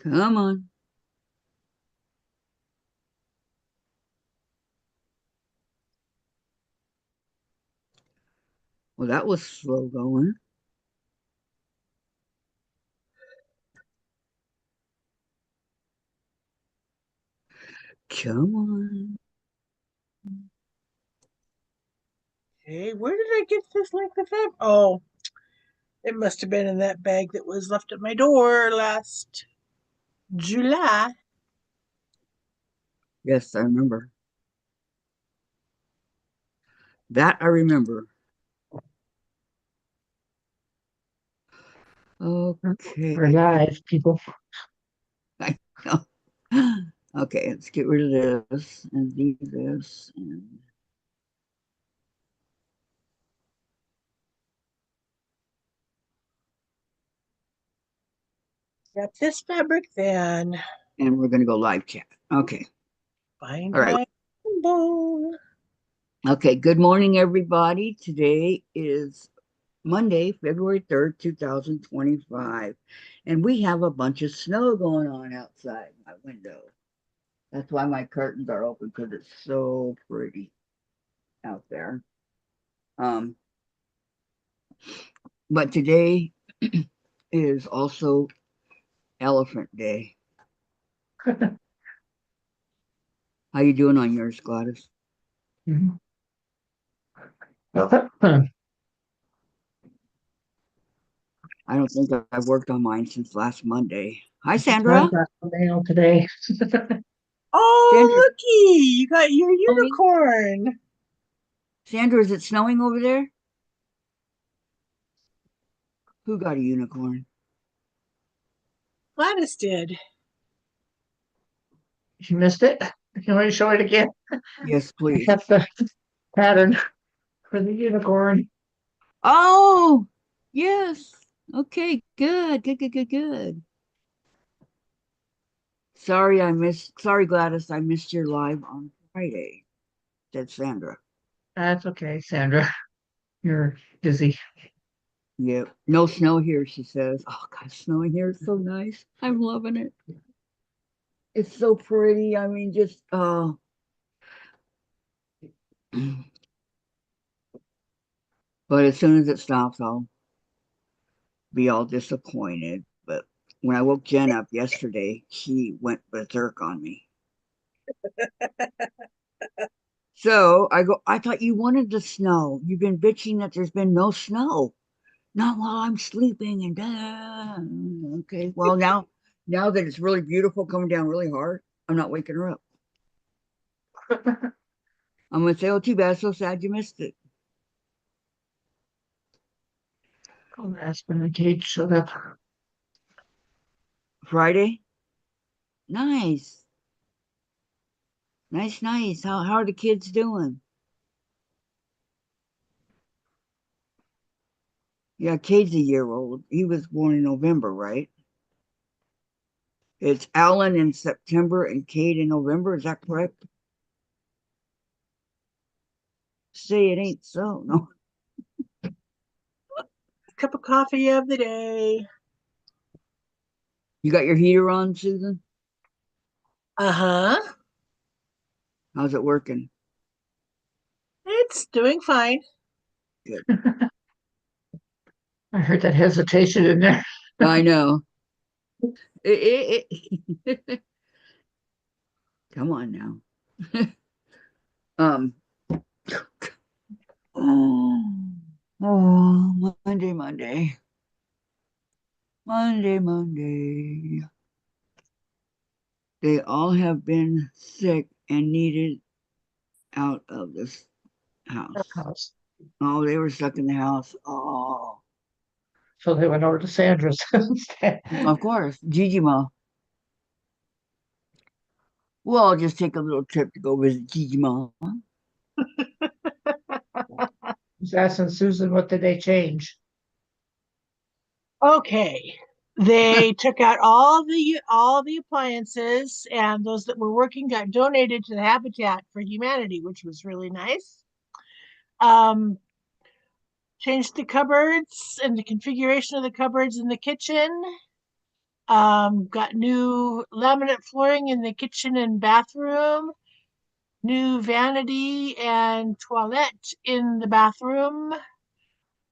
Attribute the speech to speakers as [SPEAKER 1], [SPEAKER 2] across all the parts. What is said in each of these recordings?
[SPEAKER 1] Come on. Well, that was slow going. Come on.
[SPEAKER 2] Hey, where did I get this length of fabric? Oh, it must have been in that bag that was left at my door last July.
[SPEAKER 1] Yes, I remember. That I remember. Okay.
[SPEAKER 3] We're live, people.
[SPEAKER 1] I know. Okay, let's get rid of this and leave this. And
[SPEAKER 2] Got this fabric then.
[SPEAKER 1] we're going to go live chat. Okay.
[SPEAKER 2] Find
[SPEAKER 1] All right.
[SPEAKER 2] my bone.
[SPEAKER 1] Okay. Good morning, everybody. Today is Monday, February 3rd, 2025. And we have a bunch of snow going on outside my window. That's why my curtains are open because it's so pretty out there. Um, but today is also Elephant Day. How you doing on yours, Gladys?
[SPEAKER 3] Mhm.
[SPEAKER 1] I don't think I've worked on mine since last Monday. Hi,
[SPEAKER 3] I
[SPEAKER 1] Sandra.
[SPEAKER 3] got the mail today.
[SPEAKER 2] Oh,
[SPEAKER 1] Sandra,
[SPEAKER 2] looky, you got your
[SPEAKER 1] snowing?
[SPEAKER 2] unicorn.
[SPEAKER 1] Sandra, is it snowing over there? Who got a unicorn?
[SPEAKER 2] Gladys did.
[SPEAKER 3] You missed it? You want to show it again?
[SPEAKER 1] Yes,
[SPEAKER 3] I
[SPEAKER 1] please.
[SPEAKER 3] have the pattern for the unicorn.
[SPEAKER 1] Oh, yes. Okay, good, good, good, good, good. Sorry, Gladys, I missed your live on Friday, said Sandra.
[SPEAKER 3] That's okay, Sandra. You're busy.
[SPEAKER 1] Yep. No snow here, she says. Oh, God, snowing here is so nice. I'm loving it. It's so pretty. I mean, just, oh. But as soon as it stops, I'll be all disappointed. But when I woke Jen up yesterday, she went berserk on me. So I go, I thought you wanted the snow. You've been bitching that there's been no snow. Not while I'm sleeping and okay. Well now that it's really beautiful coming down really hard, I'm not waking her up. I'm gonna say, oh too bad, so sad you missed it.
[SPEAKER 3] Oh, Aspen and Kate showed up.
[SPEAKER 1] Friday? Nice. Nice, nice. How are the kids doing? Yeah, Cade's a year old. He was born in November, right? It's Alan in September and Cade in November. Is that correct? Say it ain't so. No.
[SPEAKER 2] Cup of coffee of the day.
[SPEAKER 1] You got your heater on, Susan?
[SPEAKER 2] Uh-huh.
[SPEAKER 1] How's it working?
[SPEAKER 2] It's doing fine.
[SPEAKER 1] Good.
[SPEAKER 3] I heard that hesitation in there.
[SPEAKER 1] I know. Come on now. um. Oh, Monday. They all have been sick and needed out of this house.
[SPEAKER 3] House.
[SPEAKER 1] Oh, they were stuck in the house. Oh,
[SPEAKER 3] So they went over to Sandra's instead.
[SPEAKER 1] of course, Gigi Ma. Well, I'll just take a little trip to go visit Gigi Ma.
[SPEAKER 3] Just asking Susan, what did they change?
[SPEAKER 2] Okay. They took out all the appliances, and those that were working got donated to the Habitat for Humanity, which was really nice. Um, Changed the cupboards and the configuration of the cupboards in the kitchen. Got new laminate flooring in the kitchen and bathroom, new vanity and toilette in the bathroom,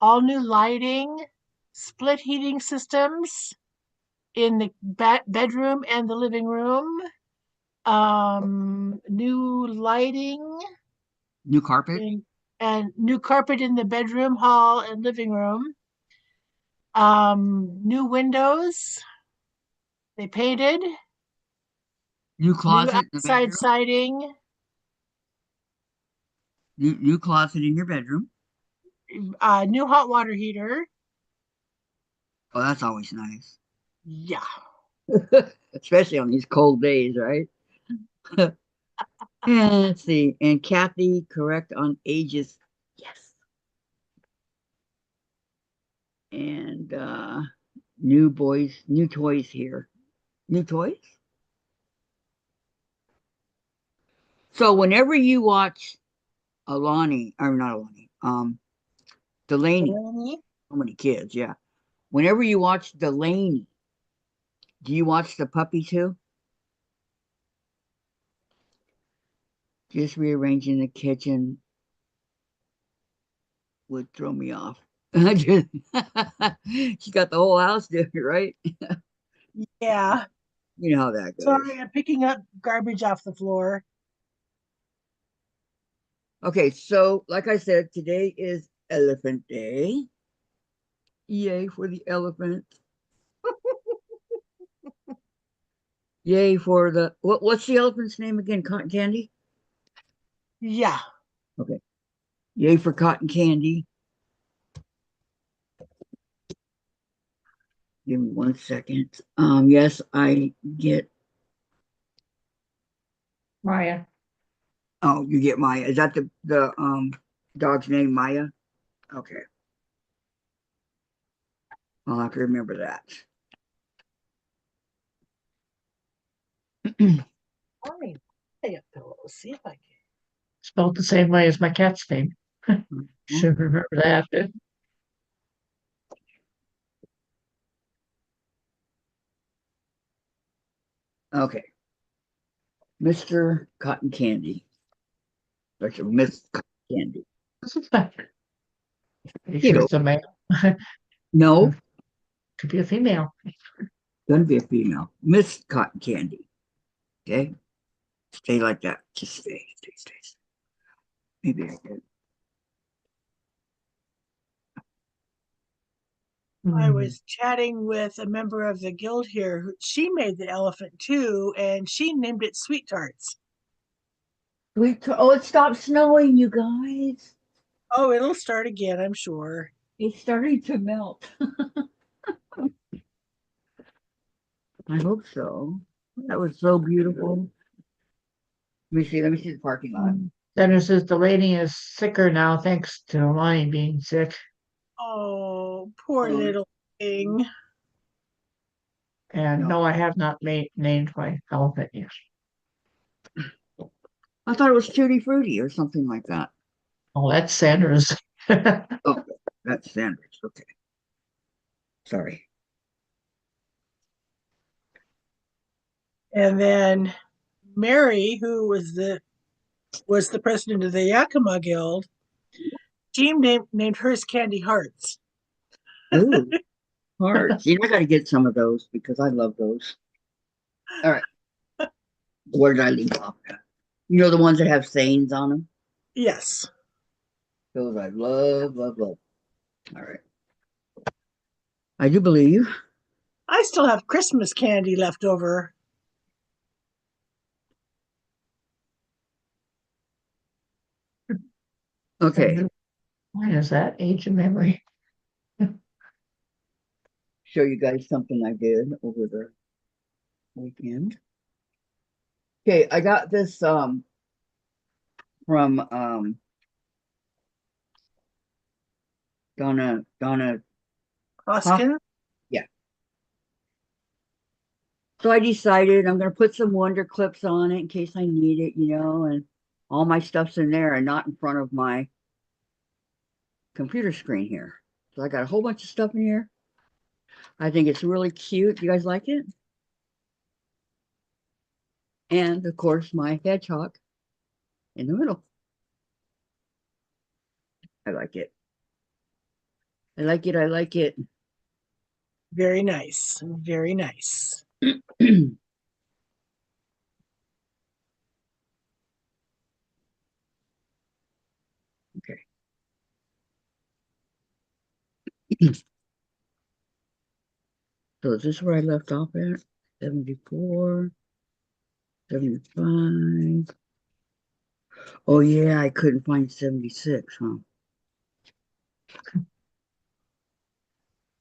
[SPEAKER 2] all new lighting, split heating systems in the bedroom and the living room, new lighting
[SPEAKER 1] New carpet.
[SPEAKER 2] and new carpet in the bedroom, hall, and living room. New windows. They painted.
[SPEAKER 1] New
[SPEAKER 2] New
[SPEAKER 1] closet in the
[SPEAKER 2] outside
[SPEAKER 1] bedroom.
[SPEAKER 2] siding.
[SPEAKER 1] New closet in your bedroom.
[SPEAKER 2] New hot water heater.
[SPEAKER 1] Oh, that's always nice.
[SPEAKER 2] Yeah.
[SPEAKER 1] Especially on these cold days, right? Yeah, let's see. And Kathy, correct on ages. Yes. And new toys here. New toys? So whenever you watch Alani, or not Alani, Delaney,
[SPEAKER 2] Delaney?
[SPEAKER 1] so many kids, yeah. Whenever you watch Delaney, do you watch the puppy too? Just rearranging the kitchen would throw me off. She got the whole house doing it, right?
[SPEAKER 2] Yeah.
[SPEAKER 1] You know how that goes.
[SPEAKER 2] Sorry, I'm picking up garbage off the floor.
[SPEAKER 1] Okay, so like I said, today is Elephant Day. Yay for the elephant. Yay for the what's the elephant's name again? Cotton candy?
[SPEAKER 2] Yeah.
[SPEAKER 1] Okay. Yay for cotton candy. Give me 1 second. Yes, I get
[SPEAKER 3] Maya.
[SPEAKER 1] oh, you get Maya. Is that the dog's name, Maya? Okay. I'll have to remember that.
[SPEAKER 2] Let me lay a pillow. See if I can.
[SPEAKER 3] Spelled the same way as my cat's name. Should remember that.
[SPEAKER 1] Okay. Mr. Cotton Candy. That's a Miss Cotton Candy.
[SPEAKER 3] Are you
[SPEAKER 1] You
[SPEAKER 3] sure
[SPEAKER 1] know,
[SPEAKER 3] it's a male?
[SPEAKER 1] no,
[SPEAKER 3] Could be a female.
[SPEAKER 1] gonna be a female. Miss Cotton Candy. Okay. Stay like that. Just stay. Maybe I did.
[SPEAKER 2] I
[SPEAKER 3] Hmm.
[SPEAKER 2] was chatting with a member of the guild here. She made the elephant too, and she named it Sweet Tarts.
[SPEAKER 1] Oh, it stopped snowing, you guys.
[SPEAKER 2] Oh, it'll start again, I'm sure.
[SPEAKER 1] It's starting to melt. I hope so. That was so beautiful. Let me see the parking lot.
[SPEAKER 3] Dennis says Delaney is sicker now thanks to Lonnie being sick.
[SPEAKER 2] Oh, poor
[SPEAKER 1] Um,
[SPEAKER 2] little thing.
[SPEAKER 3] And
[SPEAKER 1] no,
[SPEAKER 3] no, I have not named my elephant yet.
[SPEAKER 1] I thought it was Tutti Frutti or something like that.
[SPEAKER 3] Oh, that's Sanders.
[SPEAKER 1] Oh, that's Sanders. Okay. Sorry.
[SPEAKER 2] And then Mary, who was the president of the Yakima Guild, she named hers Candy Hearts.
[SPEAKER 1] Ooh, hearts. You know, I got to get some of those because I love those. All right. Where did I leave off at? You know the ones that have sayings on them?
[SPEAKER 2] Yes.
[SPEAKER 1] Those I love. All right. I do believe.
[SPEAKER 2] I still have Christmas candy left over.
[SPEAKER 1] Okay.
[SPEAKER 3] Why is that? Age of memory.
[SPEAKER 1] Show you guys something I did over the weekend. Okay, I got this from Donna Hoff.
[SPEAKER 2] Hoskin?
[SPEAKER 1] Yeah. So I decided I'm gonna put some Wonder Clips on it in case I need it, and all my stuff's in there and not in front of my computer screen here. So I got a whole bunch of stuff in here. I think it's really cute. You guys like it? And of course, my hedgehog in the middle. I like it. I like it. I like it.
[SPEAKER 2] Very nice. Very nice.
[SPEAKER 1] Okay. So is this where I left off at? 74, 75. Oh yeah, I couldn't find 76, huh?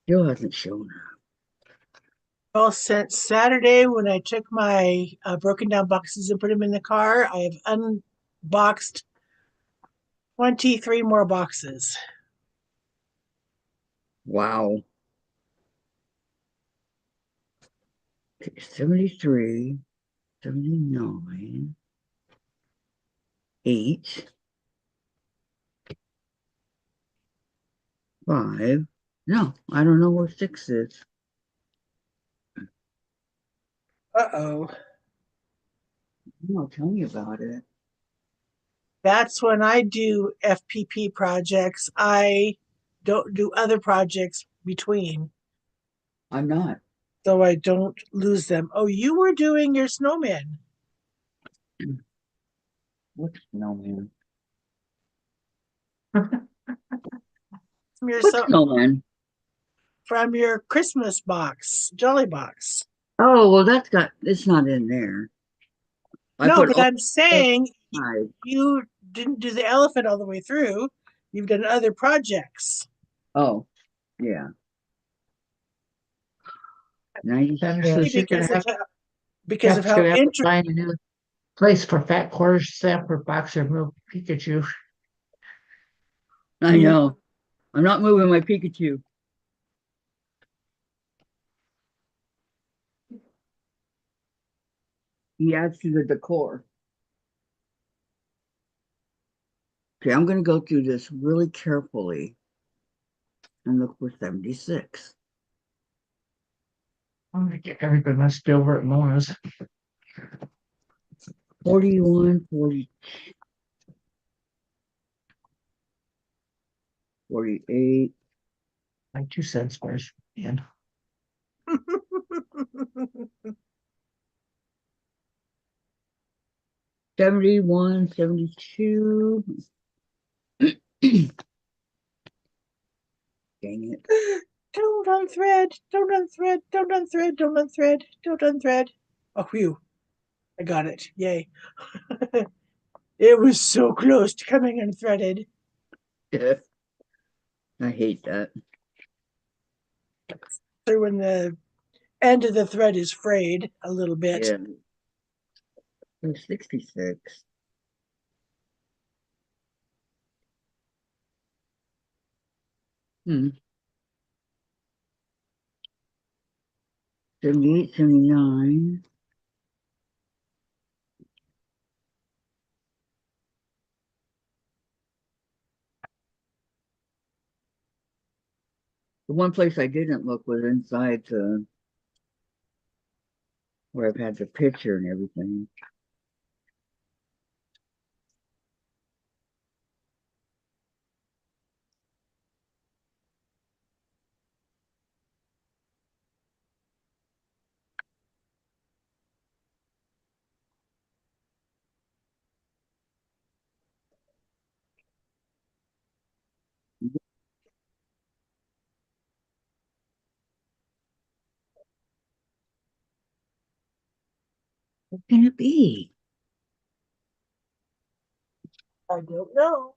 [SPEAKER 1] Still hasn't shown up.
[SPEAKER 2] Well, since Saturday when I took my broken down boxes and put them in the car, I have unboxed 23 more boxes.
[SPEAKER 1] Wow. Okay, 73, 79, 8, 5. No, I don't know where 6 is.
[SPEAKER 2] Uh-oh.
[SPEAKER 1] No, tell me about it.
[SPEAKER 2] That's when I do FPP projects. I don't do other projects between,
[SPEAKER 1] I'm not.
[SPEAKER 2] so I don't lose them. Oh, you were doing your snowman.
[SPEAKER 1] What's snowman?
[SPEAKER 2] From your
[SPEAKER 1] What's snowman?
[SPEAKER 2] from your Christmas box, Jolly box.
[SPEAKER 1] Oh, well, it's not in there. I
[SPEAKER 2] No,
[SPEAKER 1] put
[SPEAKER 2] but
[SPEAKER 1] all
[SPEAKER 2] I'm saying
[SPEAKER 1] five.
[SPEAKER 2] you didn't do the elephant all the way through. You've done other projects.
[SPEAKER 1] Oh, yeah.
[SPEAKER 3] Sandra
[SPEAKER 1] 97.
[SPEAKER 3] says
[SPEAKER 2] Because of
[SPEAKER 3] Kat's
[SPEAKER 2] how
[SPEAKER 3] gonna have to
[SPEAKER 2] interesting.
[SPEAKER 3] find a new place for fat quarters stamp for boxer move Pikachu.
[SPEAKER 1] I know. I'm not moving my Pikachu. He adds to the decor. Okay, I'm going to go through this really carefully and look for 76.
[SPEAKER 3] I'm gonna get everybody must be over at Mona's.
[SPEAKER 1] 41, 40, 48.
[SPEAKER 3] My 2 cents worth. And
[SPEAKER 1] 71, 72. Dang it.
[SPEAKER 2] Don't unthread, don't unthread, don't unthread, don't unthread, don't unthread. Oh, phew. I got it. Yay. It was so close to coming unthreaded.
[SPEAKER 1] I hate that.
[SPEAKER 2] So when the end of the thread is frayed a little bit.
[SPEAKER 1] Yeah. 66. Hmm. 78, 79. The one place I didn't look was inside where I've had the picture and everything. What can it be?
[SPEAKER 2] I don't know.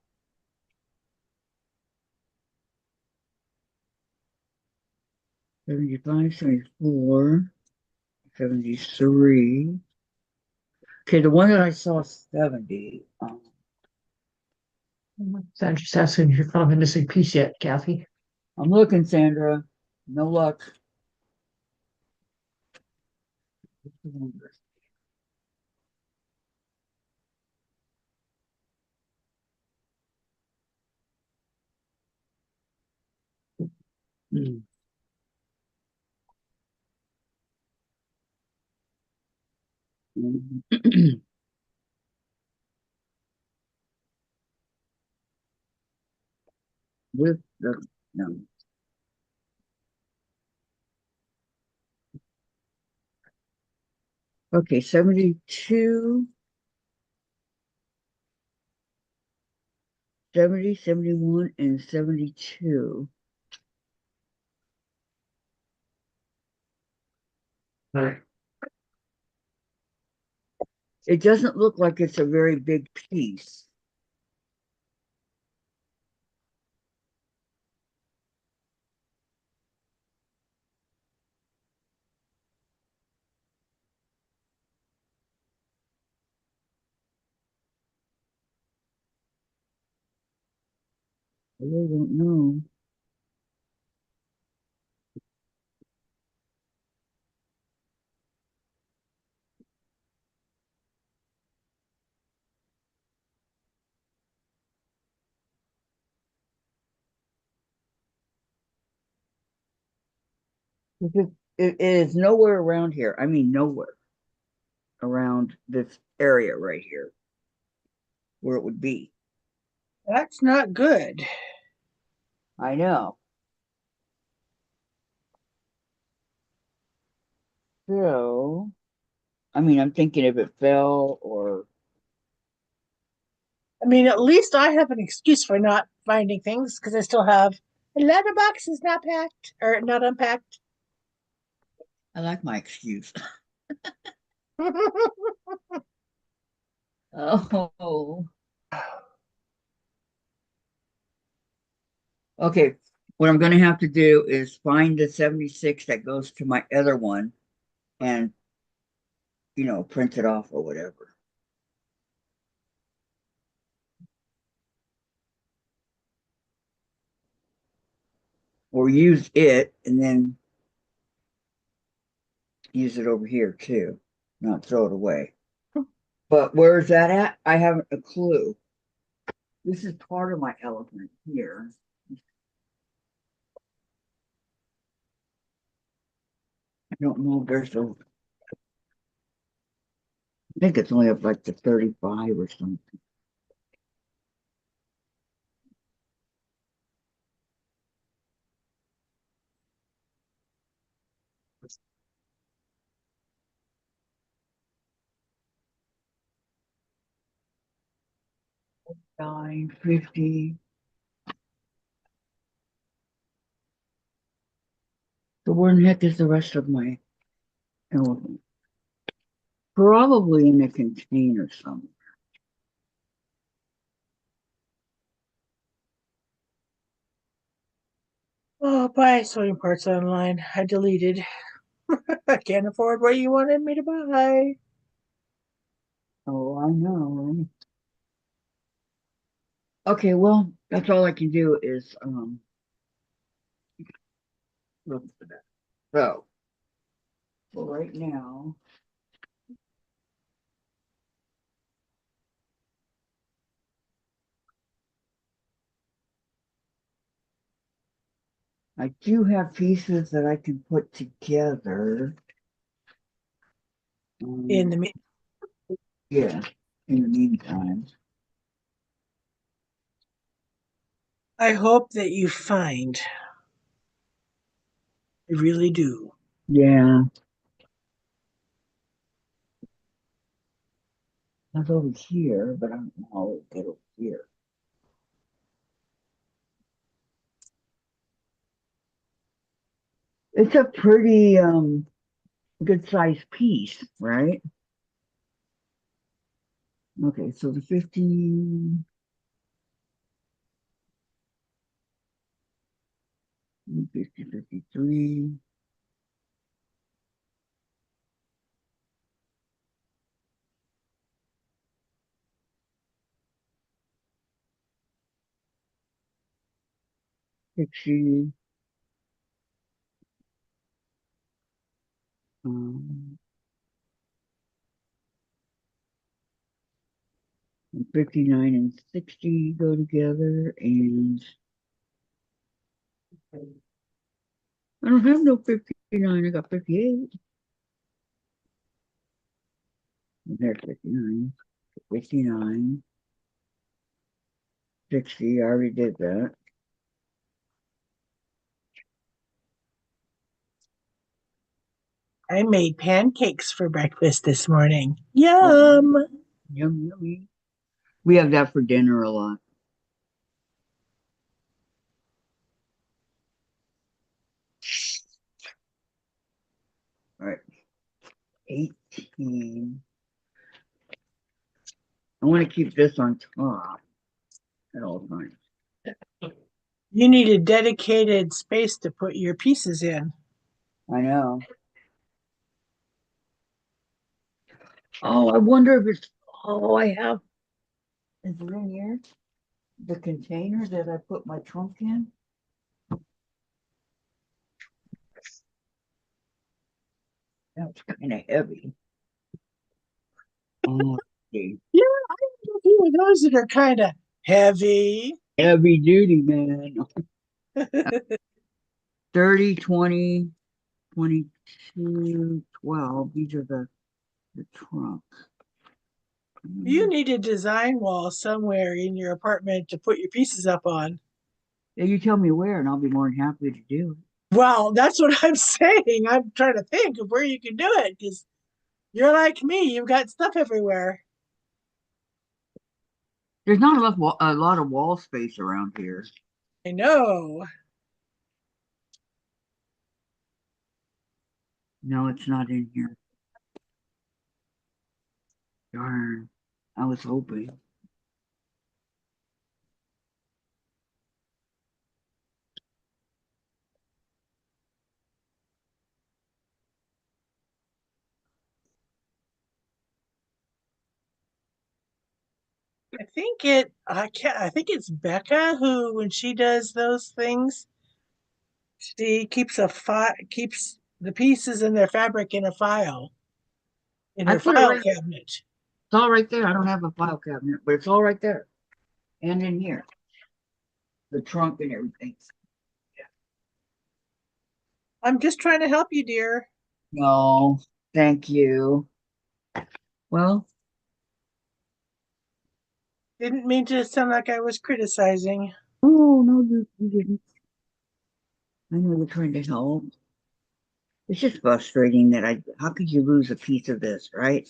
[SPEAKER 1] 75, 74, 73. Okay, the one that I saw 70.
[SPEAKER 3] Sandra's asking if you found the missing piece yet, Kathy.
[SPEAKER 1] I'm looking, Sandra. No luck. Hmm. With the no. Okay, 72, 70, 71, and 72. It doesn't look like it's a very big piece. I really don't know. Because it is nowhere around here. I mean, nowhere around this area right here where it would be.
[SPEAKER 2] That's not good.
[SPEAKER 1] I know. So, I mean, I'm thinking if it fell or
[SPEAKER 2] I mean, at least I have an excuse for not finding things because I still have a lot of boxes not packed or not unpacked.
[SPEAKER 1] I like my excuse. Oh, okay. What I'm going to have to do is find the 76 that goes to my other one and, print it off or whatever. Or use it and then use it over here too, not throw it away. But where's that at? I haven't a clue. This is part of my elephant here. I don't know if there's a, I think it's only up like to 35 or something. Nine, 50. So where in the heck is the rest of my elephant? Probably in a container somewhere.
[SPEAKER 2] Oh, buy sewing parts online. I deleted. I can't afford what you wanted me to buy.
[SPEAKER 1] Oh, I know. Okay, well, that's all I can do is look for that. So, for right now, I do have pieces that I can put together.
[SPEAKER 2] In
[SPEAKER 1] Um,
[SPEAKER 2] the
[SPEAKER 1] yeah, in the meantime.
[SPEAKER 2] I hope that you find. I really do.
[SPEAKER 1] Yeah, that's over here, but I don't know how to get over here. It's a pretty good sized piece, right? Okay, so the 50, 50, 53. Pixie, um, 59 and 60 go together, and I don't have no 59, I got 58. There's 59, 59, 60. I already did that.
[SPEAKER 2] I made pancakes for breakfast this morning.
[SPEAKER 1] Oh,
[SPEAKER 2] Yum.
[SPEAKER 1] yum, yummy. We have that for dinner a lot. All right, 18. I want to keep this on top at all times.
[SPEAKER 2] You need a dedicated space to put your pieces in.
[SPEAKER 1] I know. Oh, I wonder if it's, oh, I have, is it in here? The container that I put my trunk in? That's kind of heavy. Oh, see.
[SPEAKER 2] Yeah, I have a few of those that are kind of heavy.
[SPEAKER 1] Heavy duty, man. 30, 20, 22, 12. These are the trunk.
[SPEAKER 2] You need a design wall somewhere in your apartment to put your pieces up on.
[SPEAKER 1] Yeah, you tell me where, and I'll be more than happy to do it.
[SPEAKER 2] Well, that's what I'm saying. I'm trying to think of where you can do it because you're like me. You've got stuff everywhere.
[SPEAKER 1] There's not enough a lot of wall space around here.
[SPEAKER 2] I know.
[SPEAKER 1] No, it's not in here. Darn. I was hoping.
[SPEAKER 2] I think it's Becca who, when she does those things, she keeps the pieces in their fabric in a file in
[SPEAKER 1] I
[SPEAKER 2] her
[SPEAKER 1] put it
[SPEAKER 2] file
[SPEAKER 1] right.
[SPEAKER 2] cabinet.
[SPEAKER 1] It's all right there. I don't have a file cabinet, but it's all right there. And in here. The trunk and everything.
[SPEAKER 2] I'm just trying to help you, dear.
[SPEAKER 1] No, thank you. Well,
[SPEAKER 2] Didn't mean to sound like I was criticizing.
[SPEAKER 1] oh no, you didn't. I know you're trying to help. It's just frustrating that how could you lose a piece of this, right?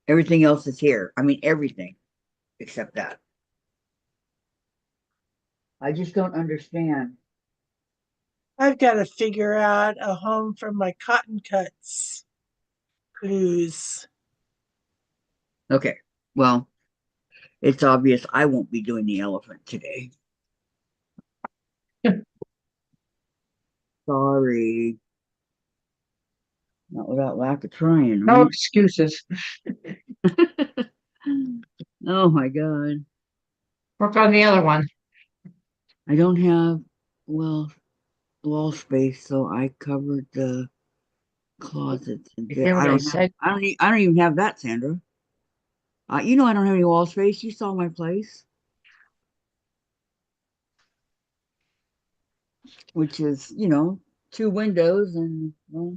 [SPEAKER 1] Everything else is here. I mean, everything except that. I just don't understand.
[SPEAKER 2] I've got to figure out a home for my cotton cuts blues.
[SPEAKER 1] Okay, well, it's obvious I won't be doing the elephant today. Sorry. Not without lack of trying,
[SPEAKER 3] No
[SPEAKER 1] right?
[SPEAKER 3] excuses.
[SPEAKER 1] Oh my God.
[SPEAKER 3] Work on the other one.
[SPEAKER 1] I don't have, well, wall space, so I covered the closets and
[SPEAKER 3] You hear
[SPEAKER 1] I
[SPEAKER 3] what I
[SPEAKER 1] don't have,
[SPEAKER 3] said?
[SPEAKER 1] I don't even have that, Sandra. You know I don't have any wall space. You saw my place, which is, two windows and well,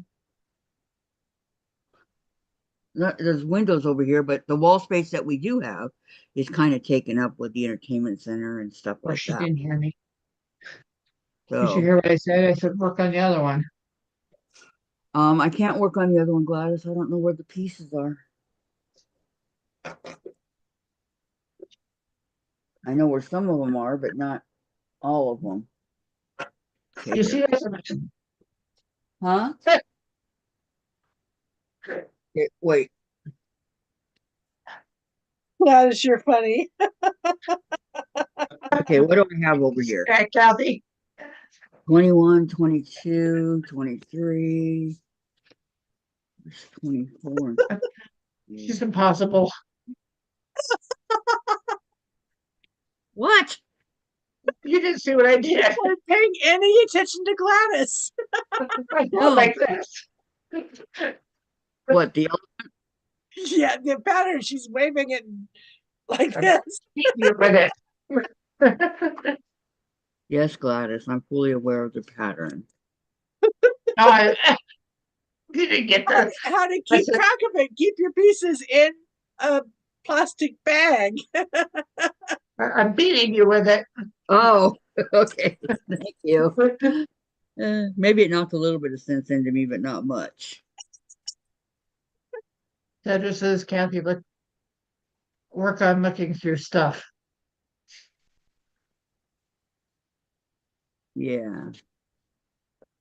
[SPEAKER 1] there's windows over here, but the wall space that we do have is kind of taken up with the entertainment center and stuff
[SPEAKER 3] Or
[SPEAKER 1] like
[SPEAKER 3] she
[SPEAKER 1] that.
[SPEAKER 3] didn't hear me. Did you
[SPEAKER 1] So,
[SPEAKER 3] hear what I said? I said work on the other one.
[SPEAKER 1] I can't work on the other one, Gladys. I don't know where the pieces are. I know where some of them are, but not all of them. Okay,
[SPEAKER 3] You see
[SPEAKER 1] here.
[SPEAKER 3] that?
[SPEAKER 1] Huh? Okay, wait.
[SPEAKER 2] That is sure funny.
[SPEAKER 1] Okay, what do I have over here?
[SPEAKER 3] Hey, Kathy.
[SPEAKER 1] 21, 22, 23, 24.
[SPEAKER 3] She's impossible.
[SPEAKER 1] What?
[SPEAKER 3] You didn't see what I did.
[SPEAKER 2] I'm paying any attention to Gladys.
[SPEAKER 3] I go
[SPEAKER 1] No.
[SPEAKER 3] like this.
[SPEAKER 1] What, the
[SPEAKER 2] Yeah, the pattern, she's waving it like
[SPEAKER 3] I'm
[SPEAKER 2] this.
[SPEAKER 3] you with it.
[SPEAKER 1] Yes, Gladys, I'm fully aware of the pattern.
[SPEAKER 3] No, You didn't get that.
[SPEAKER 2] How to keep track of it. Keep your pieces in a plastic bag.
[SPEAKER 3] I'm beating you with it.
[SPEAKER 1] Oh, okay. Thank you. Maybe it knocked a little bit of sense into me, but not much.
[SPEAKER 3] Sandra says, Kathy, work on looking through stuff.
[SPEAKER 1] Yeah.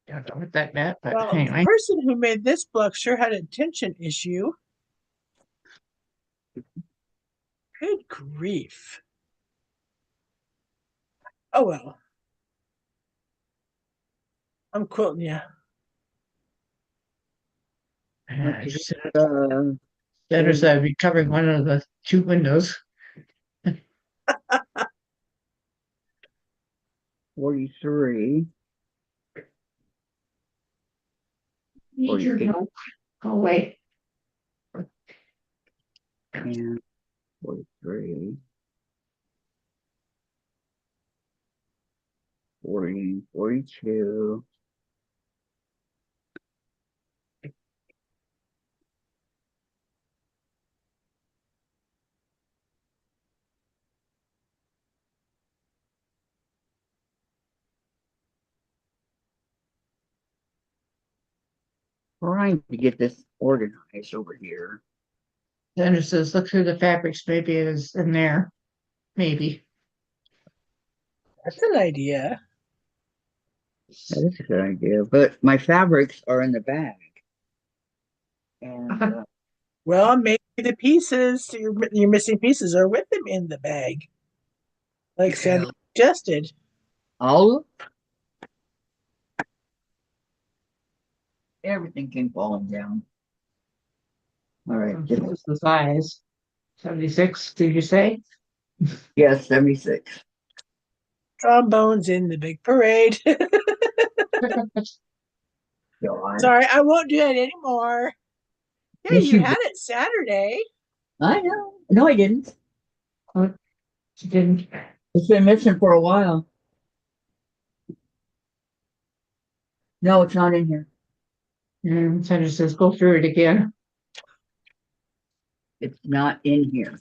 [SPEAKER 3] Don't know what that meant, but
[SPEAKER 2] Well, the
[SPEAKER 3] anyway.
[SPEAKER 2] person who made this book sure had a attention issue. Good grief. Oh well. I'm quoting you.
[SPEAKER 1] Okay.
[SPEAKER 3] Sandra said I'd be covering one of the two windows.
[SPEAKER 1] 43.
[SPEAKER 3] Need your
[SPEAKER 1] 48.
[SPEAKER 3] help. Oh, wait.
[SPEAKER 1] And 43. 40, 42. Trying to get this organized over here.
[SPEAKER 3] Sandra says, look through the fabrics. Maybe it is in there. Maybe.
[SPEAKER 2] That's an idea.
[SPEAKER 1] That is a good idea. But my fabrics are in the bag. And
[SPEAKER 2] Well, maybe the pieces, your missing pieces, are with them in the bag, like Sandra suggested.
[SPEAKER 1] all everything came falling down. All right.
[SPEAKER 3] This is the size. 76, did you say?
[SPEAKER 1] Yes, 76.
[SPEAKER 2] Trombones in the big parade.
[SPEAKER 1] God.
[SPEAKER 2] Sorry, I won't do it anymore. Yeah,
[SPEAKER 1] Yes,
[SPEAKER 2] you
[SPEAKER 1] you
[SPEAKER 2] had
[SPEAKER 1] did.
[SPEAKER 2] it Saturday.
[SPEAKER 1] I know. No, I didn't.
[SPEAKER 3] Oh, she didn't.
[SPEAKER 1] It's been missing for a while. No, it's not in here.
[SPEAKER 3] And Sandra says, go through it again.
[SPEAKER 1] It's not in here.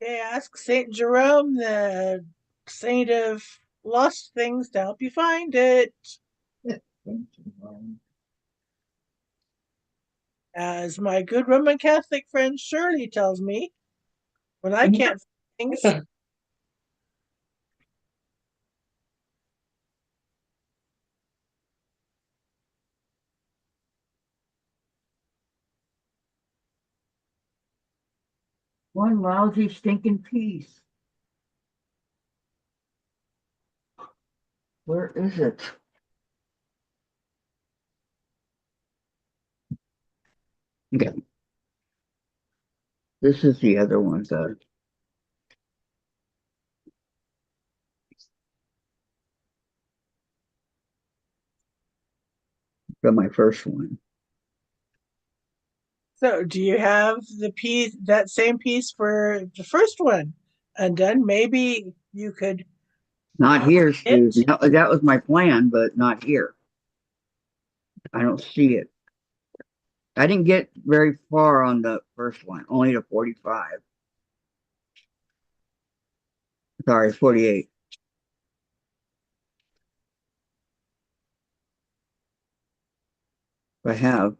[SPEAKER 2] Okay, ask Saint Jerome, the saint of lost things, to help you find it. As my good Roman Catholic friend Shirley tells me, when I can't find things,
[SPEAKER 1] One lousy stinking piece. Where is it? Okay. This is the other one, from my first one.
[SPEAKER 2] so do you have the piece, that same piece for the first one undone? Maybe you could
[SPEAKER 1] Not here,
[SPEAKER 2] it.
[SPEAKER 1] Susan. That was my plan, but not here. I don't see it. I didn't get very far on the first one, only to 45. Sorry, 48. I have.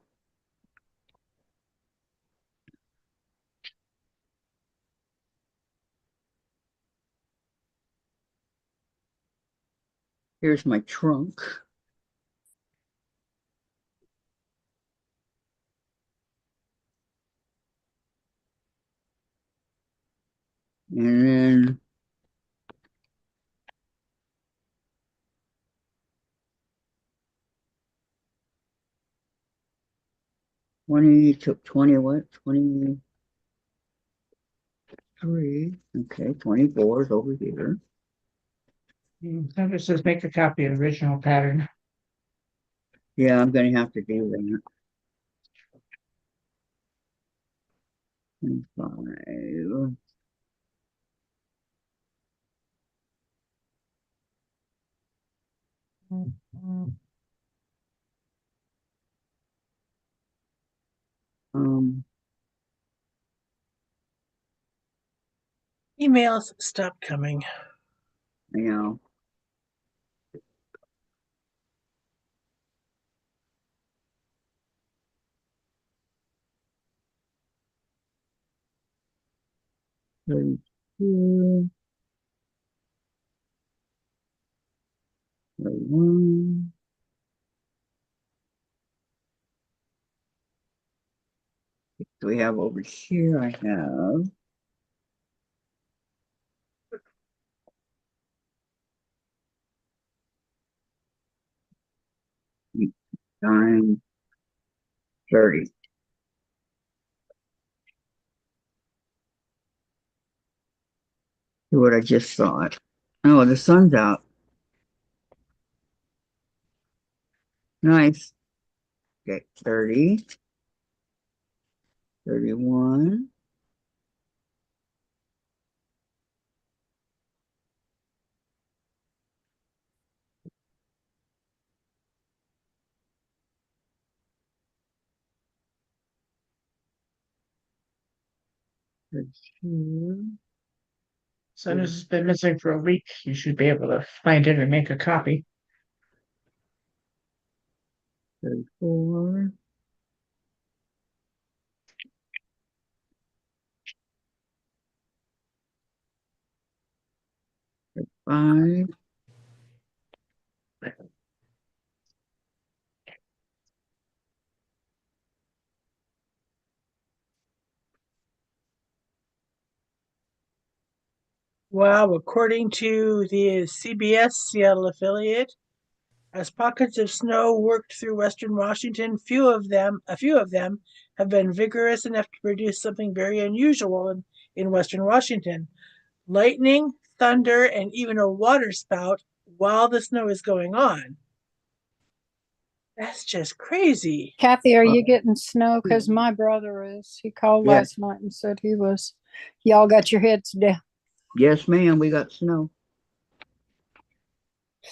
[SPEAKER 1] Here's my trunk. And then 20 took 20 what? 23. Okay, 24 is over here.
[SPEAKER 3] Sandra says, make a copy of the original pattern.
[SPEAKER 1] Yeah, I'm gonna have to do that. 25. Um,
[SPEAKER 2] Emails stopped coming.
[SPEAKER 1] you know. Thirty two, 31. So we have over here, I have 9, 30. See what I just thought. Oh, the sun's out. Nice. Okay, 30, 31, 32,
[SPEAKER 3] So this has been missing for a week. You should be able to find it and make a copy.
[SPEAKER 1] 34, 5.
[SPEAKER 2] Wow, according to the CBS Seattle affiliate, as pockets of snow worked through western Washington, a few of them have been vigorous enough to produce something very unusual in western Washington. Lightning, thunder, and even a water spout while the snow is going on. That's just crazy.
[SPEAKER 4] Kathy, are
[SPEAKER 1] Uh,
[SPEAKER 4] you getting snow? Because my brother is. He called
[SPEAKER 1] Yeah.
[SPEAKER 4] last night and said he was. Y'all got your heads down.
[SPEAKER 1] Yes, ma'am, we got snow.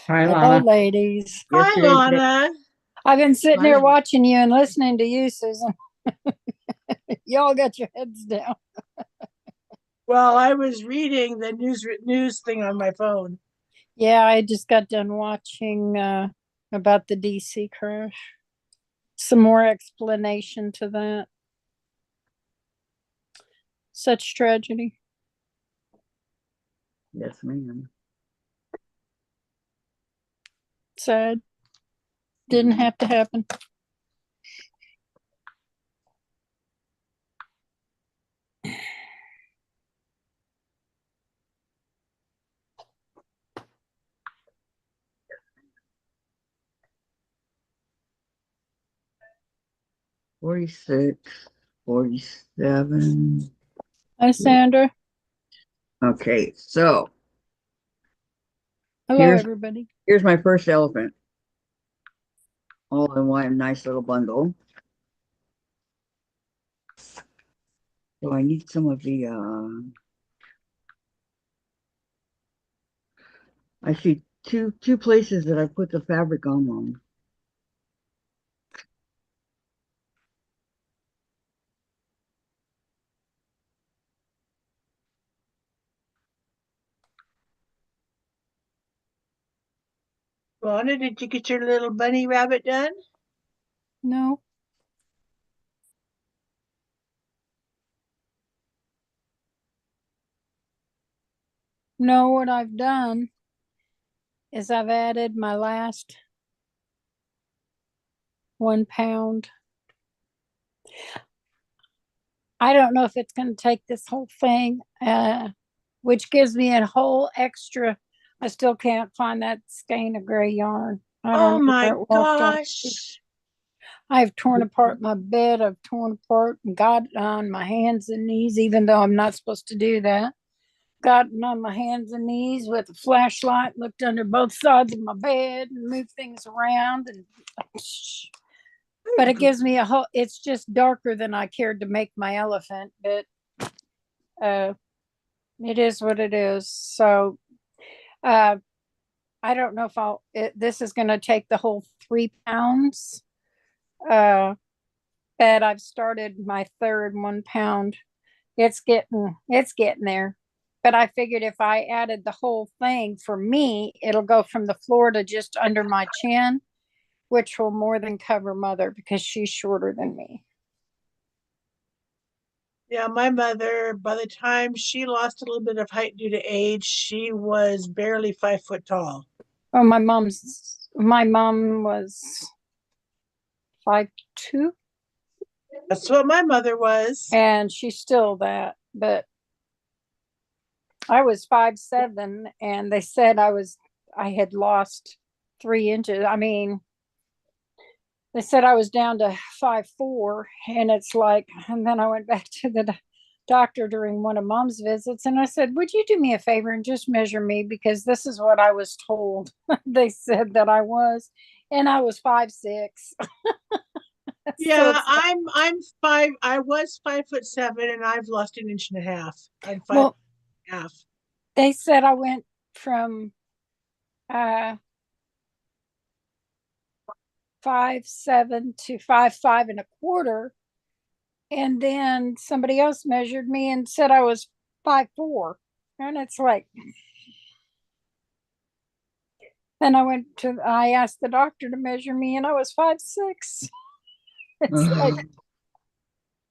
[SPEAKER 3] Hi,
[SPEAKER 4] Hello,
[SPEAKER 3] Lana.
[SPEAKER 4] ladies.
[SPEAKER 2] Hi,
[SPEAKER 1] Yesterday,
[SPEAKER 2] Lana.
[SPEAKER 4] I've been sitting
[SPEAKER 2] Hi.
[SPEAKER 4] here watching you and listening to you, Susan. Y'all got your heads down.
[SPEAKER 2] Well, I was reading the news thing on my phone.
[SPEAKER 4] Yeah, I just got done watching about the DC crash. Some more explanation to that. Such tragedy.
[SPEAKER 1] yes, ma'am.
[SPEAKER 4] Sad. Didn't have to happen.
[SPEAKER 1] Forty-six, 47.
[SPEAKER 4] Hi, Sandra.
[SPEAKER 1] Okay, so
[SPEAKER 4] Hello,
[SPEAKER 1] here's
[SPEAKER 4] everybody.
[SPEAKER 1] here's my first elephant. All in one nice little bundle. So I need some of the I see two places that I put the fabric on.
[SPEAKER 2] Lana, did you get your little bunny rabbit done?
[SPEAKER 4] No. No, what I've done is I've added my last 1 pound. I don't know if it's going to take this whole thing, which gives me a whole extra. I still can't find that skein of gray yarn. I
[SPEAKER 2] Oh
[SPEAKER 4] don't know
[SPEAKER 2] my
[SPEAKER 4] where it walked off.
[SPEAKER 2] gosh.
[SPEAKER 4] I've torn apart my bed. I've torn apart and got on my hands and knees, even though I'm not supposed to do that. Gotten on my hands and knees with a flashlight, looked under both sides of my bed and moved things around. And but it gives me a whole. It's just darker than I cared to make my elephant, but it is what it is. So I don't know if this is going to take the whole 3 pounds. But I've started my third 1 pound. It's getting there. But I figured if I added the whole thing for me, it'll go from the floor to just under my chin, which will more than cover mother because she's shorter than me.
[SPEAKER 2] Yeah, my mother, by the time she lost a little bit of height due to age, she was barely 5 foot tall.
[SPEAKER 4] Oh, my mom was 5'2",
[SPEAKER 2] That's what my mother was.
[SPEAKER 4] and she's still that. But I was 5'7", and they said I had lost 3 inches. I mean, they said I was down to 5'4", and it's like, and then I went back to the doctor during one of mom's visits, and I said, would you do me a favor and just measure me, because this is what I was told. They said that I was, and I was 5'6".
[SPEAKER 2] Yeah,
[SPEAKER 4] So
[SPEAKER 2] I'm 5. I was 5'7", and I've lost an inch and a half. I'm 5
[SPEAKER 4] well,
[SPEAKER 2] and a half.
[SPEAKER 4] they said I went from 5'7" to 5'5 1/4", and then somebody else measured me and said I was 5'4", and it's like, then I asked the doctor to measure me, and I was 5'6". It's like,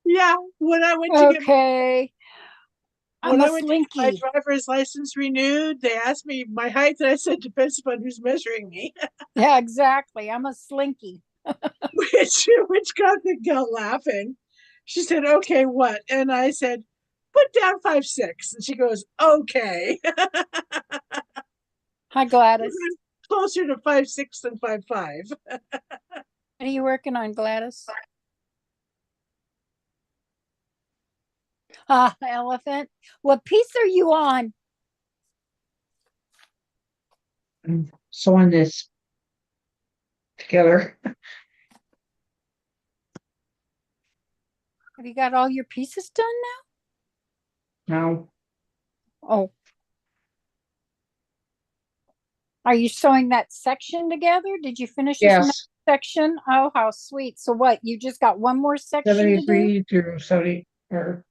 [SPEAKER 2] Yeah, when I went to get
[SPEAKER 4] okay, I'm
[SPEAKER 2] when
[SPEAKER 4] a
[SPEAKER 2] I went to get my
[SPEAKER 4] slinky.
[SPEAKER 2] driver's license renewed, they asked me my height, and I said depends upon who's measuring me,
[SPEAKER 4] Yeah, exactly. I'm a slinky.
[SPEAKER 2] which got the gal laughing. She said, "Okay, what?" And I said, "Put down 5'6", and she goes, "Okay."
[SPEAKER 4] Hi, Gladys.
[SPEAKER 2] Closer to 5'6" than 5'5".
[SPEAKER 4] What are you working on, Gladys? Elephant. What piece are you on?
[SPEAKER 3] I'm sewing this together.
[SPEAKER 4] Have you got all your pieces done
[SPEAKER 3] Now,
[SPEAKER 4] now? Oh. Are you sewing that section together? Did you finish this
[SPEAKER 3] yes,
[SPEAKER 4] section? Oh, how sweet. So what? You just got one more section to do?
[SPEAKER 3] 73 through 70 or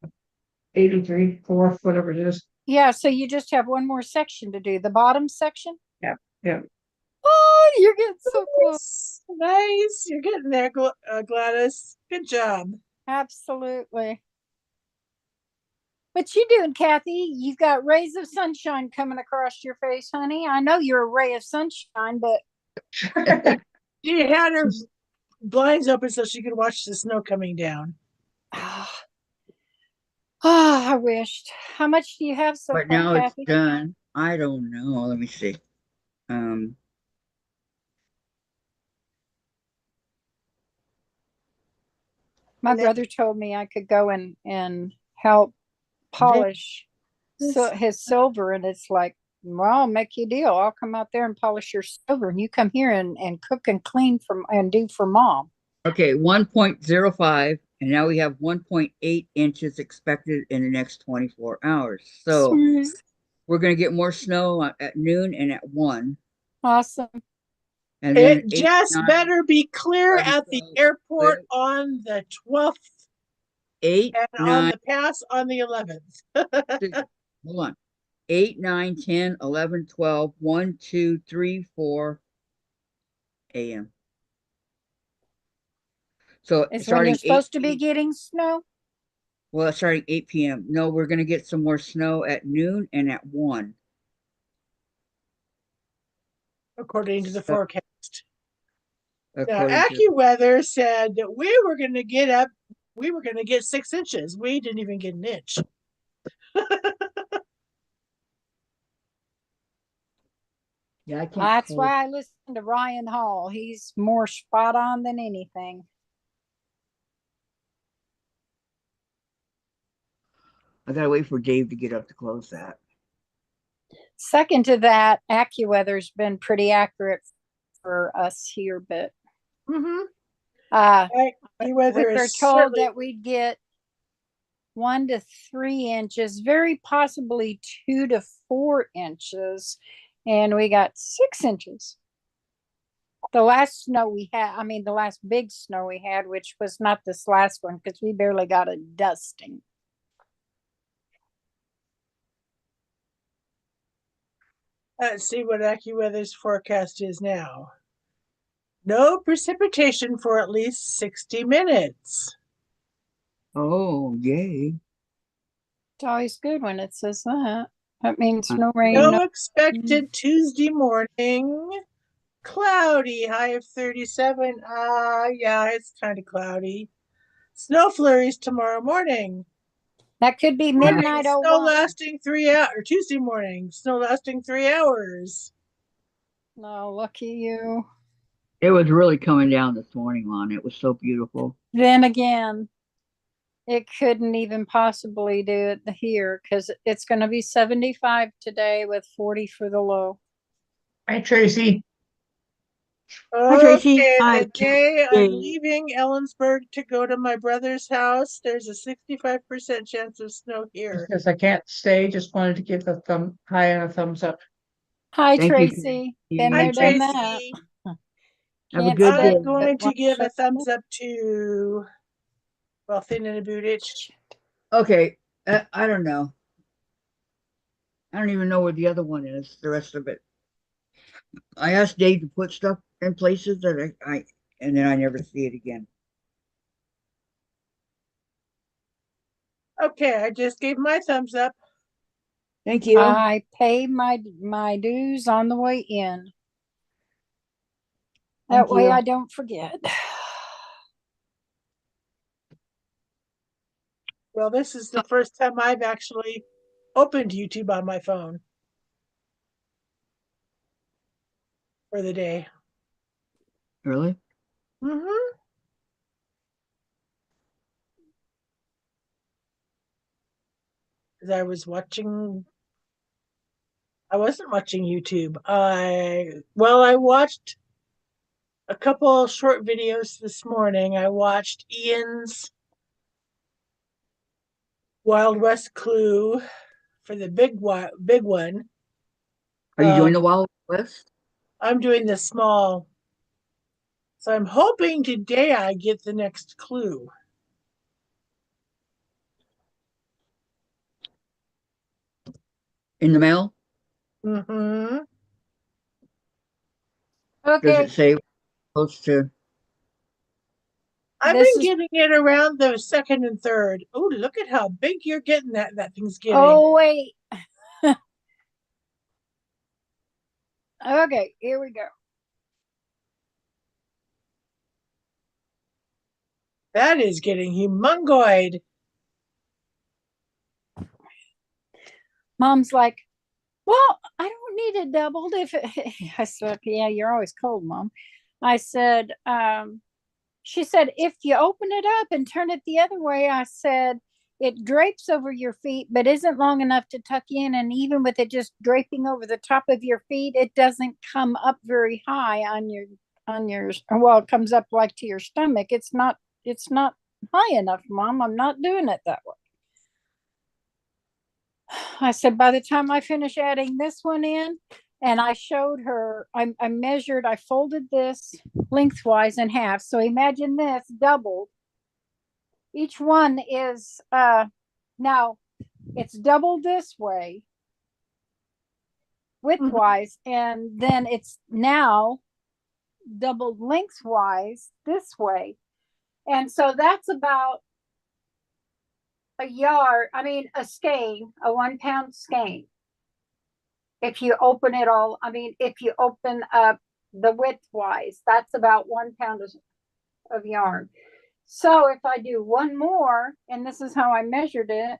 [SPEAKER 3] 83, 4, whatever it is.
[SPEAKER 4] Yeah, so you just have one more section to do, the bottom section?
[SPEAKER 3] Yeah, yeah.
[SPEAKER 4] Oh, you're getting so close.
[SPEAKER 2] Nice. You're getting there, Gladys. Good job.
[SPEAKER 4] Absolutely. What you doing, Kathy? You've got rays of sunshine coming across your face, honey. I know you're a ray of sunshine, but
[SPEAKER 2] She had her blinds open so she could watch the snow coming down.
[SPEAKER 4] I wished. How much do you have so
[SPEAKER 1] But
[SPEAKER 4] far,
[SPEAKER 1] now it's
[SPEAKER 4] Kathy?
[SPEAKER 1] done. I don't know. Let me see. Um,
[SPEAKER 4] My
[SPEAKER 2] And then-
[SPEAKER 4] brother told me I could go and help polish his silver, and it's like, well, I'll make you a deal. I'll come out there and polish your silver, and you come here and cook and clean and do for mom.
[SPEAKER 1] okay, 1.05, and now we have 1.8 inches expected in the next 24 hours. So
[SPEAKER 4] Sweet.
[SPEAKER 1] we're going to get more snow at noon and at 1.
[SPEAKER 4] Awesome.
[SPEAKER 1] And then
[SPEAKER 2] It just better be clear
[SPEAKER 1] 11,
[SPEAKER 2] at the
[SPEAKER 1] 12,
[SPEAKER 2] airport
[SPEAKER 1] 12,
[SPEAKER 2] on the 12th
[SPEAKER 1] 8,
[SPEAKER 2] and
[SPEAKER 1] 9,
[SPEAKER 2] on the pass on the 11th.
[SPEAKER 1] hold on. 8, 9, 10, 11, 12, 1, 2, 3, 4 a.m. So
[SPEAKER 4] Is when
[SPEAKER 1] starting
[SPEAKER 4] you're
[SPEAKER 1] 8
[SPEAKER 4] supposed to be getting snow?
[SPEAKER 1] well, starting 8 p.m. No, we're going to get some more snow at noon and at 1.
[SPEAKER 2] According to the
[SPEAKER 1] So,
[SPEAKER 2] forecast. Now,
[SPEAKER 1] according to
[SPEAKER 2] AccuWeather said that we were going to get 6 inches. We didn't even get an inch.
[SPEAKER 1] yeah, I can't.
[SPEAKER 4] That's why I listen to Ryan Hall. He's more spot on than anything.
[SPEAKER 1] I gotta wait for Dave to get up to close that.
[SPEAKER 4] Second to that, AccuWeather's been pretty accurate for us here, but
[SPEAKER 2] Mm-hmm.
[SPEAKER 4] we
[SPEAKER 2] AccuWeather
[SPEAKER 4] were
[SPEAKER 2] is
[SPEAKER 4] told
[SPEAKER 2] certainly
[SPEAKER 4] that we'd get 1 to 3 inches, very possibly 2 to 4 inches. and we got 6 inches. The last snow we had, I mean, the last big snow we had, which was not this last one because we barely got a dusting.
[SPEAKER 2] Let's see what AccuWeather's forecast is now. No precipitation for at least 60 minutes.
[SPEAKER 1] Oh, yay.
[SPEAKER 4] It's always good when it says that. That means no rain.
[SPEAKER 2] No
[SPEAKER 4] No.
[SPEAKER 2] expected Tuesday morning. Cloudy, high of 37. Yeah, it's kind of cloudy. Snow flurries tomorrow morning.
[SPEAKER 4] That could be midnight.
[SPEAKER 2] Snow
[SPEAKER 4] 01.
[SPEAKER 2] lasting 3 hours, or Tuesday morning. Snow lasting 3 hours.
[SPEAKER 4] No, lucky you.
[SPEAKER 1] It was really coming down this morning, Lon. It was so beautiful.
[SPEAKER 4] Then again, it couldn't even possibly do it here because it's going to be 75 today with 40 for the low.
[SPEAKER 3] Hi, Tracy.
[SPEAKER 1] Hi, Tracy.
[SPEAKER 2] Okay,
[SPEAKER 1] Hi,
[SPEAKER 2] the day I'm
[SPEAKER 1] Tuesday.
[SPEAKER 2] leaving Ellensburg to go to my brother's house, there's a 65% chance of snow here.
[SPEAKER 3] Because I can't stay, just wanted to give a thumb high and a thumbs up.
[SPEAKER 4] Hi,
[SPEAKER 1] Thank you.
[SPEAKER 4] Tracy. Been
[SPEAKER 2] Hi,
[SPEAKER 4] there, done that.
[SPEAKER 2] Tracy.
[SPEAKER 1] Have a
[SPEAKER 4] Can't
[SPEAKER 1] good
[SPEAKER 4] stay,
[SPEAKER 1] day.
[SPEAKER 2] I'm going
[SPEAKER 4] but
[SPEAKER 2] to give a
[SPEAKER 4] watch
[SPEAKER 2] thumbs up to Thin and About It.
[SPEAKER 1] Okay, I don't know. I don't even know where the other one is, the rest of it. I asked Dave to put stuff in places that and then I never see it again.
[SPEAKER 2] Okay, I just gave my thumbs up.
[SPEAKER 1] Thank you.
[SPEAKER 4] I pay my dues on the way in. That
[SPEAKER 1] Thank
[SPEAKER 4] way
[SPEAKER 1] you.
[SPEAKER 4] I don't forget.
[SPEAKER 2] Well, this is the first time I've actually opened YouTube on my phone for the day.
[SPEAKER 1] Really?
[SPEAKER 2] Mm-hmm. Because I wasn't watching YouTube. I watched a couple short videos this morning. I watched Ian's Wild West Clue for the big one.
[SPEAKER 1] Are you doing the Wild West?
[SPEAKER 2] I'm doing the small. So I'm hoping today I get the next clue.
[SPEAKER 1] In the mail?
[SPEAKER 2] Mm-hmm.
[SPEAKER 1] Does
[SPEAKER 4] Okay,
[SPEAKER 1] it say supposed to?
[SPEAKER 2] I've
[SPEAKER 4] this
[SPEAKER 2] been
[SPEAKER 4] is.
[SPEAKER 2] getting it around the second and third. Oh, look at how big you're getting that thing's getting.
[SPEAKER 4] Oh wait. Okay, here we go.
[SPEAKER 2] That is getting humongoid.
[SPEAKER 4] Mom's like, well, I don't need it doubled if I said, yeah, you're always cold, Mom. I said, she said, if you open it up and turn it the other way, I said, it drapes over your feet, but isn't long enough to tuck in. And even with it just draping over the top of your feet, it doesn't come up very high well, it comes up like to your stomach. It's not high enough, Mom. I'm not doing it that way. I said, by the time I finish adding this one in, and I showed her, I measured, I folded this lengthwise in half. So imagine this doubled. Each one is, now it's doubled this way, widthwise, and then it's now doubled lengthwise this way. And so that's about a skein, a 1 pound skein. If you open it all, if you open up the widthwise, that's about 1 pound of yarn. So if I do one more, and this is how I measured it,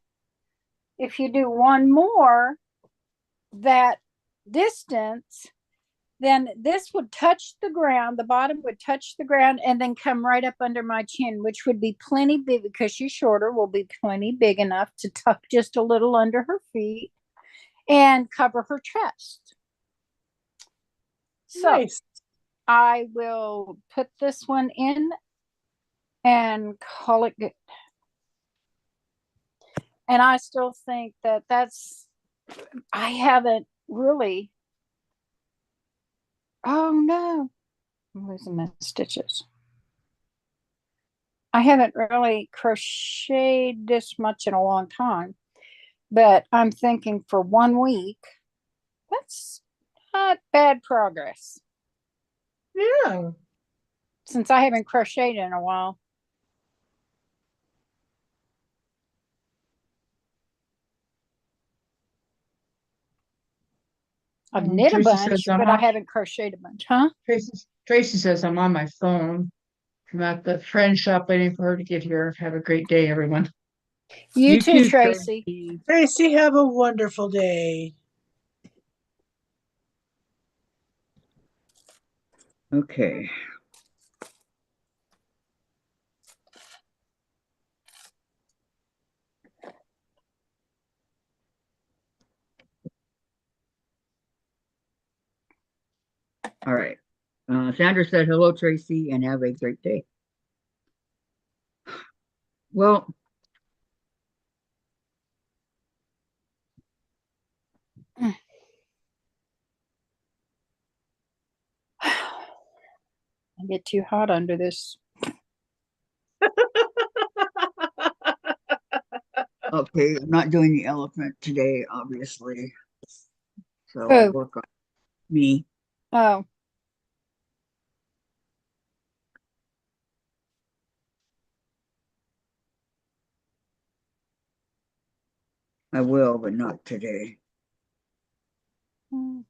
[SPEAKER 4] if you do one more, that distance, then this would touch the ground, the bottom would touch the ground and then come right up under my chin, which would be plenty big because she's shorter, will be plenty big enough to tuck just a little under her feet and cover her chest. So
[SPEAKER 2] Nice.
[SPEAKER 4] I will put this one in and call it good. And I still think I haven't really Oh no, I'm losing my stitches. I haven't really crocheted this much in a long time, but I'm thinking for 1 week, that's not bad progress
[SPEAKER 3] Yeah.
[SPEAKER 4] since I haven't crocheted in a while. I've knit a
[SPEAKER 3] Tracy says
[SPEAKER 4] bunch,
[SPEAKER 3] I'm
[SPEAKER 4] but I
[SPEAKER 3] on.
[SPEAKER 4] haven't crocheted a bunch, huh?
[SPEAKER 3] Tracy says I'm on my phone. I'm at the friend shop waiting for her to get here. Have a great day, everyone.
[SPEAKER 4] You
[SPEAKER 1] You
[SPEAKER 4] too,
[SPEAKER 1] too,
[SPEAKER 4] Tracy.
[SPEAKER 1] Tracy.
[SPEAKER 2] Tracy, have a wonderful day.
[SPEAKER 1] Okay. All right. Sandra said, hello, Tracy, and have a great day. Well,
[SPEAKER 4] I get too hot under this.
[SPEAKER 1] okay, I'm not doing the elephant today, obviously. So I'll
[SPEAKER 4] Oh,
[SPEAKER 1] work on me.
[SPEAKER 4] oh,
[SPEAKER 1] I will, but not today.
[SPEAKER 4] mm.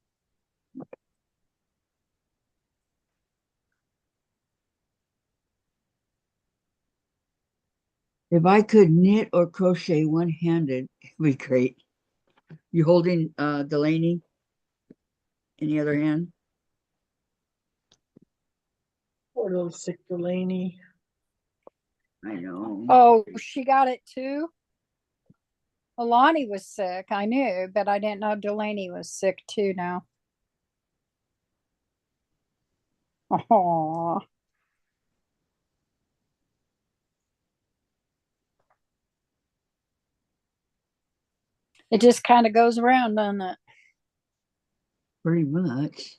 [SPEAKER 1] If I could knit or crochet one-handed, it'd be great. You holding Delaney in the other hand?
[SPEAKER 2] Poor little sick Delaney.
[SPEAKER 1] I know.
[SPEAKER 4] Oh, she got it too. Alani was sick, I knew, but I didn't know Delaney was sick too now. Oh, it just kind of goes around, doesn't it?
[SPEAKER 1] Pretty much.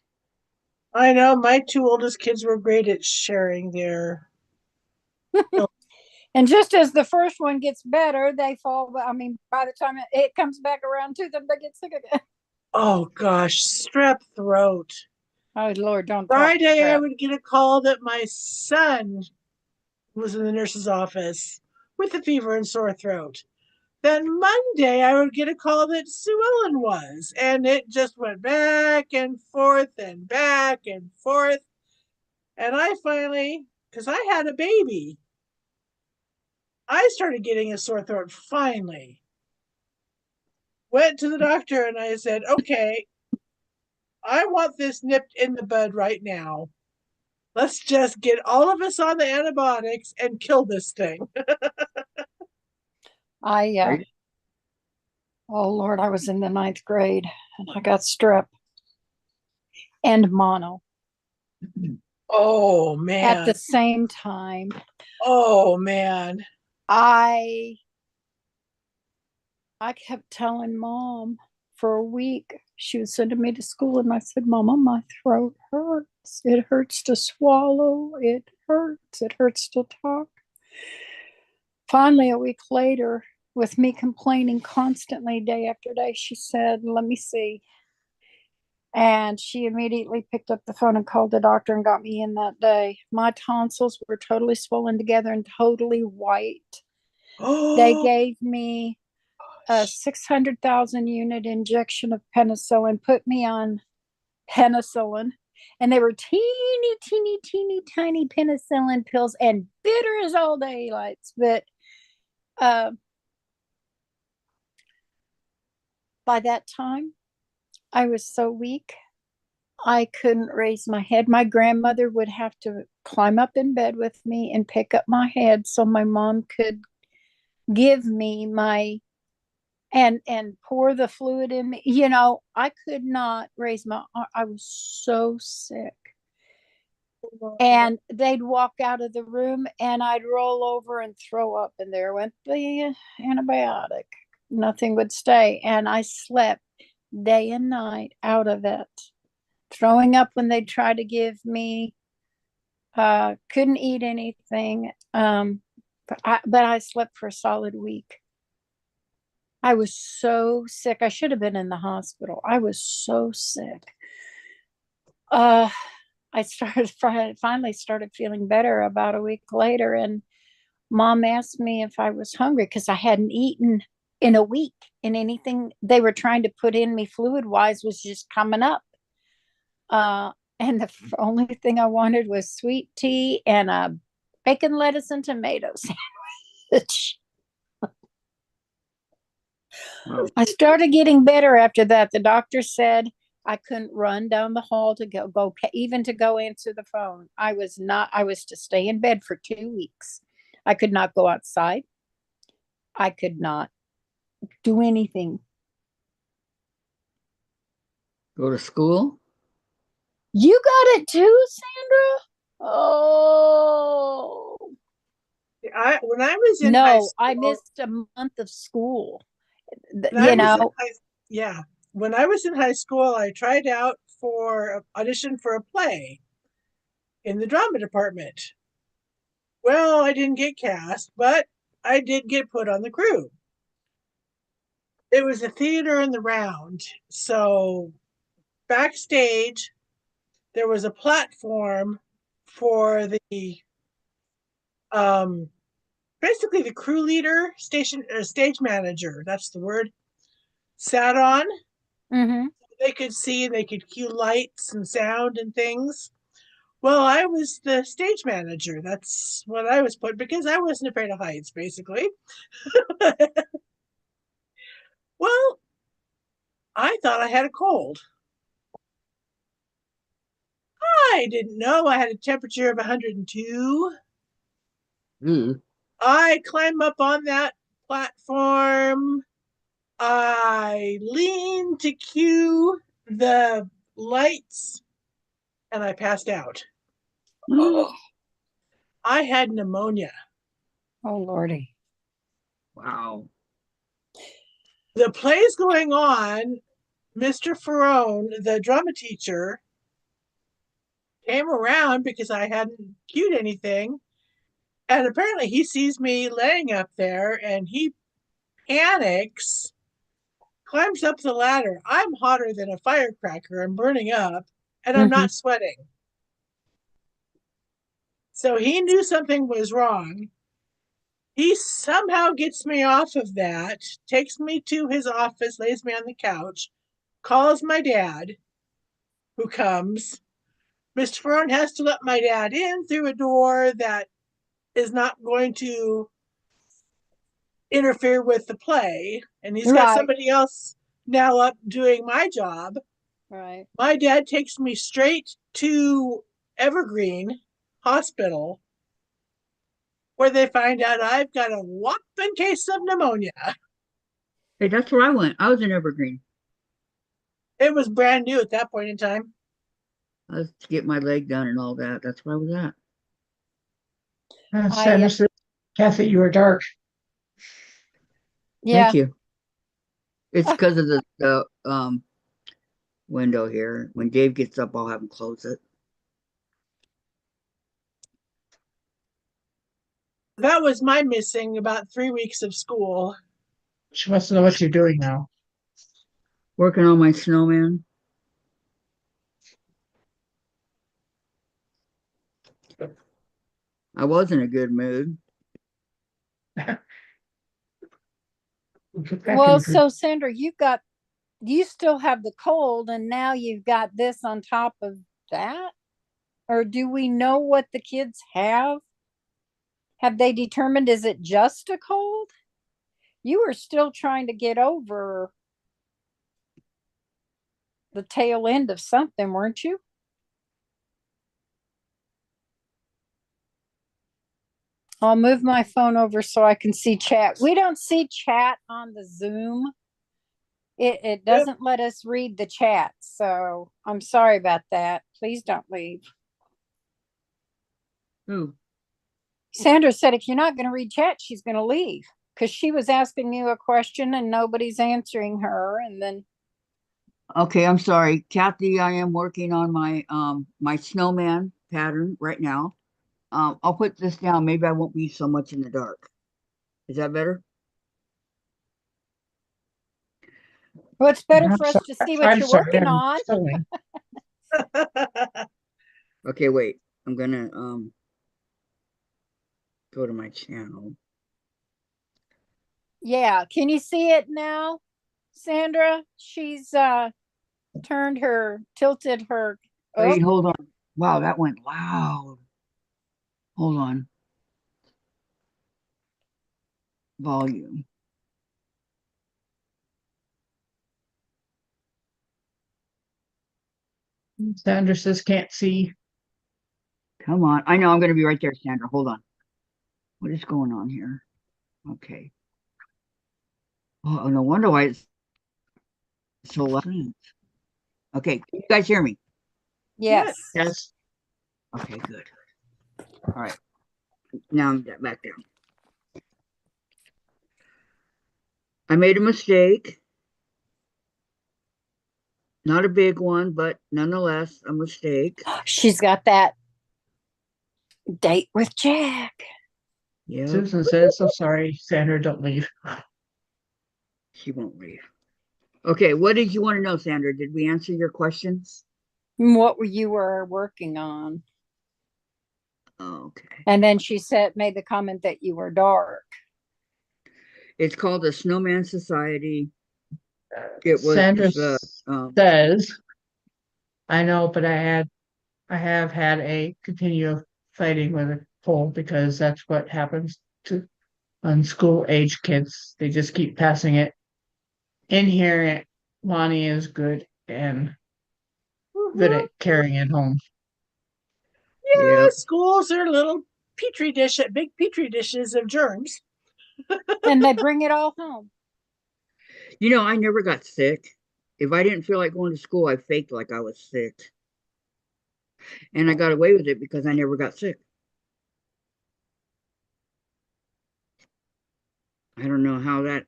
[SPEAKER 2] I know my two oldest kids were great at sharing their.
[SPEAKER 4] And just as the first one gets better, they fall. I mean, by the time it comes back around to them, they get sick again.
[SPEAKER 2] Oh gosh, strep throat.
[SPEAKER 4] Oh Lord, don't talk
[SPEAKER 2] Friday, I
[SPEAKER 4] crap.
[SPEAKER 2] would get a call that my son was in the nurse's office with a fever and sore throat. Then Monday, I would get a call that Sue Ellen was, and it just went back and forth and back and forth. And I finally, because I had a baby, I started getting a sore throat finally. Went to the doctor and I said, okay, I want this nipped in the bud right now. Let's just get all of us on the antibiotics and kill this thing.
[SPEAKER 4] I
[SPEAKER 1] Right?
[SPEAKER 4] oh Lord, I was in the 9th grade and I got strep and mono
[SPEAKER 2] Oh
[SPEAKER 4] at the
[SPEAKER 2] man.
[SPEAKER 4] same time.
[SPEAKER 2] Oh man.
[SPEAKER 4] I kept telling mom for a week. She was sending me to school, and I said, Mama, my throat hurts. It hurts to swallow. It hurts. It hurts to talk. Finally, a week later, with me complaining constantly day after day, she said, let me see. And she immediately picked up the phone and called the doctor and got me in that day. My tonsils were totally swollen together and totally white. They
[SPEAKER 2] Oh,
[SPEAKER 4] gave me a 600,000 unit injection of penicillin, put me on penicillin. And they were teeny, teeny, teeny, tiny penicillin pills and bitter as all daylights. But by that time, I was so weak, I couldn't raise my head. My grandmother would have to climb up in bed with me and pick up my head so my mom could give me my and pour the fluid in me. I could not raise my arm. I was so sick. And they'd walk out of the room and I'd roll over and throw up, and there went the antibiotic. Nothing would stay. And I slept day and night out of it. throwing up when they tried to give me, couldn't eat anything. But I slept for a solid week. I was so sick. I should have been in the hospital. I was so sick. Uh, I finally started feeling better about a week later, and Mom asked me if I was hungry because I hadn't eaten in a week, and anything they were trying to put in me fluid wise was just coming up. And the only thing I wanted was sweet tea and a bacon, lettuce, and tomato sandwich.
[SPEAKER 1] Wow.
[SPEAKER 4] I started getting better after that. The doctor said I couldn't run down the hall to go even to go answer the phone. I was to stay in bed for 2 weeks. I could not go outside. I could not do anything.
[SPEAKER 1] Go to school?
[SPEAKER 4] You got it too, Sandra? Oh.
[SPEAKER 2] When I was in high
[SPEAKER 4] No,
[SPEAKER 2] school,
[SPEAKER 4] I missed a month of school.
[SPEAKER 2] when I
[SPEAKER 4] You
[SPEAKER 2] was in
[SPEAKER 4] know,
[SPEAKER 2] yeah, when I was in high school, I tried out for audition for a play in the drama department. Well, I didn't get cast, but I did get put on the crew. It was a theater in the round, so backstage there was a platform for the basically the crew leader, stage manager, that's the word, sat on.
[SPEAKER 4] mhm.
[SPEAKER 2] They could see, they could cue lights and sound and things. Well, I was the stage manager. That's what I was put because I wasn't afraid of heights, basically. Well, I thought I had a cold. I didn't know I had a temperature of 102.
[SPEAKER 1] Ooh.
[SPEAKER 2] I climb up on that platform. I lean to cue the lights and I passed out.
[SPEAKER 4] Oh,
[SPEAKER 2] I had pneumonia.
[SPEAKER 4] Lordy.
[SPEAKER 1] Wow.
[SPEAKER 2] The play's going on. Mr. Ferrone, the drama teacher, came around because I hadn't cued anything. And apparently he sees me laying up there and he panics, climbs up the ladder. I'm hotter than a firecracker. I'm burning up and I'm
[SPEAKER 4] Mhm.
[SPEAKER 2] not sweating. So he knew something was wrong. He somehow gets me off of that, takes me to his office, lays me on the couch, calls my dad, who comes. Mr. Ferrone has to let my dad in through a door that is not going to interfere with the play. And he's got
[SPEAKER 4] Right,
[SPEAKER 2] somebody else now up doing my job.
[SPEAKER 4] right.
[SPEAKER 2] My dad takes me straight to Evergreen Hospital, where they find out I've got a whopping case of pneumonia.
[SPEAKER 1] Hey, that's where I went. I was in Evergreen.
[SPEAKER 2] It was brand new at that point in time.
[SPEAKER 1] I was to get my leg done and all that. That's where I was at.
[SPEAKER 4] I
[SPEAKER 3] Sanderson, Kathy, you were dark.
[SPEAKER 1] Thank
[SPEAKER 4] Yeah.
[SPEAKER 1] you. It's because of the window here. When Dave gets up, I'll have him close it.
[SPEAKER 2] That was my missing about 3 weeks of school.
[SPEAKER 3] She wants to know what you're doing now.
[SPEAKER 1] Working on my snowman. I was in a good mood.
[SPEAKER 4] Well, so Sandra, you still have the cold and now you've got this on top of that? Or do we know what the kids have? Have they determined is it just a cold? You were still trying to get over the tail end of something, weren't you? I'll move my phone over so I can see chat. We don't see chat on the Zoom. It doesn't let us read the chat. So I'm sorry about that. Please don't leave.
[SPEAKER 1] Ooh.
[SPEAKER 4] Sandra said if you're not going to read chat, she's going to leave because she was asking you a question and nobody's answering her. And then
[SPEAKER 1] Okay, I'm sorry. Kathy, I am working on my snowman pattern right now. I'll put this down. Maybe I won't be so much in the dark. Is that better?
[SPEAKER 4] Well, it's better
[SPEAKER 3] I'm
[SPEAKER 4] for us
[SPEAKER 3] sorry.
[SPEAKER 4] to see what
[SPEAKER 3] I'm
[SPEAKER 4] you're
[SPEAKER 3] sorry.
[SPEAKER 4] working
[SPEAKER 3] I'm
[SPEAKER 4] on.
[SPEAKER 3] sewing.
[SPEAKER 1] Okay, wait. I'm gonna go to my channel.
[SPEAKER 4] Yeah. Can you see it now, Sandra? She's tilted her up.
[SPEAKER 1] Wait, hold on. Wow, that went loud. Hold on. Volume.
[SPEAKER 3] Sandra says can't see.
[SPEAKER 1] Come on. I know I'm gonna be right there, Sandra. Hold on. What is going on here? Okay. Oh, no wonder why it's so loud. Okay, can you guys hear me?
[SPEAKER 4] Yes.
[SPEAKER 3] Yes.
[SPEAKER 1] Okay, good. All right. Now I'm back down. I made a mistake. Not a big one, but nonetheless a mistake.
[SPEAKER 4] She's got that date with Jack.
[SPEAKER 1] Yep,
[SPEAKER 3] Susan says, so sorry, Sandra, don't leave.
[SPEAKER 1] she won't leave. Okay, what did you want to know, Sandra? Did we answer your questions?
[SPEAKER 4] What were you working on?
[SPEAKER 1] Okay.
[SPEAKER 4] And then she made the comment that you were dark.
[SPEAKER 1] It's called the Snowman Society. It was
[SPEAKER 3] Sandra
[SPEAKER 1] um,
[SPEAKER 3] says, I know, but I have had a continue fighting with a pole because that's what happens to unschool age kids. They just keep passing it. In here, Lonnie is good and good at carrying it home.
[SPEAKER 2] Yeah,
[SPEAKER 1] yep.
[SPEAKER 2] schools are little big petri dishes of germs.
[SPEAKER 4] And they bring it all home.
[SPEAKER 1] You know, I never got sick. If I didn't feel like going to school, I faked like I was sick. And I got away with it because I never got sick. I don't know how that,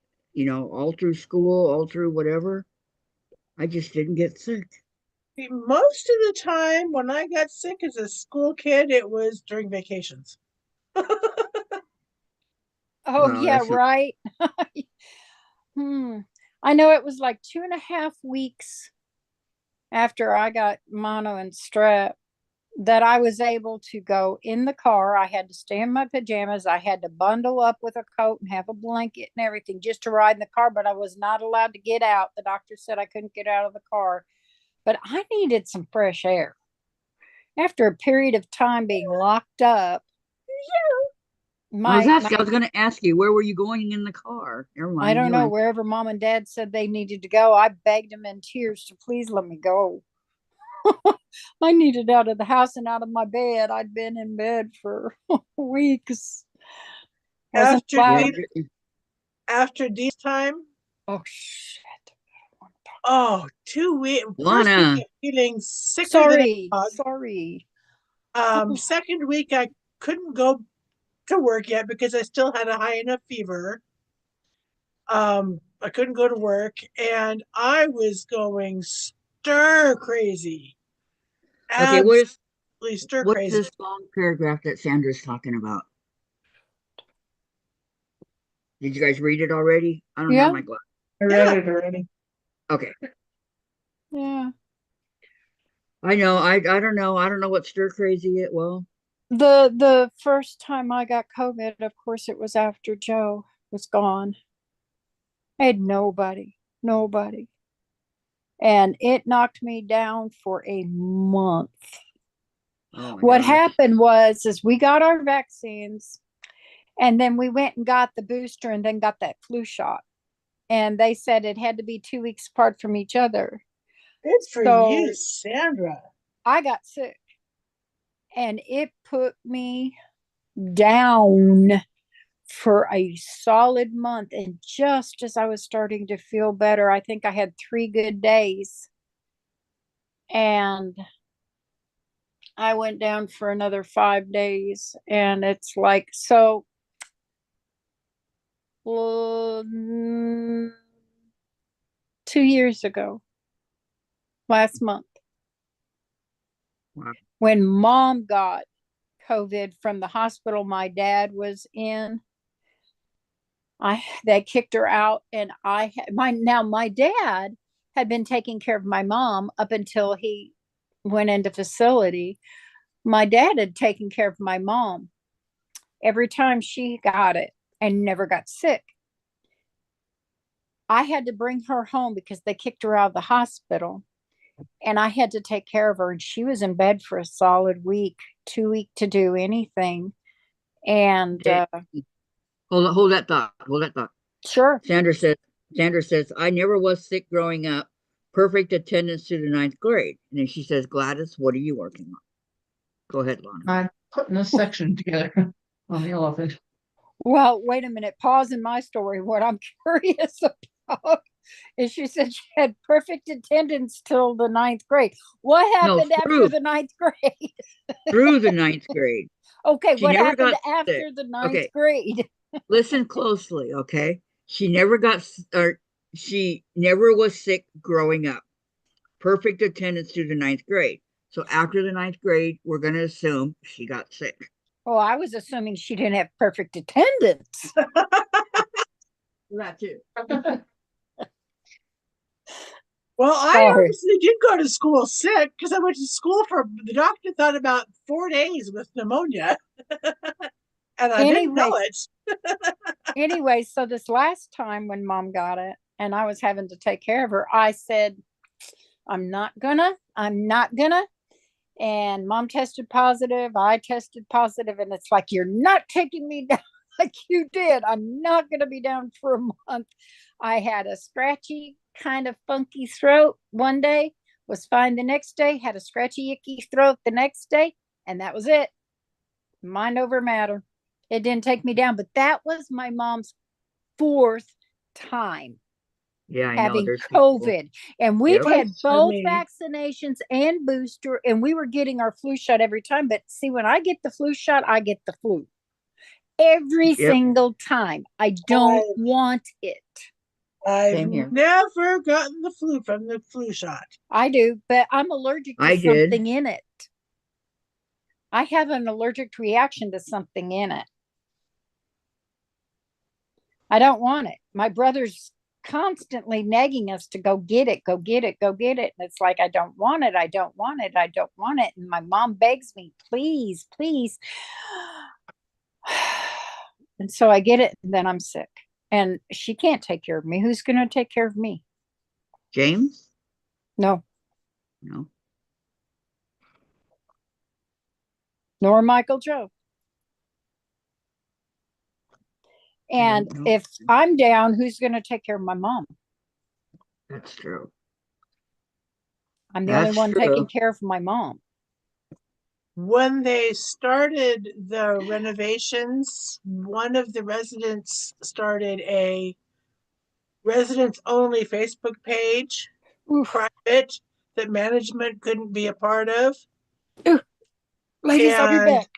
[SPEAKER 1] all through school, all through whatever, I just didn't get sick.
[SPEAKER 2] Most of the time, when I got sick as a school kid, it was during vacations.
[SPEAKER 4] Oh,
[SPEAKER 1] Wow,
[SPEAKER 4] yeah,
[SPEAKER 1] that's not,
[SPEAKER 4] right. I know it was like 2.5 weeks after I got mono and strep that I was able to go in the car. I had to stay in my pajamas. I had to bundle up with a coat and have a blanket and everything just to ride in the car, but I was not allowed to get out. The doctor said I couldn't get out of the car, but I needed some fresh air. After a period of time being locked up, my
[SPEAKER 1] I was gonna ask you, where were you going in the car? Never
[SPEAKER 4] I
[SPEAKER 1] mind,
[SPEAKER 4] don't
[SPEAKER 1] you
[SPEAKER 4] know,
[SPEAKER 1] went.
[SPEAKER 4] wherever mom and dad said they needed to go, I begged them in tears to please let me go. I needed out of the house and out of my bed. I'd been in bed for weeks. Wasn't
[SPEAKER 2] After
[SPEAKER 1] Yeah,
[SPEAKER 4] allowed.
[SPEAKER 2] after Dee's time,
[SPEAKER 4] Oh shit.
[SPEAKER 2] oh, 2 weeks. First week,
[SPEAKER 1] Lana.
[SPEAKER 2] I'm feeling sicker than a
[SPEAKER 4] Sorry.
[SPEAKER 2] dog.
[SPEAKER 4] Sorry.
[SPEAKER 2] Second week, I couldn't go to work yet because I still had a high enough fever. I couldn't go to work, and I was going stir crazy,
[SPEAKER 1] Okay,
[SPEAKER 2] absolutely stir
[SPEAKER 1] what's
[SPEAKER 2] crazy.
[SPEAKER 1] this long paragraph that Sandra's talking about? Did you guys read it already? I don't have
[SPEAKER 4] Yeah.
[SPEAKER 1] my glass.
[SPEAKER 3] I read
[SPEAKER 2] Yeah,
[SPEAKER 3] it already.
[SPEAKER 1] Okay.
[SPEAKER 4] Yeah.
[SPEAKER 1] I know. I don't know. I don't know what stir crazy it. Well,
[SPEAKER 4] The first time I got COVID, of course, it was after Joe was gone. I had nobody. And it knocked me down for a month.
[SPEAKER 1] oh my
[SPEAKER 4] What
[SPEAKER 1] gosh.
[SPEAKER 4] happened was is we got our vaccines and then we went and got the booster and then got that flu shot. And they said it had to be 2 weeks apart from each other.
[SPEAKER 2] good for
[SPEAKER 4] So
[SPEAKER 2] you, Sandra.
[SPEAKER 4] I got sick and it put me down for a solid month. And just as I was starting to feel better, I think I had 3 good days. And I went down for another 5 days. And it's like, so 2 years ago, last month.
[SPEAKER 1] Wow.
[SPEAKER 4] When mom got COVID from the hospital my dad was in, they kicked her out, and my dad had been taking care of my mom up until he went into facility. My dad had taken care of my mom every time she got it and never got sick. I had to bring her home because they kicked her out of the hospital, and I had to take care of her. And she was in bed for a solid week, too weak to do anything. And
[SPEAKER 1] Okay. Hold that thought. Hold that thought.
[SPEAKER 4] sure.
[SPEAKER 1] Sandra says, I never was sick growing up. Perfect attendance to the ninth grade. And then she says, Gladys, what are you working on? Go ahead, Lana.
[SPEAKER 3] I'm putting this section together on the elephant.
[SPEAKER 4] Well, wait a minute. Pause in my story. What I'm curious about is she said she had perfect attendance till the ninth grade. What happened after the ninth grade?
[SPEAKER 1] Through the ninth grade.
[SPEAKER 4] Okay,
[SPEAKER 1] She
[SPEAKER 4] what
[SPEAKER 1] never
[SPEAKER 4] happened
[SPEAKER 1] got
[SPEAKER 4] after
[SPEAKER 1] sick.
[SPEAKER 4] the ninth
[SPEAKER 1] Okay.
[SPEAKER 4] grade?
[SPEAKER 1] Listen closely, okay? She never was sick growing up. Perfect attendance through the ninth grade. So after the ninth grade, we're going to assume she got sick.
[SPEAKER 4] Oh, I was assuming she didn't have perfect attendance.
[SPEAKER 1] That too.
[SPEAKER 5] Well, I
[SPEAKER 4] Sorry.
[SPEAKER 5] obviously did go to school sick because I went to school the doctor thought about 4 days with pneumonia. And I didn't know it.
[SPEAKER 4] Anyway, so this last time when mom got it and I was having to take care of her, I said, I'm not gonna. And mom tested positive. I tested positive. And it's like, you're not taking me down like you did. I'm not going to be down for a month. I had a scratchy, kind of funky throat one day, was fine the next day, had a scratchy, icky throat the next day. And that was it. Mind over matter. It didn't take me down. But that was my mom's 4th time
[SPEAKER 1] Yeah, I know.
[SPEAKER 4] having
[SPEAKER 1] There's
[SPEAKER 4] COVID. And we've
[SPEAKER 1] Yep.
[SPEAKER 4] had
[SPEAKER 5] For
[SPEAKER 4] both
[SPEAKER 5] me.
[SPEAKER 4] vaccinations and booster, and we were getting our flu shot every time. But see, when I get the flu shot, I get the flu every
[SPEAKER 1] Yep.
[SPEAKER 4] single time. I don't want it.
[SPEAKER 5] I've
[SPEAKER 1] Same here.
[SPEAKER 5] never gotten the flu from the flu shot.
[SPEAKER 4] I do, but I'm allergic to
[SPEAKER 1] I did.
[SPEAKER 4] something in it. I have an allergic reaction to something in it. I don't want it. My brother's constantly nagging us to go get it, go get it, go get it. And it's like, I don't want it. I don't want it. I don't want it. And my mom begs me, please, please. And so I get it. And then I'm sick. And she can't take care of me. Who's going to take care of me?
[SPEAKER 1] James?
[SPEAKER 4] No.
[SPEAKER 1] No.
[SPEAKER 4] Nor Michael Joe. And
[SPEAKER 1] No.
[SPEAKER 4] if I'm down, who's going to take care of my mom?
[SPEAKER 1] That's true.
[SPEAKER 4] I'm the only
[SPEAKER 1] That's
[SPEAKER 4] one
[SPEAKER 1] true.
[SPEAKER 4] taking care of my mom.
[SPEAKER 5] When they started the renovations, one of the residents started a residents only Facebook page,
[SPEAKER 4] Oof.
[SPEAKER 5] private, that management couldn't be a part of.
[SPEAKER 4] Ladies, I'll be
[SPEAKER 5] And
[SPEAKER 4] back.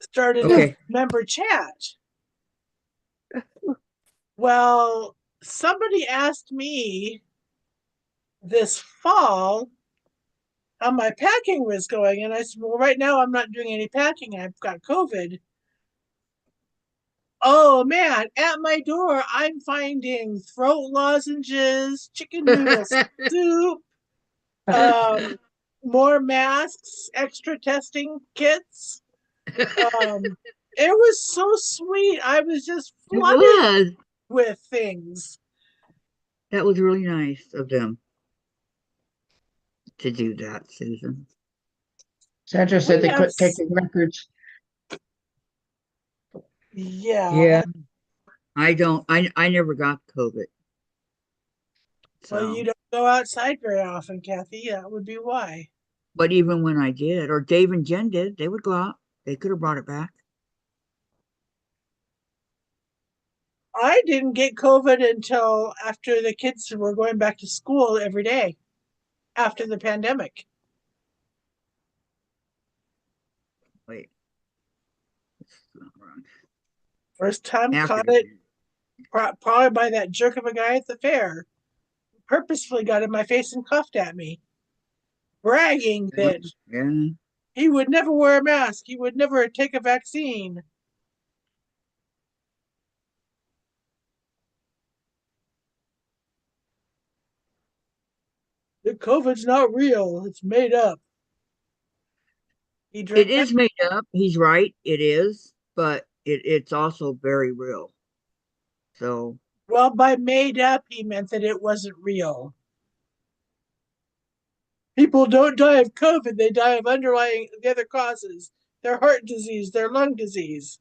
[SPEAKER 5] started
[SPEAKER 1] Okay.
[SPEAKER 5] a member chat. Well, somebody asked me this fall how my packing was going. And I said, well, right now I'm not doing any packing. I've got COVID. Oh man, at my door, I'm finding throat lozenges, chicken noodle soup, more masks, extra testing kits. It was so sweet. I was just
[SPEAKER 1] It
[SPEAKER 5] flooded
[SPEAKER 1] was.
[SPEAKER 5] with things.
[SPEAKER 1] That was really nice of them to do that, Susan.
[SPEAKER 3] Sandra said they couldn't take
[SPEAKER 5] Yes.
[SPEAKER 3] the records.
[SPEAKER 5] Yeah.
[SPEAKER 1] I never got COVID. So,
[SPEAKER 5] Well, you don't go outside very often, Kathy. That would be why.
[SPEAKER 1] but even when I did, or Dave and Jen did, they would go out. They could have brought it back.
[SPEAKER 5] I didn't get COVID until after the kids were going back to school every day after the pandemic.
[SPEAKER 1] Wait. It's not wrong.
[SPEAKER 5] First time
[SPEAKER 1] After
[SPEAKER 5] caught
[SPEAKER 1] the
[SPEAKER 5] it probably by that jerk of a guy at the fair. Purposefully got in my face and coughed at me. bragging that
[SPEAKER 1] Yeah.
[SPEAKER 5] he would never wear a mask. He would never take a vaccine. The COVID's not real. It's made up. He
[SPEAKER 1] It
[SPEAKER 5] drank
[SPEAKER 1] is made up. He's right. It is, but it's also very real. So,
[SPEAKER 5] Well, by made up, he meant that it wasn't real. People don't die of COVID, they die of underlying the other causes. Their heart disease, their lung disease.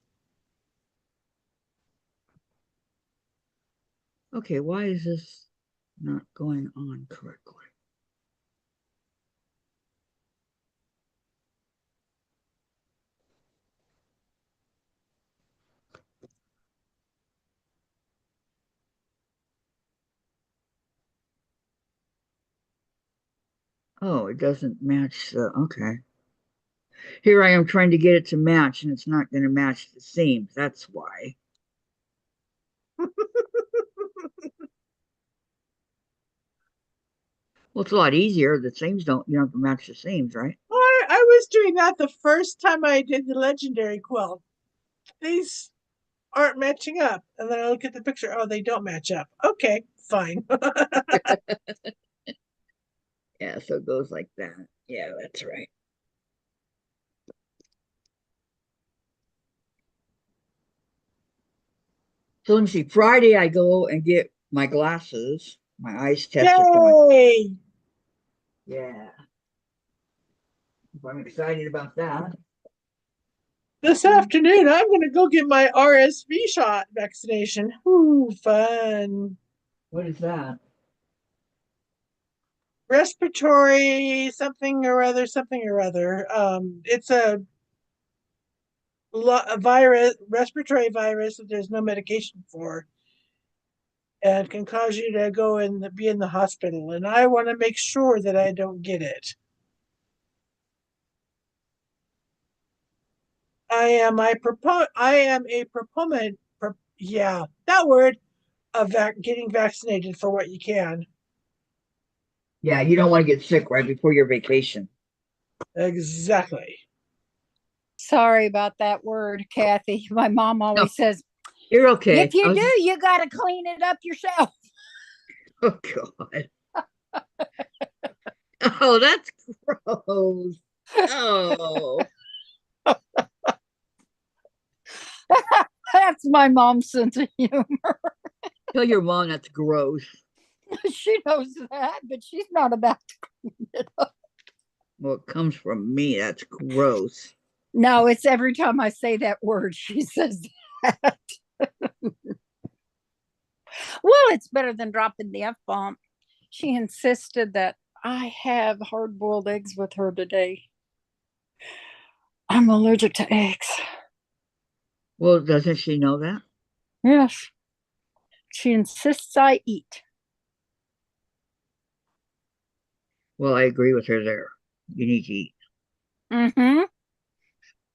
[SPEAKER 1] okay, why is this not going on correctly? Oh, it doesn't match the, okay. Here I am trying to get it to match, and it's not going to match the seams. That's why. Well, it's a lot easier. The seams don't, you don't have to match the seams, right?
[SPEAKER 5] I was doing that the first time I did the legendary quilt. These aren't matching up. And then I look at the picture. Oh, they don't match up. Okay, fine.
[SPEAKER 1] Yeah, so it goes like that. Yeah, that's right. So let me see. Friday, I go and get my glasses, my eyes tested for my.
[SPEAKER 5] Yay!
[SPEAKER 1] Yeah. I'm excited about that.
[SPEAKER 5] This afternoon, I'm going to go get my RSV shot vaccination. Ooh, fun.
[SPEAKER 1] What is that?
[SPEAKER 5] Respiratory something or other, something or other. It's a virus, respiratory virus that there's no medication for, and can cause you to go and be in the hospital. And I want to make sure that I don't get it. I am a proponent. Yeah, that word of getting vaccinated for what you can.
[SPEAKER 1] Yeah, you don't want to get sick right before your vacation.
[SPEAKER 5] Exactly.
[SPEAKER 4] Sorry about that word, Kathy. My mom always says,
[SPEAKER 1] You're okay.
[SPEAKER 4] if you do, you got to clean it up yourself.
[SPEAKER 1] Oh, God. Oh, that's gross. Oh,
[SPEAKER 4] That's my mom's sense of humor.
[SPEAKER 1] tell your mom that's gross.
[SPEAKER 4] She knows that, but she's not about to clean it up.
[SPEAKER 1] Well, it comes from me. That's gross.
[SPEAKER 4] No, it's every time I say that word, she says that. Well, it's better than dropping the F bomb. She insisted that I have hard boiled eggs with her today. I'm allergic to eggs.
[SPEAKER 1] Well, doesn't she know that?
[SPEAKER 4] Yes. She insists I eat.
[SPEAKER 1] Well, I agree with her there. You need to eat,
[SPEAKER 4] Mm-hmm.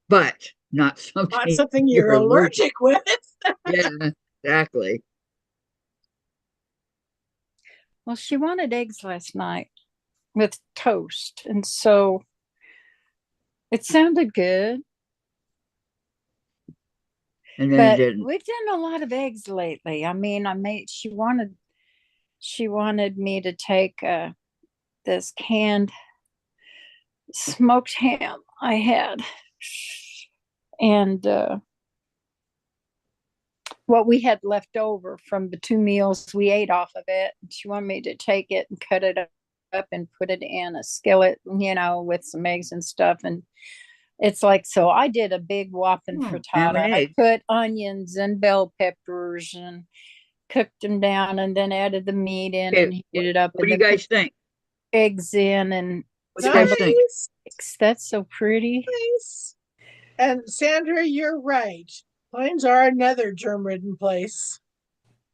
[SPEAKER 1] but not
[SPEAKER 5] Not
[SPEAKER 1] something
[SPEAKER 5] something
[SPEAKER 1] you're
[SPEAKER 5] you're allergic with.
[SPEAKER 1] Yeah, exactly.
[SPEAKER 4] Well, she wanted eggs last night with toast. And so it sounded good.
[SPEAKER 1] And then it
[SPEAKER 4] But
[SPEAKER 1] didn't.
[SPEAKER 4] we've done a lot of eggs lately. I mean, she wanted me to take this canned smoked ham I had and what we had left over from the 2 meals we ate off of it. She wanted me to take it and cut it up and put it in a skillet, with some eggs and stuff. And it's like, so I did a big whopping
[SPEAKER 1] Oh, ham
[SPEAKER 4] frittata.
[SPEAKER 1] and
[SPEAKER 4] I
[SPEAKER 1] egg.
[SPEAKER 4] put onions and bell peppers and cooked them down and then added the meat in
[SPEAKER 1] Okay,
[SPEAKER 4] and heated it up
[SPEAKER 1] what
[SPEAKER 4] and
[SPEAKER 1] do you
[SPEAKER 4] then put
[SPEAKER 1] guys think?
[SPEAKER 4] eggs in and
[SPEAKER 1] What do you guys think?
[SPEAKER 5] Nice.
[SPEAKER 4] that's so pretty.
[SPEAKER 5] Nice. And Sandra, you're right. Plains are another germ-ridden place.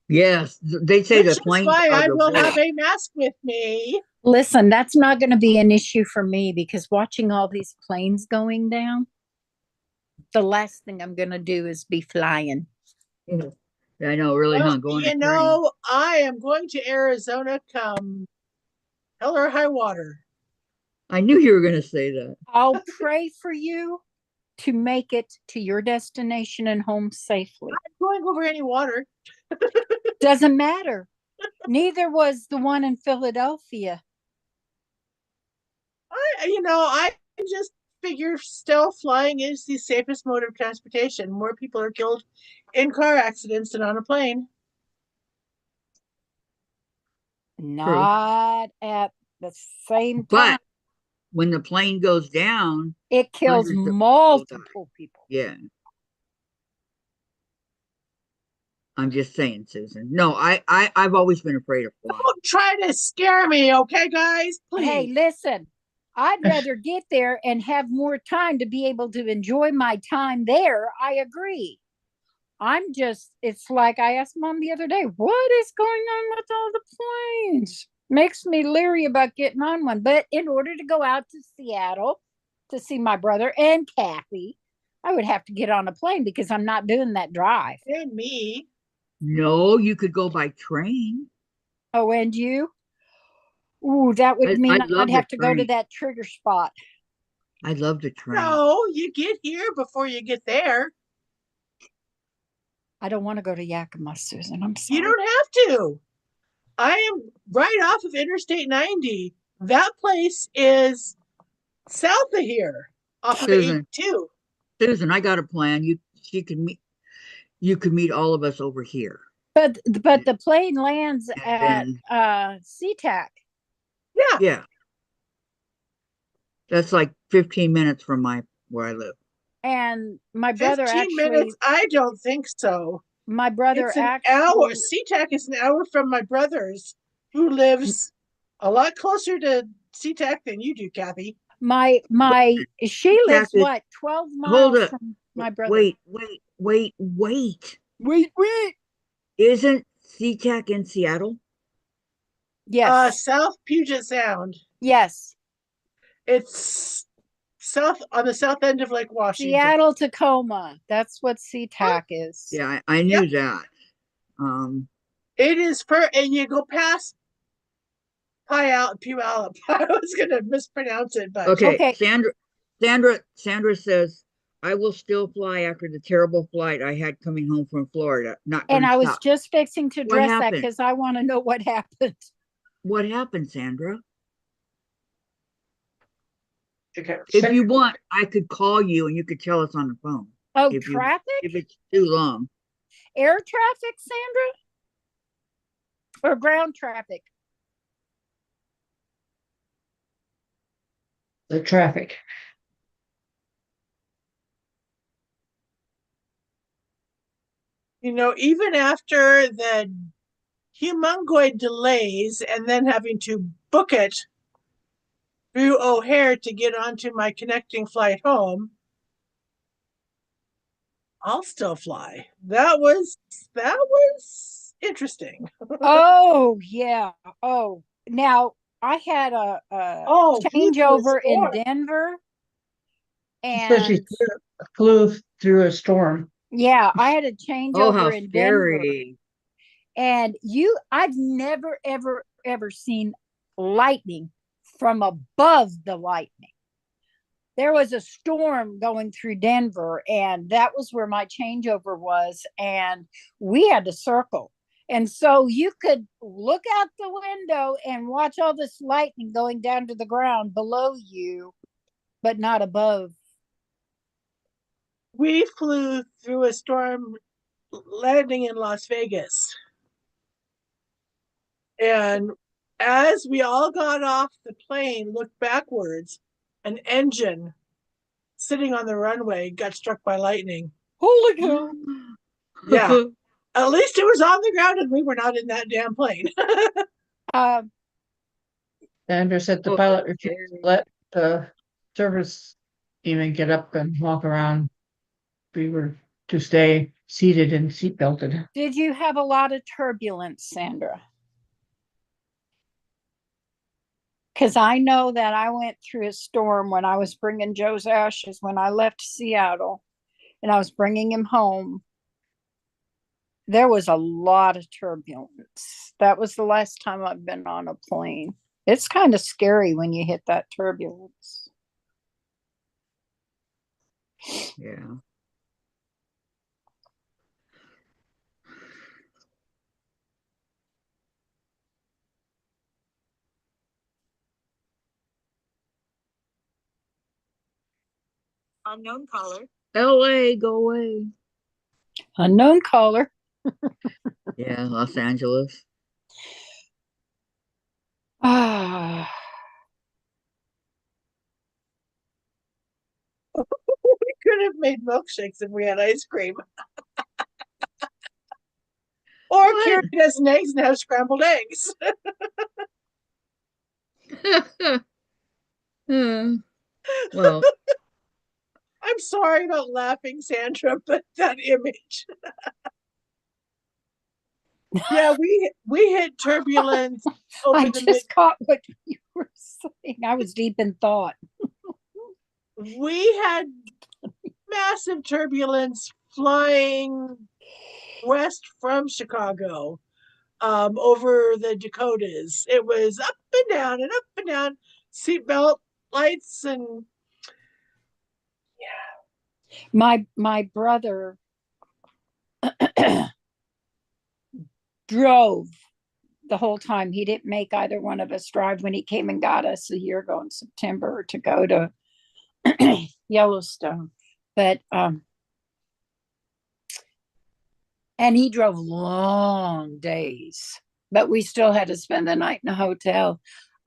[SPEAKER 1] Yes, they say
[SPEAKER 5] Which
[SPEAKER 1] the
[SPEAKER 5] is
[SPEAKER 1] planes
[SPEAKER 5] why
[SPEAKER 1] are
[SPEAKER 5] I
[SPEAKER 1] the
[SPEAKER 5] will have
[SPEAKER 1] worst.
[SPEAKER 5] a mask with me.
[SPEAKER 4] Listen, that's not going to be an issue for me because watching all these planes going down, the last thing I'm going to do is be flying.
[SPEAKER 1] Yeah, I know, really,
[SPEAKER 5] Well,
[SPEAKER 1] huh? Going to train.
[SPEAKER 5] I am going to Arizona come hell or high water.
[SPEAKER 1] I knew you were going to say that.
[SPEAKER 4] I'll pray for you to make it to your destination and home safely.
[SPEAKER 5] Going over any water.
[SPEAKER 4] Doesn't matter. Neither was the one in Philadelphia.
[SPEAKER 5] I just figure still flying is the safest mode of transportation. More people are killed in car accidents than on a plane.
[SPEAKER 4] Not at the same
[SPEAKER 1] But
[SPEAKER 4] time.
[SPEAKER 1] when the plane goes down,
[SPEAKER 4] It kills
[SPEAKER 1] hundreds of people die.
[SPEAKER 4] multiple people.
[SPEAKER 1] Yeah. I'm just saying, Susan. No, I've always been afraid of flying.
[SPEAKER 5] Don't try to scare me, okay, guys? Please.
[SPEAKER 4] Hey, listen, I'd rather get there and have more time to be able to enjoy my time there. I agree. It's like I asked Mom the other day, what is going on with all the planes? Makes me leery about getting on one. But in order to go out to Seattle to see my brother and Kathy, I would have to get on a plane because I'm not doing that drive.
[SPEAKER 5] And me.
[SPEAKER 1] No, you could go by train.
[SPEAKER 4] Oh, and you? Ooh, that would mean
[SPEAKER 1] I'd love
[SPEAKER 4] I'd have
[SPEAKER 1] the
[SPEAKER 4] to go to
[SPEAKER 1] train.
[SPEAKER 4] that trigger spot.
[SPEAKER 1] I'd love the train.
[SPEAKER 5] No, you get here before you get there.
[SPEAKER 4] I don't want to go to Yakima, Susan. I'm sorry.
[SPEAKER 5] You don't have to. I am right off of Interstate 90. That place is south of here, off of
[SPEAKER 1] Susan.
[SPEAKER 5] 82.
[SPEAKER 1] Susan, I got a plan. You could meet all of us over here.
[SPEAKER 4] But the plane lands at
[SPEAKER 1] then-
[SPEAKER 4] SeaTac.
[SPEAKER 5] Yeah.
[SPEAKER 1] Yeah. That's like 15 minutes from where I live.
[SPEAKER 4] And my brother
[SPEAKER 5] 15
[SPEAKER 4] actually
[SPEAKER 5] minutes? I don't think so.
[SPEAKER 4] my brother
[SPEAKER 5] It's an
[SPEAKER 4] actually
[SPEAKER 5] hour. SeaTac is an hour from my brother's, who lives a lot closer to SeaTac than you do, Kathy.
[SPEAKER 4] my she lives
[SPEAKER 1] SeaTac is-
[SPEAKER 4] what 12
[SPEAKER 1] Hold
[SPEAKER 4] miles
[SPEAKER 1] up.
[SPEAKER 4] from my brother.
[SPEAKER 1] Wait.
[SPEAKER 4] Wait.
[SPEAKER 1] Isn't SeaTac in Seattle?
[SPEAKER 4] Yes.
[SPEAKER 5] South Puget Sound.
[SPEAKER 4] Yes.
[SPEAKER 5] It's south on the south end of Lake Washington.
[SPEAKER 4] Seattle, Tacoma. That's what SeaTac is.
[SPEAKER 1] Yeah, I knew that.
[SPEAKER 5] It is and you go past Puyallup. I was gonna mispronounce it, but
[SPEAKER 1] Okay.
[SPEAKER 4] Okay.
[SPEAKER 1] Sandra says, I will still fly after the terrible flight I had coming home from Florida. Not
[SPEAKER 4] And
[SPEAKER 1] gonna
[SPEAKER 4] I was
[SPEAKER 1] stop.
[SPEAKER 4] just fixing to
[SPEAKER 1] What
[SPEAKER 4] address that
[SPEAKER 1] happened?
[SPEAKER 4] because I want to know what happened.
[SPEAKER 1] What happened, Sandra?
[SPEAKER 3] Okay.
[SPEAKER 1] If you want, I could call you and you could tell us on the phone.
[SPEAKER 4] Oh,
[SPEAKER 1] If
[SPEAKER 4] traffic?
[SPEAKER 1] it's too long.
[SPEAKER 4] Air traffic, Sandra? Or ground traffic?
[SPEAKER 3] The traffic.
[SPEAKER 5] even after the humongoid delays and then having to book it through O'Hare to get onto my connecting flight home, I'll still fly. That was interesting.
[SPEAKER 4] Oh, yeah. Oh, now I had a changeover in Denver.
[SPEAKER 3] So she
[SPEAKER 4] And
[SPEAKER 3] flew through a storm.
[SPEAKER 4] yeah, I had a
[SPEAKER 1] Oh,
[SPEAKER 4] changeover
[SPEAKER 1] how
[SPEAKER 4] in Denver.
[SPEAKER 1] scary.
[SPEAKER 4] And I've never, ever seen lightning from above the lightning. There was a storm going through Denver, and that was where my changeover was. And we had to circle. And so you could look out the window and watch all this lightning going down to the ground below you, but not above.
[SPEAKER 5] We flew through a storm landing in Las Vegas. And as we all got off the plane, looked backwards, an engine sitting on the runway got struck by lightning.
[SPEAKER 4] Holy cow.
[SPEAKER 5] Yeah. At least it was on the ground and we were not in that damn plane.
[SPEAKER 3] Sandra said the
[SPEAKER 1] Oh,
[SPEAKER 3] pilot
[SPEAKER 1] that's
[SPEAKER 3] refused to
[SPEAKER 1] scary.
[SPEAKER 3] let the service even get up and walk around. We were to stay seated and seat belted.
[SPEAKER 4] Did you have a lot of turbulence, Sandra? Because I know that I went through a storm when I was bringing Joe's ashes when I left Seattle and I was bringing him home. There was a lot of turbulence. That was the last time I've been on a plane. It's kind of scary when you hit that turbulence.
[SPEAKER 1] Yeah.
[SPEAKER 6] Unknown caller.
[SPEAKER 1] LA, go away.
[SPEAKER 4] Unknown caller.
[SPEAKER 1] Yeah, Los Angeles.
[SPEAKER 4] Ah,
[SPEAKER 5] We could have made milkshakes if we had ice cream. Or
[SPEAKER 1] What?
[SPEAKER 5] carry dozen eggs and have scrambled eggs.
[SPEAKER 1] Well,
[SPEAKER 5] I'm sorry about laughing, Sandra, but that image. Yeah, we hit turbulence over
[SPEAKER 4] I
[SPEAKER 5] the mid.
[SPEAKER 4] just caught what you were saying. I was deep in thought.
[SPEAKER 5] We had massive turbulence flying west from Chicago, over the Dakotas. It was up and down, seatbelt lights, and
[SPEAKER 4] My brother drove the whole time. He didn't make either one of us drive when he came and got us a year ago in September to go to Yellowstone. But and he drove long days, but we still had to spend the night in a hotel.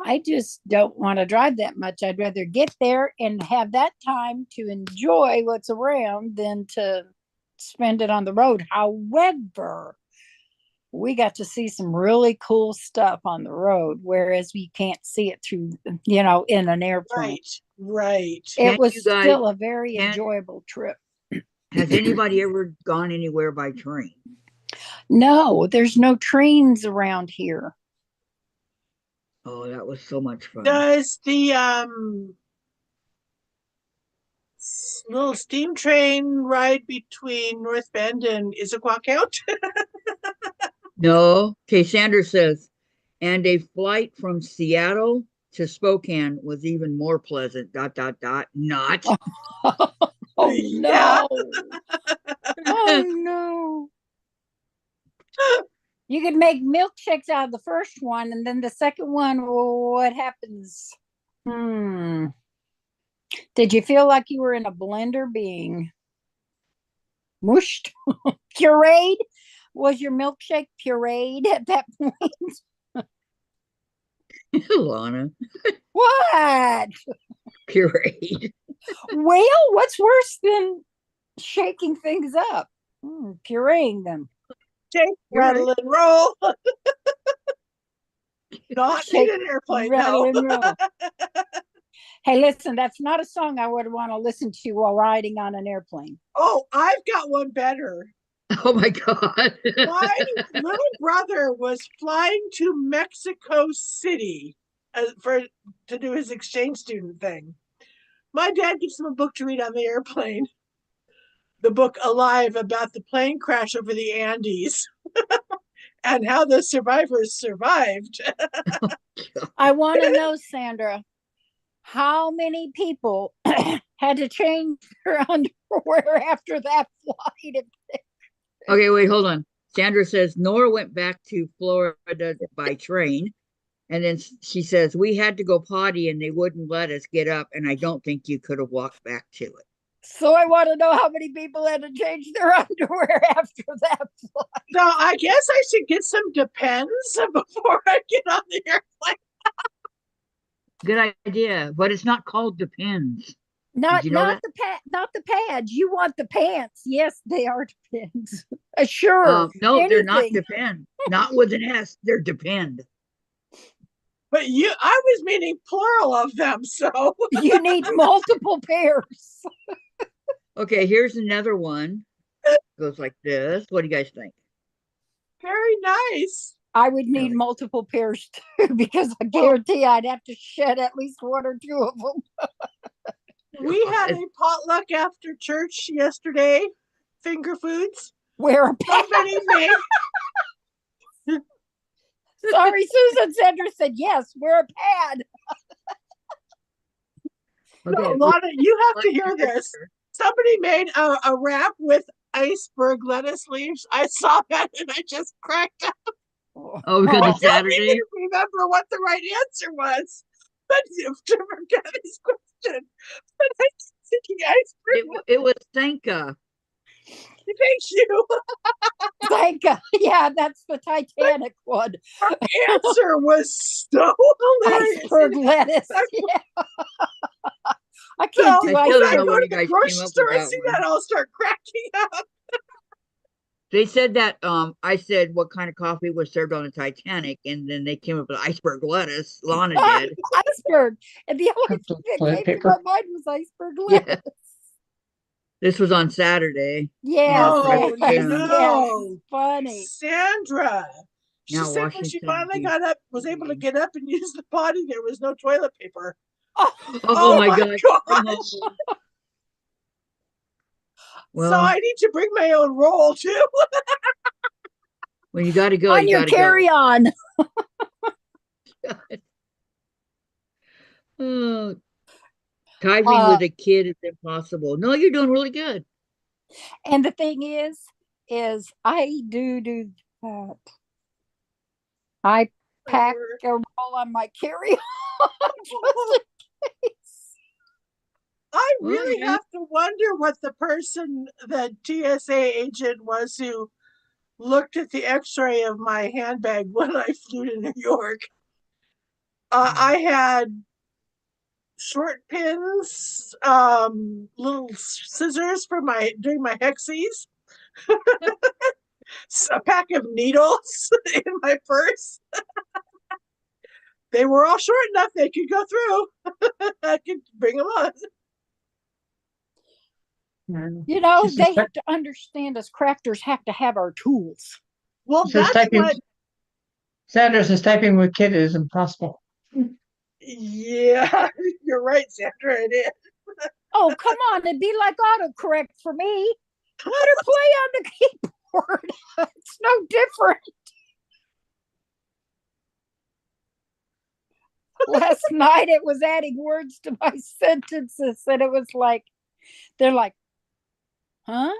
[SPEAKER 4] I just don't want to drive that much. I'd rather get there and have that time to enjoy what's around than to spend it on the road. However, we got to see some really cool stuff on the road, whereas we can't see it through, in an airplane.
[SPEAKER 5] right.
[SPEAKER 4] It
[SPEAKER 1] Can
[SPEAKER 4] was
[SPEAKER 1] you guys-
[SPEAKER 4] still a very
[SPEAKER 1] can-
[SPEAKER 4] enjoyable trip.
[SPEAKER 1] has anybody ever gone anywhere by train?
[SPEAKER 4] No, there's no trains around here.
[SPEAKER 1] Oh, that was so much fun.
[SPEAKER 5] Does the little steam train ride between North Bend and Issaquah count?
[SPEAKER 1] No. Okay, Sanders says, and a flight from Seattle to Spokane was even more pleasant. ... Not.
[SPEAKER 4] Oh
[SPEAKER 5] Yeah.
[SPEAKER 4] no. Oh no. You could make milkshakes out of the first one, and then the second one, what happens? Did you feel like you were in a blender being mushed? Pureed? Was your milkshake pureed at that point?
[SPEAKER 1] Lana,
[SPEAKER 4] What?
[SPEAKER 1] pureed.
[SPEAKER 4] Well, what's worse than shaking things up? Pureeing them.
[SPEAKER 5] Shake,
[SPEAKER 1] You're
[SPEAKER 5] rattle, and roll. Not
[SPEAKER 4] Shake,
[SPEAKER 5] in an airplane,
[SPEAKER 4] rattle,
[SPEAKER 5] no.
[SPEAKER 4] and roll. Hey, listen, that's not a song I would want to listen to while riding on an airplane.
[SPEAKER 5] Oh, I've got one better.
[SPEAKER 1] Oh my God.
[SPEAKER 5] My little brother was flying to Mexico City to do his exchange student thing. My dad gives him a book to read on the airplane. The book Alive, about the plane crash over the Andes and how the survivors survived.
[SPEAKER 4] I want to know, Sandra, how many people had to change their underwear after that flight?
[SPEAKER 1] Okay, wait, hold on. Sandra says Nora went back to Florida by train. And then she says, we had to go potty and they wouldn't let us get up. And I don't think you could have walked back to it.
[SPEAKER 4] So I want to know how many people had to change their underwear after that flight.
[SPEAKER 5] So I guess I should get some Depends before I get on the airplane.
[SPEAKER 1] Good idea. But it's not called Depends.
[SPEAKER 4] Not
[SPEAKER 1] you know
[SPEAKER 4] not the pads. You want the pants. Yes, they are Depends. Sure.
[SPEAKER 1] No, they're not
[SPEAKER 4] anything.
[SPEAKER 1] Depend. Not with an S. They're Depend.
[SPEAKER 5] But I was meaning plural of them, so.
[SPEAKER 4] You need multiple pairs.
[SPEAKER 1] Okay, here's another one. Goes like this. What do you guys think?
[SPEAKER 5] Very nice.
[SPEAKER 4] I would need
[SPEAKER 1] Really?
[SPEAKER 4] multiple pairs too, because I guarantee I'd have to shed at least one or two of them.
[SPEAKER 5] We had a potluck after church yesterday. Finger foods.
[SPEAKER 4] Wear a pad.
[SPEAKER 5] Somebody made
[SPEAKER 4] Sorry, Susan Sanders said yes, wear a pad.
[SPEAKER 1] Okay.
[SPEAKER 5] No, Lana, you have to hear this. Somebody made a wrap with iceberg lettuce leaves. I saw that and I just cracked up.
[SPEAKER 1] Oh, because
[SPEAKER 5] I
[SPEAKER 1] it's
[SPEAKER 5] don't
[SPEAKER 1] Saturday.
[SPEAKER 5] even remember what the right answer was. But to Gabby's question, but I keep thinking iceberg.
[SPEAKER 1] It was Sanka.
[SPEAKER 5] Thank you.
[SPEAKER 4] Thank God. Yeah, that's the Titanic one.
[SPEAKER 5] Her answer was so hilarious.
[SPEAKER 4] Iceberg lettuce.
[SPEAKER 5] I-
[SPEAKER 4] Yeah. I
[SPEAKER 5] So
[SPEAKER 4] can't do
[SPEAKER 1] I
[SPEAKER 5] when
[SPEAKER 1] still don't
[SPEAKER 5] I
[SPEAKER 1] know
[SPEAKER 5] go
[SPEAKER 1] where
[SPEAKER 5] to
[SPEAKER 1] you
[SPEAKER 5] the
[SPEAKER 1] guys
[SPEAKER 5] grocery
[SPEAKER 1] came up with
[SPEAKER 5] store and
[SPEAKER 1] that
[SPEAKER 5] see
[SPEAKER 1] one.
[SPEAKER 5] that, I'll start cracking up.
[SPEAKER 1] They said that I said what kind of coffee was served on the Titanic, and then they came up with iceberg lettuce. Lana did.
[SPEAKER 4] Iceberg. And the only thing that
[SPEAKER 3] Toilet
[SPEAKER 4] came
[SPEAKER 3] paper.
[SPEAKER 4] to my mind was iceberg
[SPEAKER 1] Yeah.
[SPEAKER 4] lettuce.
[SPEAKER 1] This was on Saturday.
[SPEAKER 4] Yes,
[SPEAKER 5] Oh
[SPEAKER 4] yes,
[SPEAKER 5] no,
[SPEAKER 4] funny.
[SPEAKER 5] Sandra. She
[SPEAKER 1] Now
[SPEAKER 5] said when she
[SPEAKER 1] Washington,
[SPEAKER 5] finally got up, was able to
[SPEAKER 1] D.C.
[SPEAKER 5] get up and use the potty, there was no toilet paper.
[SPEAKER 4] Oh,
[SPEAKER 1] Oh my
[SPEAKER 5] my
[SPEAKER 1] gosh.
[SPEAKER 5] gosh.
[SPEAKER 1] Well,
[SPEAKER 5] So I need to bring my own roll too.
[SPEAKER 1] when you got to go,
[SPEAKER 4] on
[SPEAKER 1] you
[SPEAKER 4] your
[SPEAKER 1] got to go.
[SPEAKER 4] carry-on.
[SPEAKER 1] Oh, typing with a kid is impossible. No, you're doing really good.
[SPEAKER 4] And the thing is I do that. I pack a roll on my carry-on just in case.
[SPEAKER 5] I
[SPEAKER 1] Well,
[SPEAKER 5] really
[SPEAKER 1] yeah.
[SPEAKER 5] have to wonder what the person, the TSA agent was who looked at the x-ray of my handbag when I flew to New York. I had short pins, little scissors for doing my hexies, a pack of needles in my purse. They were all short enough they could go through. I could bring them on.
[SPEAKER 4] You know,
[SPEAKER 3] She
[SPEAKER 4] they
[SPEAKER 3] suspect-
[SPEAKER 4] have to understand us crafters have to have our tools.
[SPEAKER 5] Well,
[SPEAKER 3] Says
[SPEAKER 5] that's
[SPEAKER 3] typing.
[SPEAKER 5] what.
[SPEAKER 3] Sanders says typing with kid is impossible.
[SPEAKER 5] Yeah, you're right, Sandra. It is.
[SPEAKER 4] Oh, come on, it'd be like autocorrect for me. Let her play on the keyboard. It's no different. Last night it was adding words to my sentences, and it was like, they're like, huh?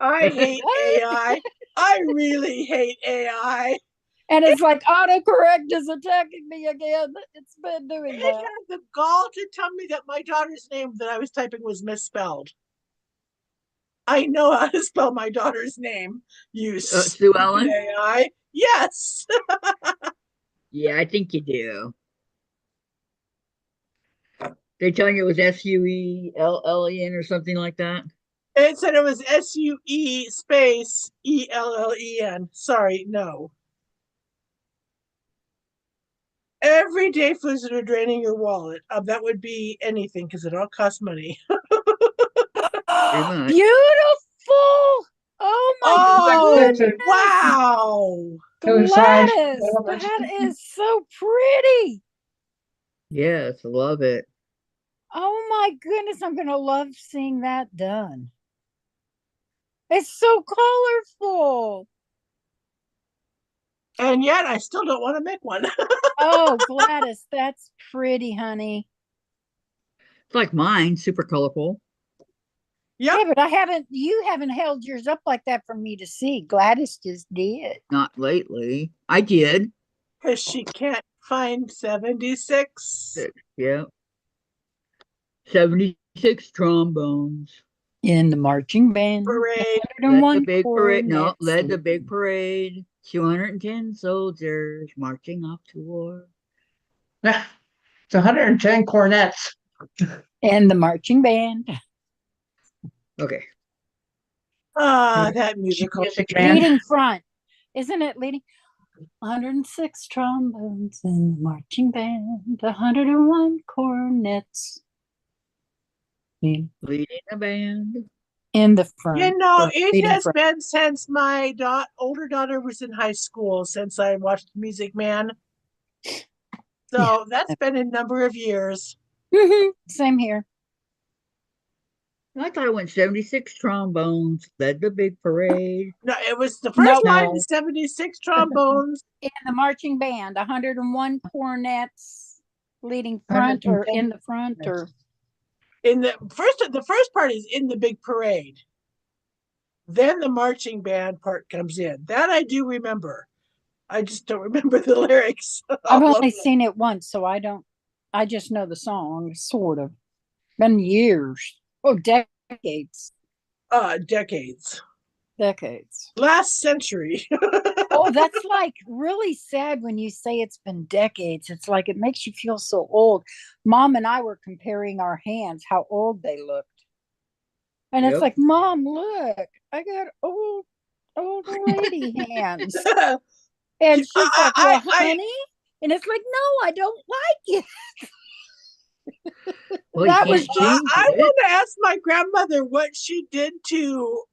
[SPEAKER 5] I hate
[SPEAKER 4] What?
[SPEAKER 5] AI. I really hate AI.
[SPEAKER 4] And it's like autocorrect is attacking me again. It's been doing
[SPEAKER 5] It
[SPEAKER 4] that.
[SPEAKER 5] had the gall to tell me that my daughter's name that I was typing was misspelled. I know how to spell my daughter's name. You
[SPEAKER 1] Sue
[SPEAKER 5] stupid
[SPEAKER 1] Ellen?
[SPEAKER 5] AI. Yes.
[SPEAKER 1] Yeah, I think you do. They telling you it was Suellen or something like that?
[SPEAKER 5] It said it was SUE space ELLEN. Sorry, no. Everyday foods that are draining your wallet. That would be anything because it all costs money.
[SPEAKER 1] Pretty much.
[SPEAKER 4] Beautiful. Oh my
[SPEAKER 5] Oh,
[SPEAKER 4] goodness.
[SPEAKER 5] wow.
[SPEAKER 3] Two sides.
[SPEAKER 4] Gladys, that is so pretty.
[SPEAKER 1] Yes, I love it.
[SPEAKER 4] Oh my goodness, I'm gonna love seeing that done. It's so colorful.
[SPEAKER 5] And yet I still don't want to make one.
[SPEAKER 4] Oh, Gladys, that's pretty, honey.
[SPEAKER 1] It's like mine, super colorful.
[SPEAKER 5] Yep.
[SPEAKER 4] Yeah, but you haven't held yours up like that for me to see. Gladys just did.
[SPEAKER 1] Not lately. I did.
[SPEAKER 5] Because she can't find 76.
[SPEAKER 1] Yeah. 76 trombones.
[SPEAKER 4] In the marching band.
[SPEAKER 5] Parade.
[SPEAKER 1] Led the
[SPEAKER 4] 101
[SPEAKER 1] big parade. No,
[SPEAKER 4] cornets.
[SPEAKER 1] led the big parade. 210 soldiers marching off to war.
[SPEAKER 3] It's 110 cornets.
[SPEAKER 4] And the marching band.
[SPEAKER 1] Okay.
[SPEAKER 5] That musical.
[SPEAKER 3] Music man.
[SPEAKER 4] Leading front. Isn't it leading? 106 trombones in the marching band. 101 cornets.
[SPEAKER 1] Leading the band.
[SPEAKER 4] In the front.
[SPEAKER 5] You know, it
[SPEAKER 4] leading
[SPEAKER 5] has
[SPEAKER 4] front.
[SPEAKER 5] been since my older daughter was in high school since I watched Music Man. So that's been a number of years.
[SPEAKER 4] Same here.
[SPEAKER 1] I thought it went 76 trombones, led the big parade.
[SPEAKER 5] No, it was the
[SPEAKER 4] No.
[SPEAKER 5] first line
[SPEAKER 3] No.
[SPEAKER 5] is 76 trombones.
[SPEAKER 4] In the marching band, 101 cornets leading front or
[SPEAKER 3] 110
[SPEAKER 4] in the front or
[SPEAKER 5] In the first part is in the big parade. Then the marching band part comes in. That I do remember. I just don't remember the lyrics.
[SPEAKER 4] I've only seen it once, so I just know the song, sort of. Been years. Oh, decades.
[SPEAKER 5] Decades.
[SPEAKER 4] Decades.
[SPEAKER 5] Last century.
[SPEAKER 4] Oh, that's like really sad when you say it's been decades. It's like it makes you feel so old. Mom and I were comparing our hands, how old they looked. And it's
[SPEAKER 1] Yep.
[SPEAKER 4] like, Mom, look, I got old lady hands. And she's like, well, honey. And it's like, no, I don't like it.
[SPEAKER 1] Well,
[SPEAKER 4] That
[SPEAKER 1] you
[SPEAKER 4] was
[SPEAKER 1] can't change
[SPEAKER 5] I
[SPEAKER 1] it.
[SPEAKER 5] want to ask my grandmother what she did to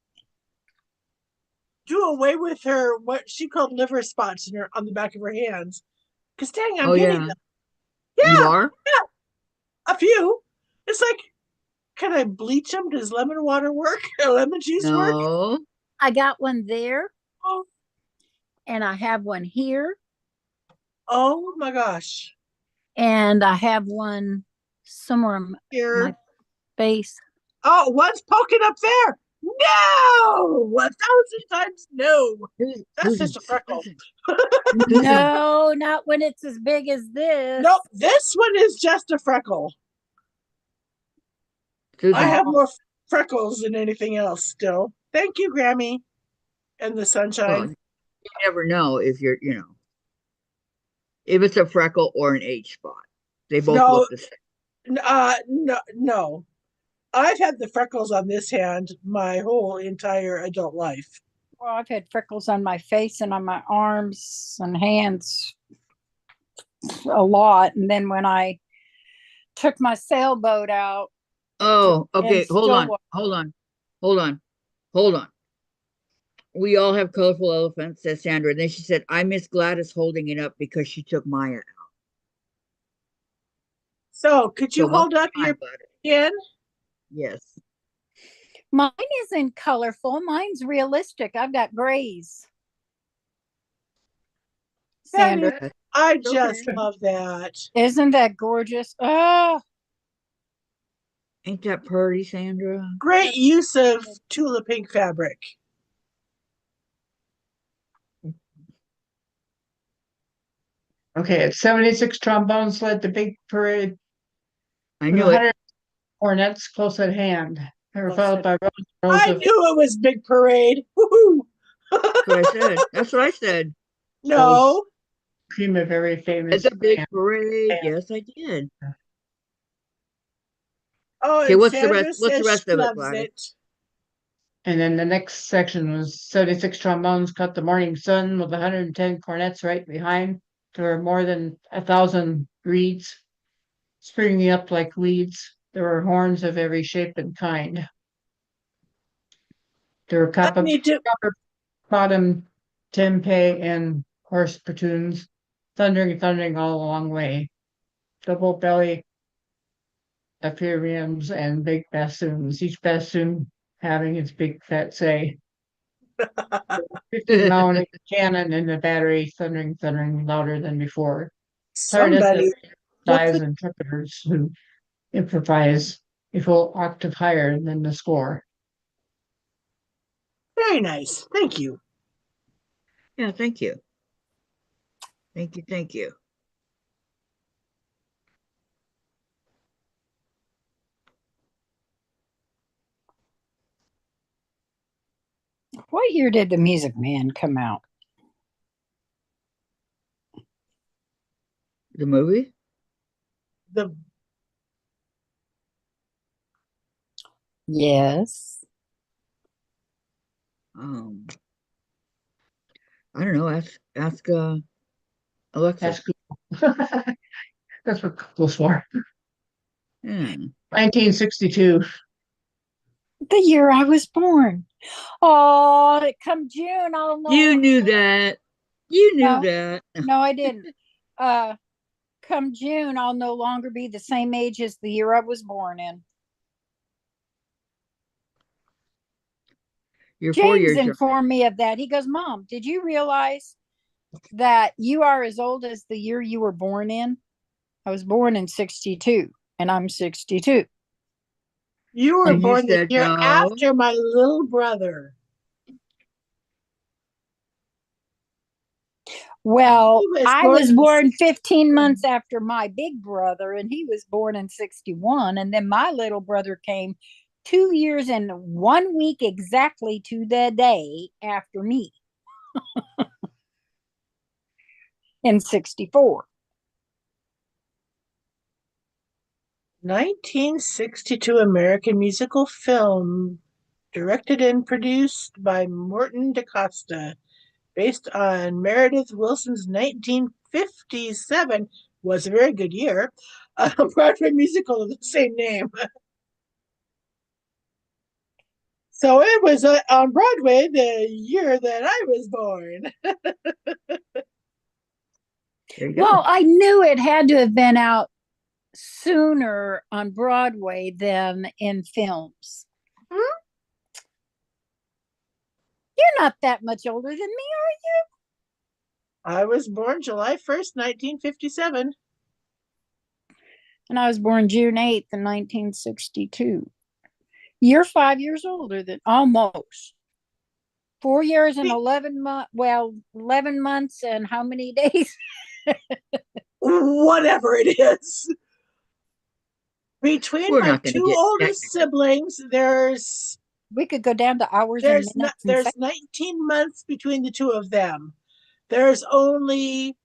[SPEAKER 5] do away with her what she called liver spots on the back of her hands. Because dang, I'm
[SPEAKER 1] Oh,
[SPEAKER 5] getting
[SPEAKER 1] yeah.
[SPEAKER 5] them.
[SPEAKER 1] You
[SPEAKER 5] Yeah,
[SPEAKER 1] are?
[SPEAKER 5] a few. It's like, can I bleach them? Does lemon water work? Or lemon juice work?
[SPEAKER 1] No.
[SPEAKER 4] I got one there
[SPEAKER 5] Oh,
[SPEAKER 4] and I have one here
[SPEAKER 5] oh my gosh.
[SPEAKER 4] and I have one somewhere in my
[SPEAKER 5] Here.
[SPEAKER 4] face.
[SPEAKER 5] Oh, one's poking up there. No! 1,000 times no. That's just a freckle.
[SPEAKER 4] No, not when it's as big as this.
[SPEAKER 5] Nope, this one is just a freckle. I have more freckles than anything else still. Thank you, Grammy. And the
[SPEAKER 1] Well,
[SPEAKER 5] sunshine.
[SPEAKER 1] you never know if you're, if it's a freckle or an H spot. They both
[SPEAKER 5] No,
[SPEAKER 1] look the same.
[SPEAKER 5] no. I've had the freckles on this hand my whole entire adult life.
[SPEAKER 4] Well, I've had freckles on my face and on my arms and hands a lot. And then when I took my sailboat out,
[SPEAKER 1] Oh, okay.
[SPEAKER 4] and
[SPEAKER 1] Hold
[SPEAKER 4] still
[SPEAKER 1] on.
[SPEAKER 4] was.
[SPEAKER 1] Hold on. Hold on. Hold on. We all have colorful elephants, says Sandra. And then she said, I miss Gladys holding it up because she took Maya out.
[SPEAKER 5] So, could you
[SPEAKER 1] So
[SPEAKER 5] hold
[SPEAKER 1] one
[SPEAKER 5] up
[SPEAKER 1] more
[SPEAKER 5] your
[SPEAKER 1] time, Gladys.
[SPEAKER 5] pen?
[SPEAKER 1] Yes.
[SPEAKER 4] Mine isn't colorful. Mine's realistic. I've got grays. Sandra,
[SPEAKER 5] That is, I
[SPEAKER 1] It's
[SPEAKER 5] just
[SPEAKER 1] okay.
[SPEAKER 5] love that.
[SPEAKER 4] isn't that gorgeous? Oh,
[SPEAKER 1] Ain't that pretty, Sandra?
[SPEAKER 5] Great use of Tula Pink fabric.
[SPEAKER 3] Okay, it's 76 trombones led the big parade
[SPEAKER 1] I
[SPEAKER 3] with
[SPEAKER 1] knew it.
[SPEAKER 3] 100 cornets close at hand. They were followed by rows and rows
[SPEAKER 5] I
[SPEAKER 3] of
[SPEAKER 5] knew it was big parade. Woohoo!
[SPEAKER 1] That's what I said. That's what I said.
[SPEAKER 5] No.
[SPEAKER 3] cream of very
[SPEAKER 1] It's
[SPEAKER 3] famous
[SPEAKER 1] a big
[SPEAKER 3] band.
[SPEAKER 1] parade. Yes, I did.
[SPEAKER 5] Oh,
[SPEAKER 1] Okay,
[SPEAKER 5] and
[SPEAKER 1] what's the rest?
[SPEAKER 5] Sandra
[SPEAKER 1] What's the
[SPEAKER 5] says
[SPEAKER 1] rest
[SPEAKER 5] she
[SPEAKER 1] of it,
[SPEAKER 5] loves
[SPEAKER 1] Gladys?
[SPEAKER 5] it.
[SPEAKER 3] And then the next section was 76 trombones cut the morning sun with 110 cornets right behind. There were more than 1,000 reeds springing up like weeds. There were horns of every shape and kind. There were
[SPEAKER 5] I need to.
[SPEAKER 3] copper bottom tempeh and horse platoons, thundering all a long way. Double belly ephemeriums and big bassoons, each bassoon having its big fat say. 50 mounted cannon in the battery, thundering louder than before. Clarinets
[SPEAKER 5] Somebody.
[SPEAKER 3] and
[SPEAKER 5] What
[SPEAKER 3] thighs
[SPEAKER 5] the?
[SPEAKER 3] and trumpeters who improvise a full octave higher than the score.
[SPEAKER 5] Very nice. Thank you.
[SPEAKER 1] Yeah, thank you. Thank you. Thank you.
[SPEAKER 4] what year did the Music Man come out?
[SPEAKER 1] The movie?
[SPEAKER 5] The
[SPEAKER 4] Yes.
[SPEAKER 1] Um, I don't know. Ask Alexa.
[SPEAKER 3] That's cool. That's what Google's for.
[SPEAKER 1] Yeah.
[SPEAKER 3] 1962.
[SPEAKER 4] The year I was born. Oh, come June, I'll know.
[SPEAKER 1] You knew that. You knew
[SPEAKER 4] No.
[SPEAKER 1] that.
[SPEAKER 4] No, I didn't. Come June, I'll no longer be the same age as the year I was born in.
[SPEAKER 1] You're 4
[SPEAKER 4] James
[SPEAKER 1] years younger.
[SPEAKER 4] informed me of that. He goes, Mom, did you realize that you are as old as the year you were born in? I was born in 62, and I'm 62.
[SPEAKER 5] You were
[SPEAKER 1] And you
[SPEAKER 5] born the
[SPEAKER 1] said
[SPEAKER 5] year
[SPEAKER 1] no.
[SPEAKER 5] after my little brother.
[SPEAKER 4] Well,
[SPEAKER 5] He was
[SPEAKER 4] I
[SPEAKER 5] born
[SPEAKER 4] was
[SPEAKER 5] in
[SPEAKER 4] born 15
[SPEAKER 5] 61.
[SPEAKER 4] months after my big brother, and he was born in 61. And then my little brother came 2 years and 1 week exactly to the day after me in 64.
[SPEAKER 5] 1962 American musical film, directed and produced by Morton DaCosta, based on Meredith Wilson's 1957, was a very good year, a Broadway musical of the same name. So it was on Broadway the year that I was born.
[SPEAKER 1] There you go.
[SPEAKER 4] Well, I knew it had to have been out sooner on Broadway than in films.
[SPEAKER 5] Hmm?
[SPEAKER 4] You're not that much older than me, are you?
[SPEAKER 5] I was born July 1st, 1957.
[SPEAKER 4] And I was born June 8th in 1962. You're 5 years older than almost 4 years and 11 months. Well, 11 months and how many days?
[SPEAKER 5] Whatever it is. Between
[SPEAKER 1] We're
[SPEAKER 5] my
[SPEAKER 1] not going to
[SPEAKER 5] two
[SPEAKER 1] get
[SPEAKER 5] oldest
[SPEAKER 1] technical.
[SPEAKER 5] siblings, there's
[SPEAKER 4] We could go down to hours and minutes. And
[SPEAKER 5] there's
[SPEAKER 4] seconds.
[SPEAKER 5] 19 months between the two of them. There's only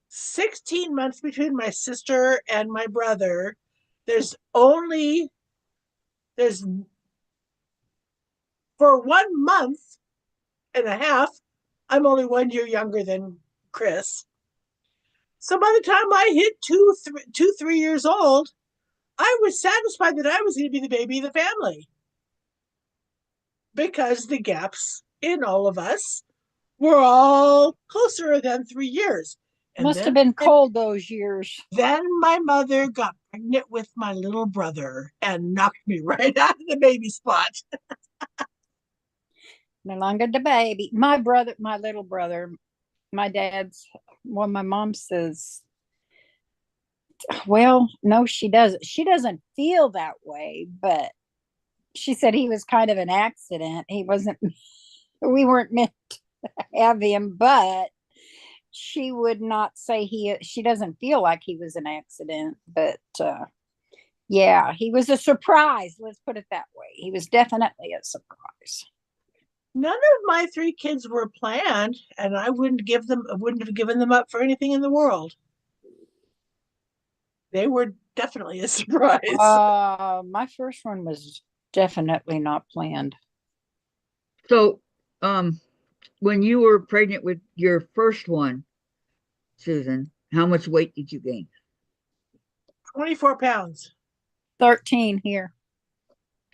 [SPEAKER 5] 16 months between my sister and my brother. There's for 1 month and a half, I'm only 1 year younger than Chris. So by the time I hit 3 years old, I was satisfied that I was going to be the baby of the family, because the gaps in all of us were all closer than 3 years. And
[SPEAKER 4] Must have been cold those years.
[SPEAKER 5] Then my mother got pregnant with my little brother and knocked me right out of the baby spot.
[SPEAKER 4] No longer the baby. My little brother, my dad's, well, my mom says, well, no, she doesn't. She doesn't feel that way, but she said he was kind of an accident. He wasn't, we weren't meant to have him, but she would not say she doesn't feel like he was an accident, but yeah, he was a surprise. Let's put it that way. He was definitely a surprise.
[SPEAKER 5] None of my three kids were planned, and I wouldn't have given them up for anything in the world. They were definitely a surprise.
[SPEAKER 4] My first one was definitely not planned.
[SPEAKER 1] So, when you were pregnant with your first one, Susan, how much weight did you gain?
[SPEAKER 5] 24 pounds.
[SPEAKER 4] 13 here.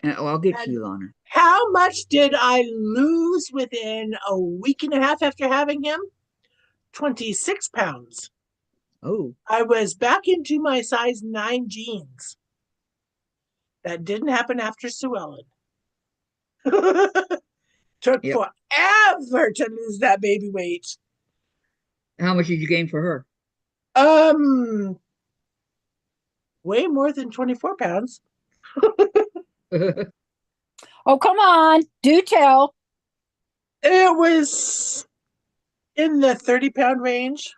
[SPEAKER 1] I'll get
[SPEAKER 5] And
[SPEAKER 1] to you, Lana.
[SPEAKER 5] how much did I lose within a week and a half after having him? 26 pounds.
[SPEAKER 1] Oh,
[SPEAKER 5] I was back into my size 9 jeans. That didn't happen after Sue Ellen. Took
[SPEAKER 1] Yep.
[SPEAKER 5] forever to lose that baby weight.
[SPEAKER 1] How much did you gain for her?
[SPEAKER 5] Way more than 24 pounds.
[SPEAKER 4] Oh, come on. Do tell.
[SPEAKER 5] It was in the 30-pound range.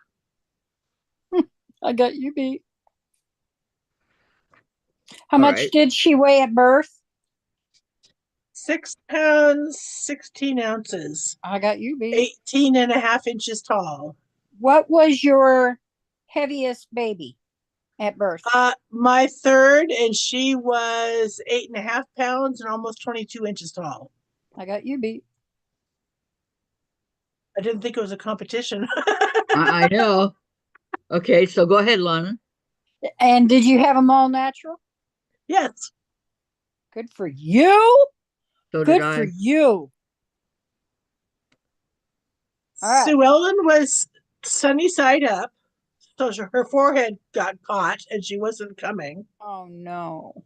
[SPEAKER 4] I got you beat. How
[SPEAKER 1] All
[SPEAKER 4] much
[SPEAKER 1] right.
[SPEAKER 4] did she weigh at birth?
[SPEAKER 5] 6 pounds, 16 ounces.
[SPEAKER 4] I got you beat.
[SPEAKER 5] 18 and a half inches tall.
[SPEAKER 4] What was your heaviest baby at birth?
[SPEAKER 5] My third, and she was 8.5 pounds and almost 22 inches tall.
[SPEAKER 4] I got you beat.
[SPEAKER 5] I didn't think it was a competition.
[SPEAKER 1] I know. Okay, so go ahead, Lana.
[SPEAKER 4] And did you have them all natural?
[SPEAKER 5] Yes.
[SPEAKER 4] Good for you.
[SPEAKER 1] So
[SPEAKER 4] Good
[SPEAKER 1] did I.
[SPEAKER 4] for you. All right.
[SPEAKER 5] Sue Ellen was sunny side up, so her forehead got caught and she wasn't coming.
[SPEAKER 4] Oh no.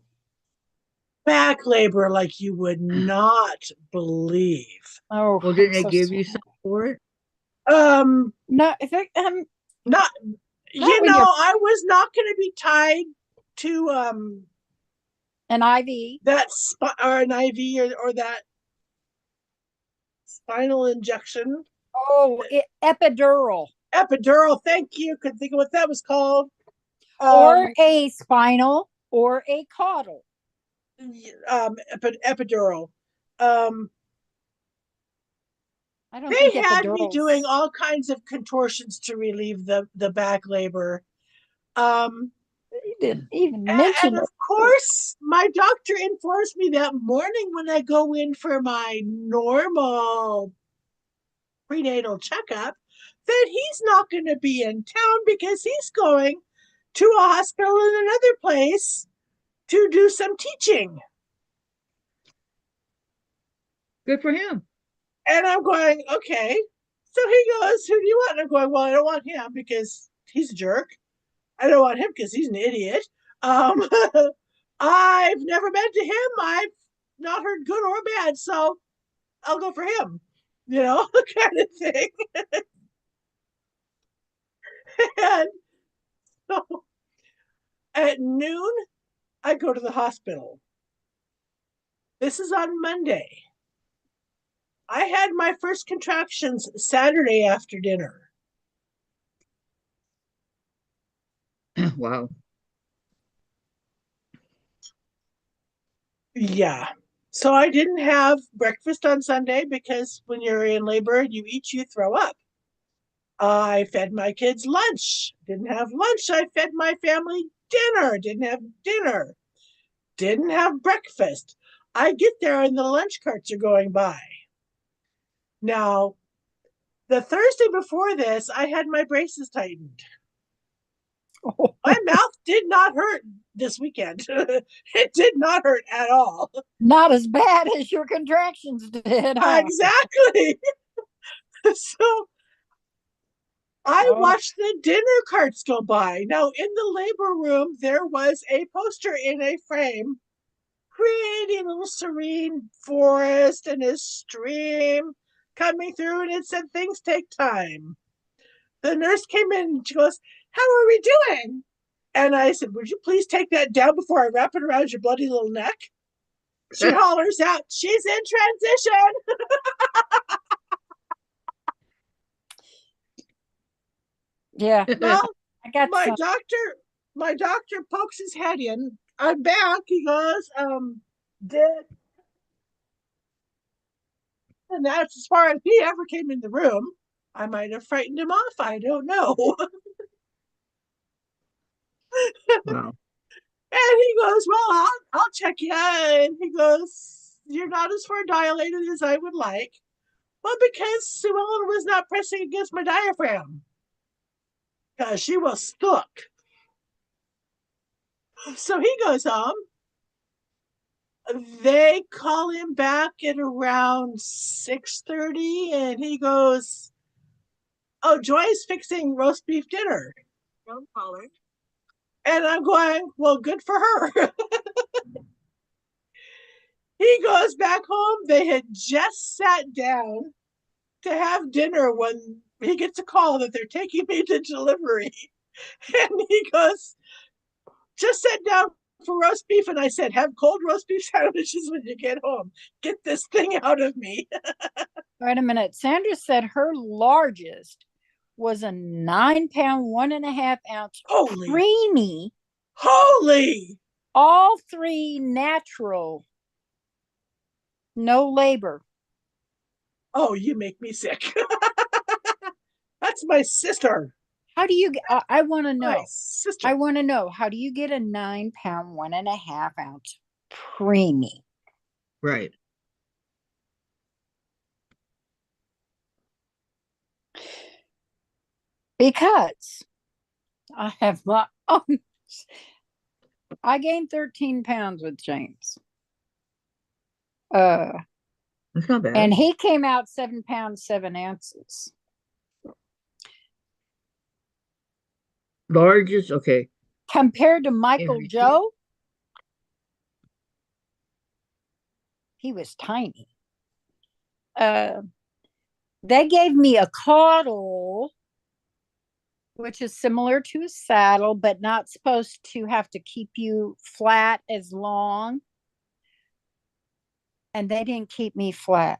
[SPEAKER 5] back labor like you would not believe.
[SPEAKER 4] Oh,
[SPEAKER 1] Well, didn't
[SPEAKER 4] I'm
[SPEAKER 1] they
[SPEAKER 4] so
[SPEAKER 1] give you
[SPEAKER 4] sorry.
[SPEAKER 1] some for it?
[SPEAKER 4] No, if it,
[SPEAKER 5] Not,
[SPEAKER 4] not when you're
[SPEAKER 5] I was not going to be tied to
[SPEAKER 4] an IV.
[SPEAKER 5] that or an IV or that spinal injection.
[SPEAKER 4] Oh, epidural
[SPEAKER 5] Epidural, thank you. Could think of what that was called.
[SPEAKER 4] or a spinal or a caudal.
[SPEAKER 5] Epidural. Um,
[SPEAKER 4] I don't think
[SPEAKER 5] they had me doing
[SPEAKER 4] epidurals.
[SPEAKER 5] all kinds of contortions to relieve the back labor. Um,
[SPEAKER 4] You didn't even
[SPEAKER 5] and
[SPEAKER 4] mention
[SPEAKER 5] of
[SPEAKER 4] it.
[SPEAKER 5] course, my doctor informs me that morning when I go in for my normal prenatal checkup that he's not going to be in town because he's going to a hospital in another place to do some teaching.
[SPEAKER 1] Good for him.
[SPEAKER 5] And I'm going, okay. So he goes, who do you want? And I'm going, well, I don't want him because he's a jerk. I don't want him because he's an idiot. Um, I've never been to him. I've not heard good or bad. So I'll go for him, kind of thing. And so at noon, I go to the hospital. This is on Monday. I had my first contractions Saturday after dinner.
[SPEAKER 1] Wow.
[SPEAKER 5] Yeah. So I didn't have breakfast on Sunday because when you're in labor and you eat, you throw up. I fed my kids lunch. Didn't have lunch. I fed my family dinner. Didn't have dinner. Didn't have breakfast. I get there and the lunch carts are going by. Now, the Thursday before this, I had my braces tightened. My mouth did not hurt this weekend. It did not hurt at all.
[SPEAKER 4] Not as bad as your contractions did, huh?
[SPEAKER 5] Exactly. So I
[SPEAKER 4] Oh,
[SPEAKER 5] watched the dinner carts go by. Now, in the labor room, there was a poster in a frame, pretty little serene forest and a stream coming through, and it said, things take time. The nurse came in and she goes, how are we doing? And I said, would you please take that down before I wrap it around your bloody little neck? She hollers out, she's in transition.
[SPEAKER 4] yeah.
[SPEAKER 5] Well,
[SPEAKER 4] I got
[SPEAKER 5] my
[SPEAKER 4] some.
[SPEAKER 5] doctor pokes his head in. I'm back. He goes, did and that's as far as he ever came in the room. I might have frightened him off. I don't know.
[SPEAKER 1] Wow.
[SPEAKER 5] And he goes, well, I'll check you. And he goes, you're not as far dilated as I would like. Well, because Sue Ellen was not pressing against my diaphragm. Because she was stuck. So he goes home. They call him back at around 6:30, and he goes, oh, Joy's fixing roast beef dinner. Don't call her. And I'm going, well, good for her. He goes back home. They had just sat down to have dinner when he gets a call that they're taking me to delivery. And he goes, just sit down for roast beef. And I said, have cold roast beef sandwiches when you get home. Get this thing out of me.
[SPEAKER 4] Wait a minute. Sandra said her largest was a 9 pound, 1.5 ounce
[SPEAKER 5] Holy,
[SPEAKER 4] preemie,
[SPEAKER 5] holy.
[SPEAKER 4] all three natural, no labor.
[SPEAKER 5] Oh, you make me sick. That's my sister.
[SPEAKER 4] How do you? I want to
[SPEAKER 5] My
[SPEAKER 4] know.
[SPEAKER 5] sister.
[SPEAKER 4] I want to know. How do you get a 9 pound, 1.5 ounce preemie?
[SPEAKER 1] Right.
[SPEAKER 4] Because I have my own. I gained 13 pounds with James.
[SPEAKER 1] That's not bad.
[SPEAKER 4] And he came out 7 pounds, 7 ounces.
[SPEAKER 1] Largest, okay.
[SPEAKER 4] Compared to Michael
[SPEAKER 1] If you-
[SPEAKER 4] Joe, He was tiny. They gave me a caudal, which is similar to a saddle, but not supposed to have to keep you flat as long. And they didn't keep me flat.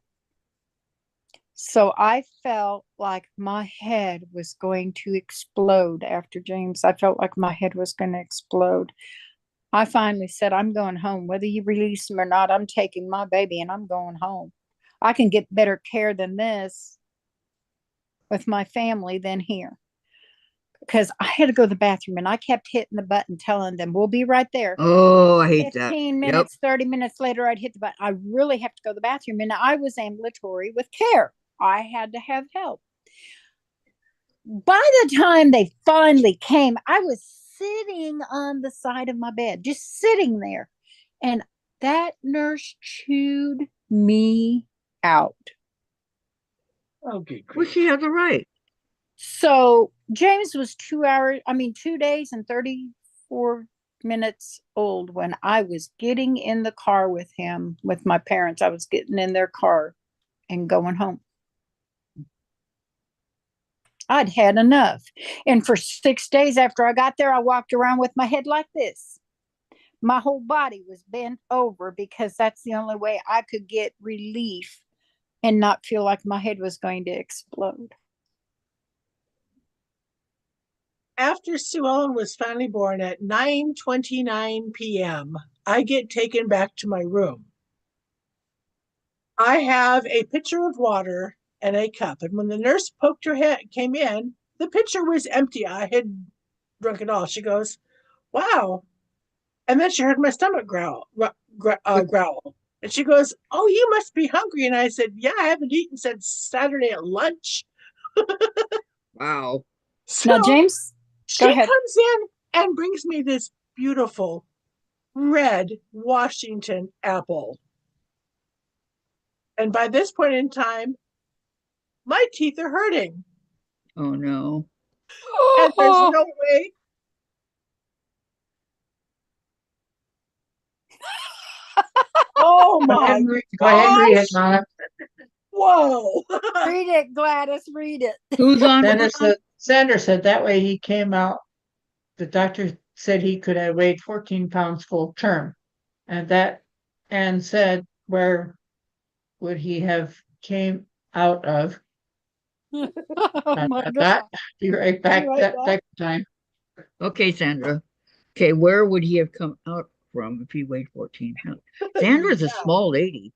[SPEAKER 4] So I felt like my head was going to explode after James. I felt like my head was going to explode. I finally said, I'm going home. Whether you release him or not, I'm taking my baby and I'm going home. I can get better care than this with my family than here. Because I had to go to the bathroom and I kept hitting the button telling them, we'll be right there.
[SPEAKER 1] Oh, I hate that.
[SPEAKER 4] 15
[SPEAKER 1] Yep.
[SPEAKER 4] minutes, 30 minutes later, I'd hit the button. I really have to go to the bathroom. And I was ambulatory with care. I had to have help. By the time they finally came, I was sitting on the side of my bed, just sitting there. And that nurse chewed me out.
[SPEAKER 5] Okay,
[SPEAKER 1] Well, she has a right.
[SPEAKER 4] So James was 2 days and 34 minutes old when I was getting in the car with him, with my parents. I was getting in their car and going home. I'd had enough. And for 6 days after I got there, I walked around with my head like this. My whole body was bent over because that's the only way I could get relief and not feel like my head was going to explode.
[SPEAKER 5] After Sue Ellen was finally born at 9:29 p.m., I get taken back to my room. I have a pitcher of water and a cup. And when the nurse poked her head, came in, the pitcher was empty. I had drunk it all. She goes, wow. And then she heard my stomach growl. And she goes, oh, you must be hungry. And I said, yeah, I haven't eaten since Saturday at lunch.
[SPEAKER 1] Wow.
[SPEAKER 5] So
[SPEAKER 4] Now, James,
[SPEAKER 5] she
[SPEAKER 4] go ahead.
[SPEAKER 5] comes in and brings me this beautiful red Washington apple. And by this point in time, my teeth are hurting.
[SPEAKER 1] Oh no.
[SPEAKER 5] And there's no way. Oh my
[SPEAKER 3] Go ahead, read it,
[SPEAKER 5] gosh.
[SPEAKER 3] Donna.
[SPEAKER 5] Whoa.
[SPEAKER 4] Read it, Gladys, read it.
[SPEAKER 1] Who's on?
[SPEAKER 3] Sandra said that way he came out. The doctor said he could have weighed 14 pounds full term. And said, where would he have came out of?
[SPEAKER 4] Oh my God.
[SPEAKER 3] That. Be right back
[SPEAKER 5] Be right
[SPEAKER 3] that
[SPEAKER 5] back.
[SPEAKER 3] next time.
[SPEAKER 1] Okay, Sandra. Okay, where would he have come out from if he weighed 14 pounds? Sandra's a
[SPEAKER 5] Yeah.
[SPEAKER 1] small lady.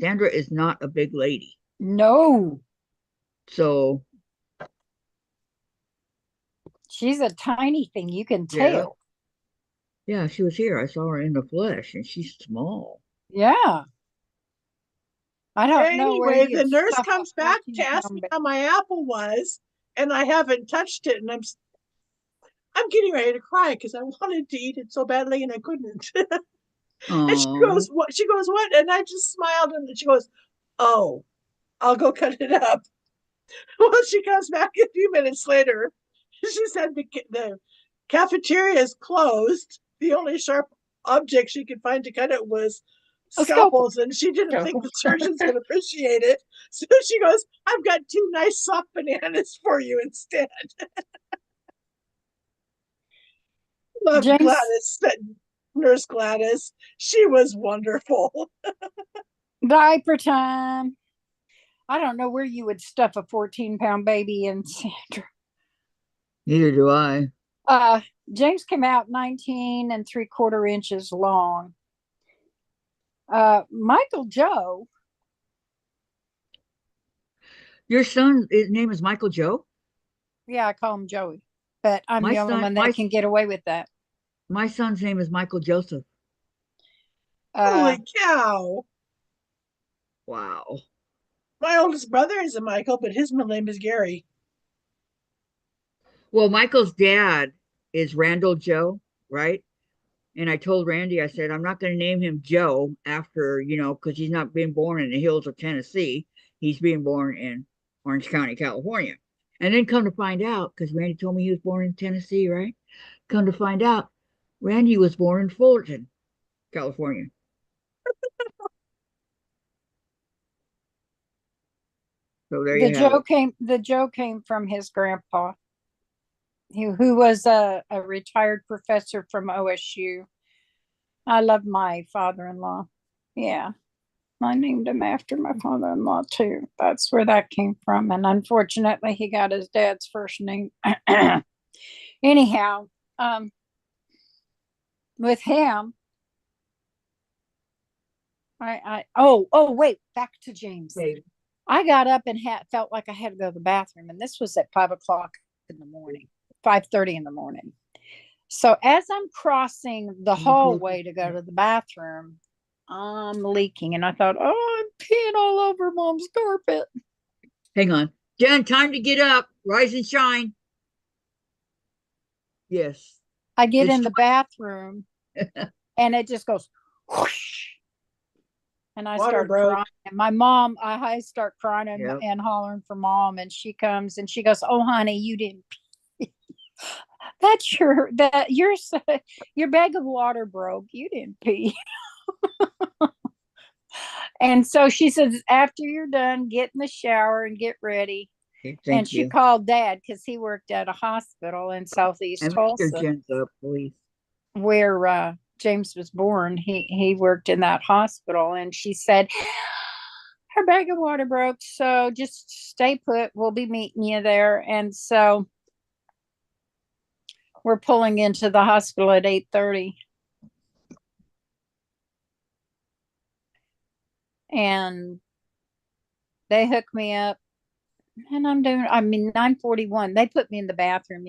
[SPEAKER 1] Sandra is not a big lady.
[SPEAKER 4] No,
[SPEAKER 1] So,
[SPEAKER 4] she's a tiny thing. You can
[SPEAKER 1] Yeah.
[SPEAKER 4] tell.
[SPEAKER 1] yeah, she was here. I saw her in the flesh, and she's small.
[SPEAKER 4] Yeah. I don't know where
[SPEAKER 5] Anyway,
[SPEAKER 4] you
[SPEAKER 5] the nurse
[SPEAKER 4] stuff a
[SPEAKER 5] comes back to ask
[SPEAKER 4] 14-pound
[SPEAKER 5] me
[SPEAKER 4] baby.
[SPEAKER 5] how my apple was, and I haven't touched it, and I'm getting ready to cry because I wanted to eat it so badly and I couldn't. And she
[SPEAKER 1] Oh,
[SPEAKER 5] goes, what? She goes, what? And I just smiled, and she goes, oh, I'll go cut it up. Well, she comes back a few minutes later. She said the cafeteria is closed. The only sharp object she could find to cut it was
[SPEAKER 4] A scalpel.
[SPEAKER 5] scalpels, and she didn't think the surgeons would appreciate it. So she goes, I've got 2 nice soft bananas for you instead. Love
[SPEAKER 4] James,
[SPEAKER 5] Gladys, Nurse Gladys. She was wonderful.
[SPEAKER 4] diaper time. I don't know where you would stuff a 14-pound baby in, Sandra.
[SPEAKER 1] neither do I.
[SPEAKER 4] James came out 19 3/4 inches long. Michael Joe.
[SPEAKER 1] Your son, his name is Michael Joe?
[SPEAKER 4] Yeah, I call him Joey, but I'm
[SPEAKER 1] My
[SPEAKER 4] the only
[SPEAKER 1] son-
[SPEAKER 4] one
[SPEAKER 1] my-
[SPEAKER 4] that can get away with that.
[SPEAKER 1] My son's name is Michael Joseph.
[SPEAKER 5] Holy cow.
[SPEAKER 1] Wow.
[SPEAKER 5] My oldest brother is a Michael, but his middle name is Gary.
[SPEAKER 1] Well, Michael's dad is Randall Joe, right? And I told Randy, I said, I'm not going to name him Joe after, because he's not being born in the hills of Tennessee. He's being born in Orange County, California. And then come to find out, because Randy told me he was born in Tennessee, right? Come to find out, Randy was born in Fullerton, California. So there you have it.
[SPEAKER 4] The joke came from his grandpa, who was a retired professor from OSU. I love my father-in-law. Yeah. I named him after my father-in-law too. That's where that came from. And unfortunately he got his dad's first name. Anyhow, with him, wait, back to James.
[SPEAKER 1] Okay.
[SPEAKER 4] I got up and felt like I had to go to the bathroom, and this was at 5 o'clock in the morning, 5:30 in the morning. So as I'm crossing the hallway to go to the bathroom, I'm leaking, and I thought, oh, I'm peeing all over Mom's carpet.
[SPEAKER 1] Hang on. Jen, time to get up. Rise and shine. Yes.
[SPEAKER 4] I get in the bathroom and it just goes whoosh. And I start crying. And my mom, I start crying and hollering for Mom. And she comes and she goes, oh, honey, you didn't pee. Your bag of water broke. You didn't pee. And so she says, after you're done, get in the shower and get ready.
[SPEAKER 1] Okay,
[SPEAKER 4] and she called Dad because he worked at a hospital in Southeast Tulsa,
[SPEAKER 1] Jen's up, please.
[SPEAKER 4] Where James was born. He worked in that hospital, and she said her bag of water broke, so just stay put. We'll be meeting you there. And so we're pulling into the hospital at 8:30. And they hook me up, and 9:41. They put me in the bathroom,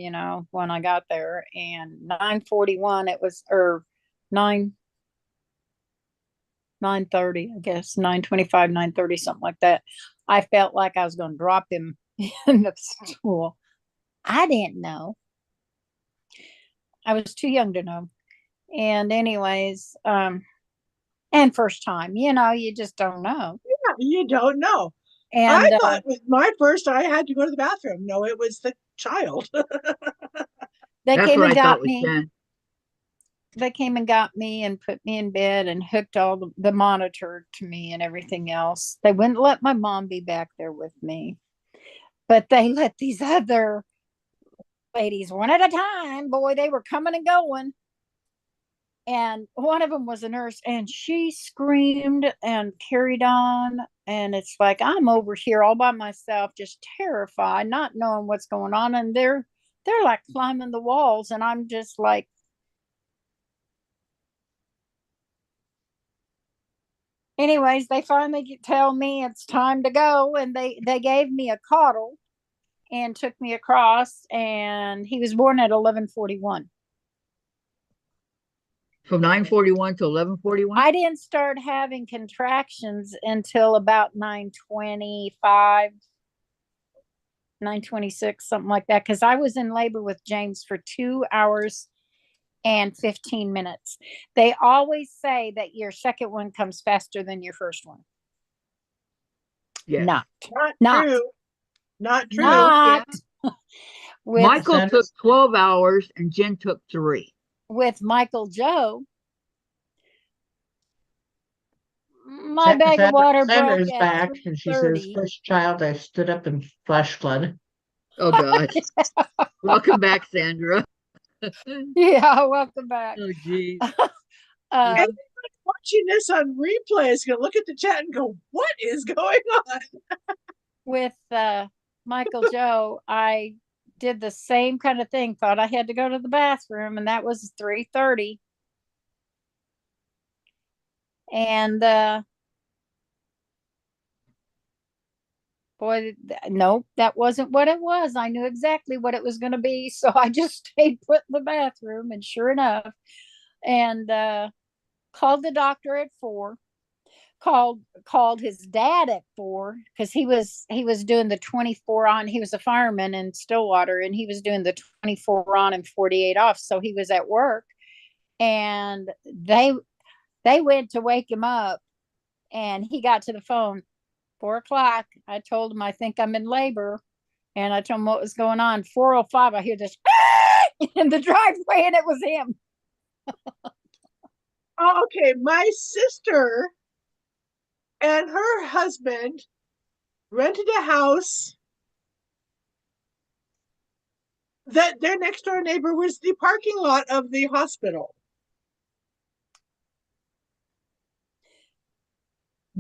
[SPEAKER 4] when I got there, and 9:41 it was, or 9:30, I guess, 9:25, 9:30, something like that. I felt like I was going to drop him in the stool. I didn't know. I was too young to know. And anyways, and first time, you just don't know.
[SPEAKER 5] Yeah, you don't know.
[SPEAKER 4] And
[SPEAKER 5] I thought with my first, I had to go to the bathroom. No, it was the child.
[SPEAKER 4] They
[SPEAKER 1] That's
[SPEAKER 4] came
[SPEAKER 1] what
[SPEAKER 4] and
[SPEAKER 1] I
[SPEAKER 4] got
[SPEAKER 1] thought was
[SPEAKER 4] me.
[SPEAKER 1] Jen.
[SPEAKER 4] They came and got me and put me in bed and hooked all the monitor to me and everything else. They wouldn't let my mom be back there with me, but they let these other ladies one at a time. Boy, they were coming and going. And one of them was a nurse, and she screamed and carried on. And it's like, I'm over here all by myself, just terrified, not knowing what's going on. And they're like climbing the walls, and I'm just like, anyways, they finally tell me it's time to go, and they gave me a coddle and took me across, and he was born at 11:41.
[SPEAKER 1] From 9:41 to 11:41?
[SPEAKER 4] I didn't start having contractions until about 9:25, 9:26, something like that, because I was in labor with James for 2 hours and 15 minutes. They always say that your second one comes faster than your first one.
[SPEAKER 1] Yes.
[SPEAKER 4] Not
[SPEAKER 5] true. Not true.
[SPEAKER 4] Not.
[SPEAKER 1] Yeah. Michael took 12 hours and Jen took 3.
[SPEAKER 4] With Michael Joe, my bag of water broke
[SPEAKER 3] Sandra's
[SPEAKER 4] at
[SPEAKER 3] back, and she says,
[SPEAKER 4] 3:30.
[SPEAKER 3] first child I stood up in flash flood.
[SPEAKER 1] Oh, God. Welcome back, Sandra.
[SPEAKER 4] Yeah, welcome back.
[SPEAKER 1] Oh, geez.
[SPEAKER 5] Watching this on replay is going to look at the chat and go, what is going on?
[SPEAKER 4] With Michael Joe, I did the same kind of thing. Thought I had to go to the bathroom, and that was 3:30. And boy, no, that wasn't what it was. I knew exactly what it was going to be, so I just stayed put in the bathroom. And sure enough, and called the doctor at 4. Called his dad at 4, because he was doing the 24 on. He was a fireman in Stillwater, and he was doing the 24 on and 48 off. So he was at work, and they went to wake him up, and he got to the phone 4 o'clock. I told him I think I'm in labor, and I told him what was going on. 4:05, I hear this in the driveway, and it was him.
[SPEAKER 5] Oh, okay. My sister and her husband rented a house. That their next door neighbor was the parking lot of the hospital.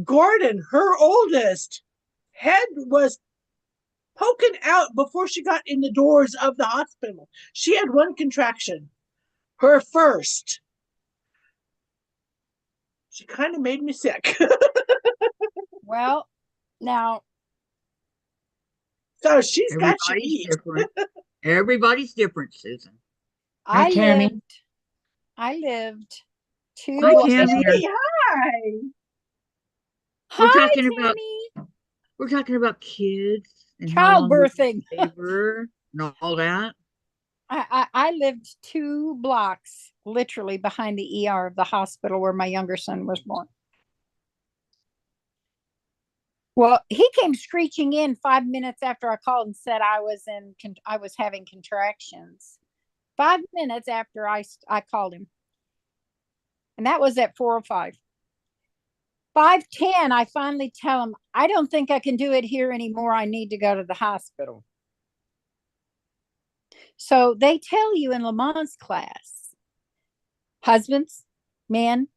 [SPEAKER 5] Gordon, her oldest, head was poking out before she got in the doors of the hospital. She had one contraction, her first. She kind of made me sick.
[SPEAKER 4] Well, now
[SPEAKER 5] So she's got you
[SPEAKER 1] Everybody's
[SPEAKER 5] beat.
[SPEAKER 1] different. Everybody's different, Susan.
[SPEAKER 3] Hi, Tammy.
[SPEAKER 4] I lived two
[SPEAKER 1] Hi,
[SPEAKER 4] blocks.
[SPEAKER 1] Tammy.
[SPEAKER 5] Hey, hi.
[SPEAKER 1] We're
[SPEAKER 4] Hi,
[SPEAKER 1] talking about
[SPEAKER 4] Tammy.
[SPEAKER 1] we're talking about kids and how long we
[SPEAKER 4] Childbirthing.
[SPEAKER 1] labor and all that.
[SPEAKER 4] I lived 2 blocks literally behind the ER of the hospital where my younger son was born. Well, he came screeching in 5 minutes after I called and said I was having contractions. 5 minutes after I called him, and that was at 4:05. 5:10, I finally tell him I don't think I can do it here anymore. I need to go to the hospital. So they tell you in Lamont's class, husbands, men,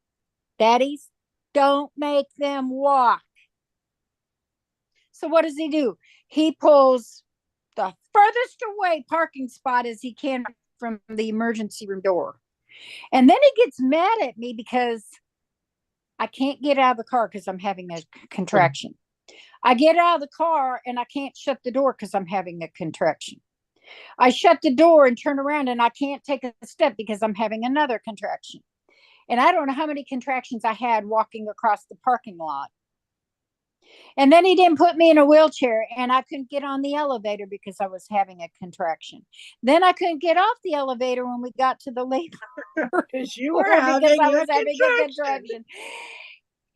[SPEAKER 4] daddies, don't make them walk. So what does he do? He pulls the furthest away parking spot as he can from the emergency room door. And then he gets mad at me because I can't get out of the car because I'm having a contraction. I get out of the car and I can't shut the door because I'm having a contraction. I shut the door and turn around and I can't take a step because I'm having another contraction. And I don't know how many contractions I had walking across the parking lot. And then he didn't put me in a wheelchair and I couldn't get on the elevator because I was having a contraction. Then I couldn't get off the elevator when we got to the labor
[SPEAKER 5] Because you were
[SPEAKER 4] because
[SPEAKER 5] having
[SPEAKER 4] I was
[SPEAKER 5] a
[SPEAKER 4] having a
[SPEAKER 5] contraction.
[SPEAKER 4] contraction.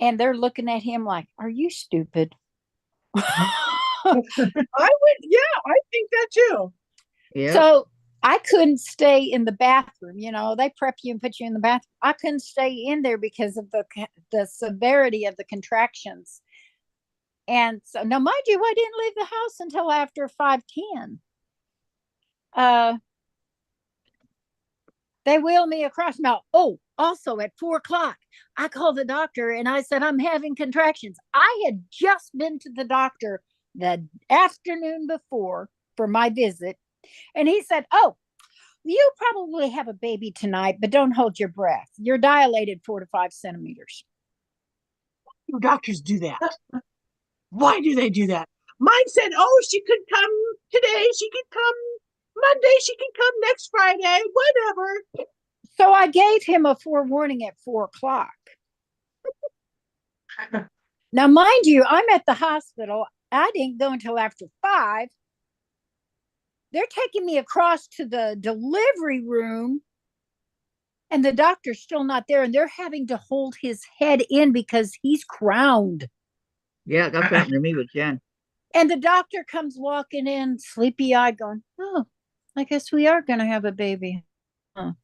[SPEAKER 4] And they're looking at him like, are you stupid?
[SPEAKER 5] I think that too.
[SPEAKER 1] Yeah.
[SPEAKER 4] So I couldn't stay in the bathroom. They prep you and put you in the bathroom. I couldn't stay in there because of the severity of the contractions. And so now, mind you, I didn't leave the house until after 5:10. They wheeled me across. Now, also at 4:00, I called the doctor and I said, I'm having contractions. I had just been to the doctor the afternoon before for my visit. And he said, you probably have a baby tonight, but don't hold your breath. You're dilated 4 to 5 centimeters.
[SPEAKER 5] Do doctors do that? Why do they do that? Mine said, she could come today. She could come Monday. She can come next Friday. Whatever.
[SPEAKER 4] So I gave him a forewarning at 4:00. Now, mind you, I'm at the hospital. I didn't go until after 5. They're taking me across to the delivery room and the doctor's still not there. And they're having to hold his head in because he's crowned.
[SPEAKER 1] Yeah, that's what happened to me with Jen.
[SPEAKER 4] And the doctor comes walking in, sleepy eyed, going, I guess we are going to have a baby. Huh.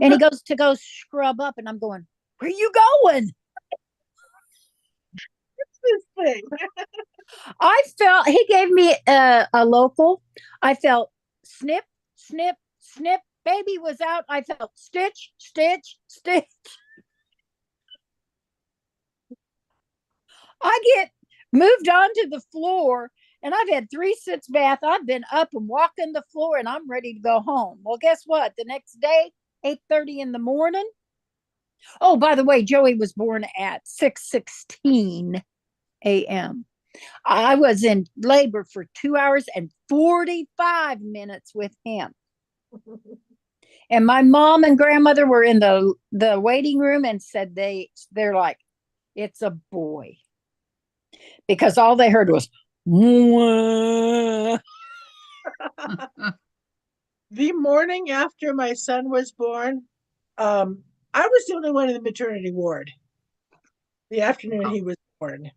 [SPEAKER 4] And he goes to go scrub up. And I'm going, where are you going?
[SPEAKER 5] This thing.
[SPEAKER 4] I felt, he gave me a local. I felt snip, snip, snip. Baby was out. I felt stitch, stitch, stitch. I get moved onto the floor and I've had 3 sitz bath. I've been up and walking the floor and I'm ready to go home. Well, guess what? The next day, 8:30 in the morning. Oh, by the way, Joey was born at 6:16 a.m. I was in labor for 2 hours and 45 minutes with him. And my mom and grandmother were in the waiting room and said they're like, it's a boy. Because all they heard was,
[SPEAKER 5] The morning after my son was born, I was the only one in the maternity ward. The afternoon he was born.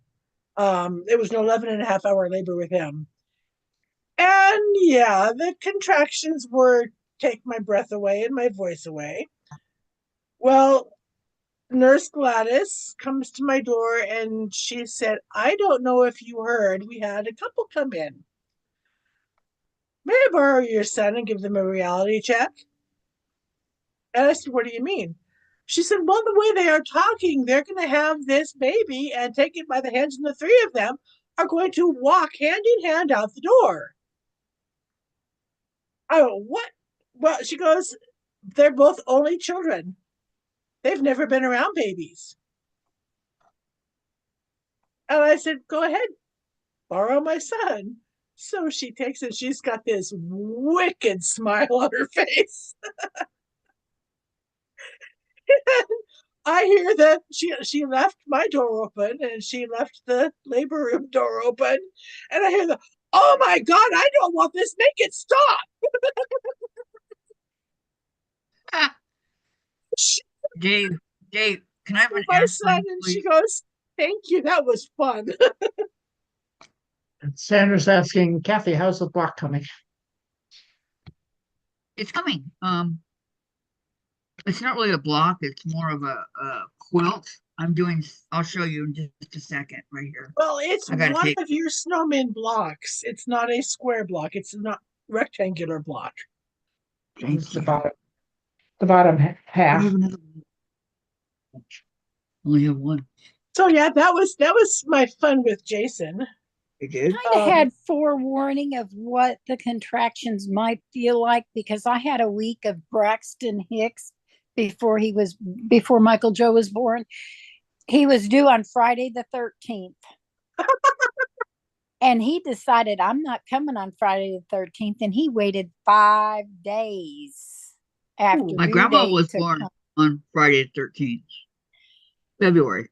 [SPEAKER 5] It was an 11.5 hour labor with him. And yeah, the contractions were take my breath away and my voice away. Well, Nurse Gladys comes to my door and she said, I don't know if you heard, we had a couple come in. May I borrow your son and give them a reality check? And I said, what do you mean? She said, well, the way they are talking, they're going to have this baby and take it by the hands, and the three of them are going to walk hand in hand out the door. I go, what? Well, she goes, they're both only children. They've never been around babies. And I said, go ahead, borrow my son. So she takes it. She's got this wicked smile on her face. I hear that she left my door open and she left the labor room door open. And I hear the, oh my God, I don't want this. Make it stop. She
[SPEAKER 1] Dave, can I have an
[SPEAKER 5] my son
[SPEAKER 1] airplane,
[SPEAKER 5] and
[SPEAKER 1] please?
[SPEAKER 5] she goes, thank you. That was fun.
[SPEAKER 3] And Sandra's asking Kathy, how's the block coming?
[SPEAKER 1] It's coming. It's not really a block. It's more of a quilt. I'll show you in just a second right here.
[SPEAKER 5] Well, it's
[SPEAKER 1] I gotta
[SPEAKER 5] one
[SPEAKER 1] take,
[SPEAKER 5] of your snowman blocks. It's not a square block. It's not rectangular block.
[SPEAKER 1] thank
[SPEAKER 3] It's
[SPEAKER 1] you.
[SPEAKER 3] the bottom
[SPEAKER 1] I
[SPEAKER 3] half.
[SPEAKER 1] have another one. Only have one.
[SPEAKER 5] So yeah, that was my fun with Jason.
[SPEAKER 1] I did.
[SPEAKER 4] Kind of had forewarning of what the contractions might feel like because I had a week of Braxton Hicks before Michael Joe was born. He was due on Friday the 13th. And he decided I'm not coming on Friday the 13th. And he waited 5 days after
[SPEAKER 1] My
[SPEAKER 4] due
[SPEAKER 1] grandma
[SPEAKER 4] date
[SPEAKER 1] was
[SPEAKER 4] to
[SPEAKER 1] born
[SPEAKER 4] come.
[SPEAKER 1] on Friday the 13th, February.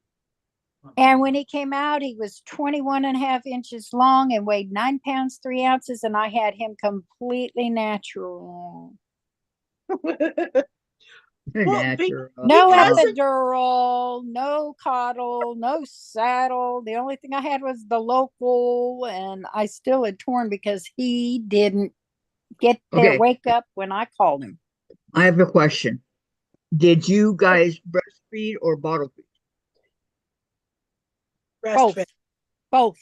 [SPEAKER 4] And when he came out, he was 21 and a half inches long and weighed 9 pounds, 3 ounces. And I had him completely natural.
[SPEAKER 5] Well,
[SPEAKER 1] Natural.
[SPEAKER 4] No
[SPEAKER 5] because
[SPEAKER 4] epidural, no coddle, no saddle. The only thing I had was the local, and I still had torn because he didn't get there,
[SPEAKER 1] Okay,
[SPEAKER 4] wake up when I called him.
[SPEAKER 1] I have a question. Did you guys breastfeed or bottle feed?
[SPEAKER 4] Both,
[SPEAKER 5] breastfed.
[SPEAKER 4] both.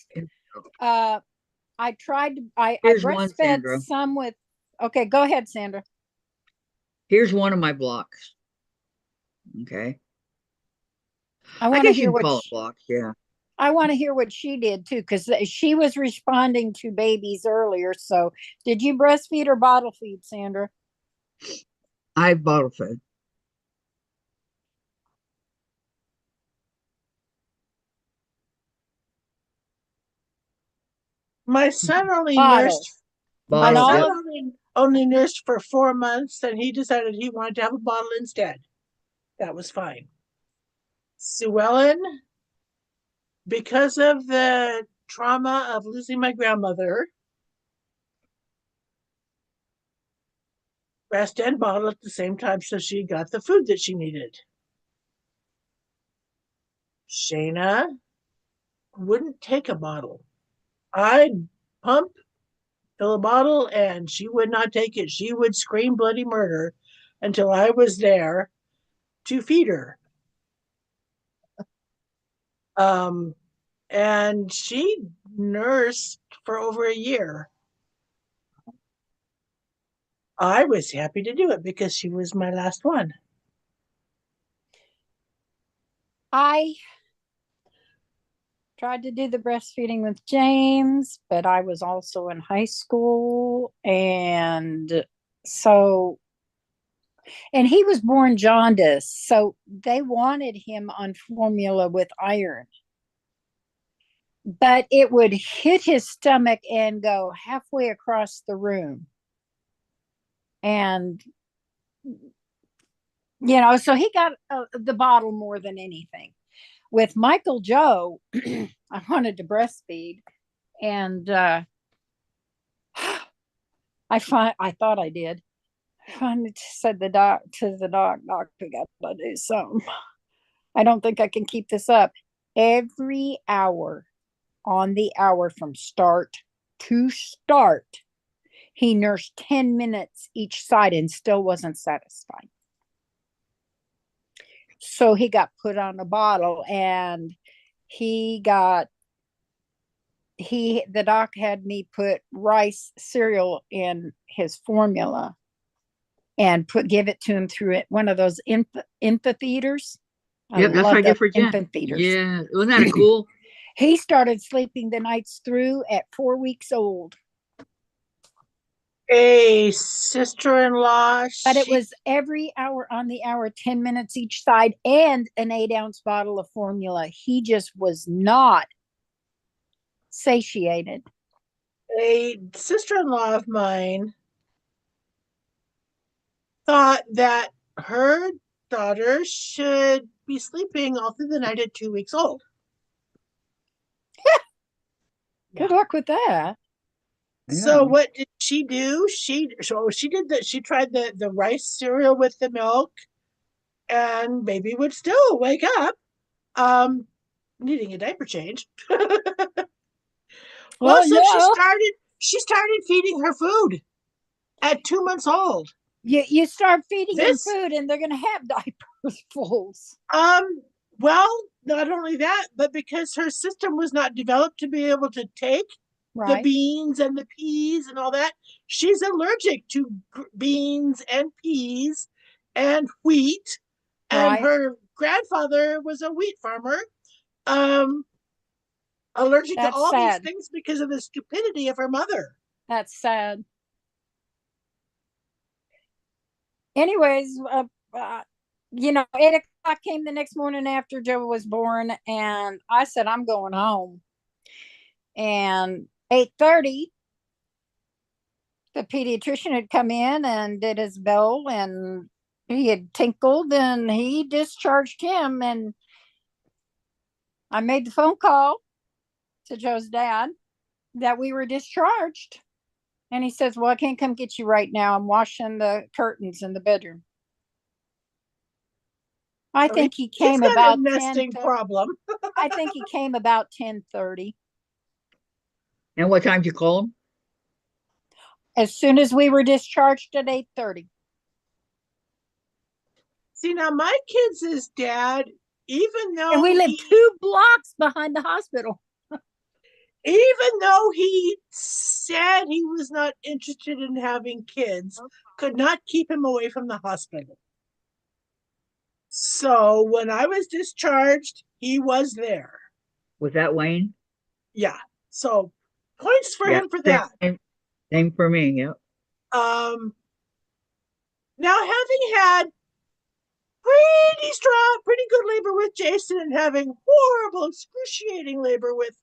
[SPEAKER 4] I tried to, I
[SPEAKER 1] Here's one,
[SPEAKER 4] breastfed
[SPEAKER 1] Sandra.
[SPEAKER 4] some with, okay, go ahead, Sandra.
[SPEAKER 1] Here's one of my blocks. Okay.
[SPEAKER 4] I
[SPEAKER 1] I
[SPEAKER 4] want to
[SPEAKER 1] guess you
[SPEAKER 4] hear
[SPEAKER 1] can call it blocks, yeah.
[SPEAKER 4] I want to hear what she did too, because she was responding to babies earlier. So did you breastfeed or bottle feed, Sandra?
[SPEAKER 1] I bottle fed.
[SPEAKER 5] My son only
[SPEAKER 4] Bottle.
[SPEAKER 5] nursed. My
[SPEAKER 4] And
[SPEAKER 1] Bottle,
[SPEAKER 4] all
[SPEAKER 5] son
[SPEAKER 1] yep.
[SPEAKER 4] of
[SPEAKER 5] only nursed for 4 months, and he decided he wanted to have a bottle instead. That was fine. Sue Ellen, because of the trauma of losing my grandmother, breast and bottle at the same time, so she got the food that she needed. Shayna wouldn't take a bottle. I'd pump, fill a bottle, and she would not take it. She would scream bloody murder until I was there to feed her. Um, and she nursed for over a year. I was happy to do it because she was my last one.
[SPEAKER 4] I tried to do the breastfeeding with James, but I was also in high school. And so, and he was born jaundiced. So they wanted him on formula with iron, but it would hit his stomach and go halfway across the room. And, so he got the bottle more than anything. With Michael Joe, I wanted to breastfeed, and I thought I did. Finally said to the doctor, got to do something. I don't think I can keep this up. Every hour on the hour from start to start, he nursed 10 minutes each side and still wasn't satisfied. So he got put on a bottle, and the doc had me put rice cereal in his formula and give it to him through one of those infant feeders. I
[SPEAKER 1] Yep, that's what
[SPEAKER 4] love
[SPEAKER 1] I
[SPEAKER 4] those
[SPEAKER 1] did for Jen.
[SPEAKER 4] infant feeders.
[SPEAKER 1] Yeah, wasn't that a cool?
[SPEAKER 4] He started sleeping the nights through at 4 weeks old.
[SPEAKER 5] A sister-in-law,
[SPEAKER 4] But it was every hour on the hour, 10 minutes each side, and an 8-ounce bottle of formula. He just was not satiated.
[SPEAKER 5] a sister-in-law of mine thought that her daughter should be sleeping all through the night at 2 weeks old.
[SPEAKER 4] Good luck with that.
[SPEAKER 5] So
[SPEAKER 1] Yeah.
[SPEAKER 5] what did she do? She did that. She tried the rice cereal with the milk, and baby would still wake up, needing a diaper change. Well,
[SPEAKER 4] Well,
[SPEAKER 5] so
[SPEAKER 4] yeah,
[SPEAKER 5] she started feeding her food at 2 months old.
[SPEAKER 4] you start feeding them
[SPEAKER 5] This
[SPEAKER 4] food, and they're going to have diapers fulls.
[SPEAKER 5] well, not only that, but because her system was not developed to be able to take the
[SPEAKER 4] Right.
[SPEAKER 5] beans and the peas and all that, she's allergic to beans and peas and wheat. And
[SPEAKER 4] Right.
[SPEAKER 5] her grandfather was a wheat farmer, um, allergic to
[SPEAKER 4] That's
[SPEAKER 5] all these
[SPEAKER 4] sad.
[SPEAKER 5] things because of the stupidity of her mother.
[SPEAKER 4] That's sad. Anyways, 8 o'clock came the next morning after Joe was born, and I said, I'm going home. And 8:30, the pediatrician had come in and did his bell, and he had tinkled, and he discharged him. And I made the phone call to Joe's dad that we were discharged. And he says, well, I can't come get you right now. I'm washing the curtains in the bedroom. I
[SPEAKER 5] So
[SPEAKER 4] think he
[SPEAKER 5] he's
[SPEAKER 4] came
[SPEAKER 5] got
[SPEAKER 4] about
[SPEAKER 5] a nesting problem.
[SPEAKER 4] I think he came about 10:30.
[SPEAKER 1] And what time did you call him?
[SPEAKER 4] As soon as we were discharged at 8:30.
[SPEAKER 5] See, now my kids' dad, even though
[SPEAKER 4] And we lived 2 blocks behind the hospital.
[SPEAKER 5] even though he said he was not interested in having kids, could not keep him away from the hospital. So when I was discharged, he was there.
[SPEAKER 1] Was that Wayne?
[SPEAKER 5] Yeah. So points for
[SPEAKER 1] Yeah,
[SPEAKER 5] him for that.
[SPEAKER 1] Same for me. Yep.
[SPEAKER 5] Now having had pretty strong, pretty good labor with Jason and having horrible, excruciating labor with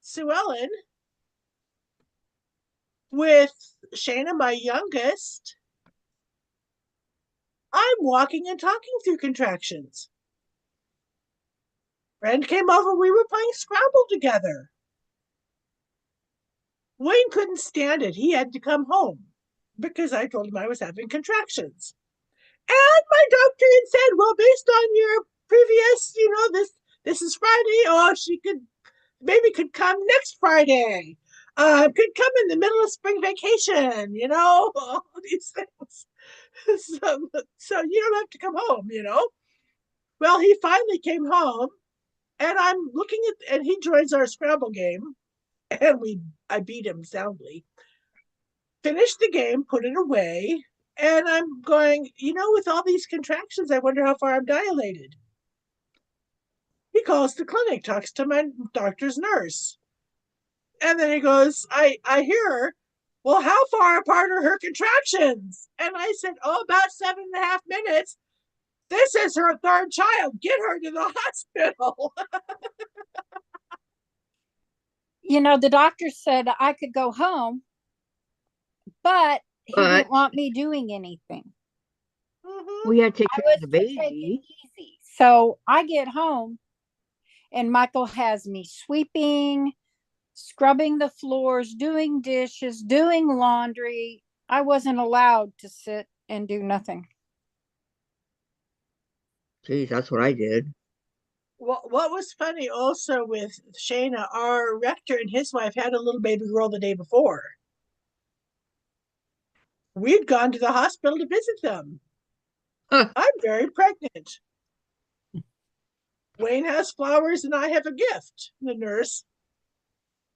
[SPEAKER 5] Sue Ellen, with Shayna, my youngest, I'm walking and talking through contractions. Friend came over, we were playing Scrabble together. Wayne couldn't stand it. He had to come home because I told him I was having contractions. And my doctor had said, well, based on your previous, this is Friday. Oh, baby could come next Friday. Could come in the middle of spring vacation, all these things. So you don't have to come home, Well, he finally came home, and I'm looking and he joins our Scrabble game, and I beat him soundly. Finished the game, put it away, and I'm going, with all these contractions, I wonder how far I'm dilated. He calls the clinic, talks to my doctor's nurse. And then he goes, I hear her. Well, how far apart are her contractions? And I said, oh, about 7.5 minutes. This is her third child. Get her to the hospital.
[SPEAKER 4] The doctor said I could go home, but he didn't want me doing anything.
[SPEAKER 1] We had to take
[SPEAKER 4] I
[SPEAKER 1] care of
[SPEAKER 4] was
[SPEAKER 1] the
[SPEAKER 4] to take it
[SPEAKER 1] baby.
[SPEAKER 4] easy. So I get home, and Michael has me sweeping, scrubbing the floors, doing dishes, doing laundry. I wasn't allowed to sit and do nothing.
[SPEAKER 1] Geez, that's what I did.
[SPEAKER 5] What was funny also with Shayna, our rector and his wife had a little baby girl the day before. We'd gone to the hospital to visit them.
[SPEAKER 1] Huh.
[SPEAKER 5] I'm very pregnant. Wayne has flowers and I have a gift. The nurse,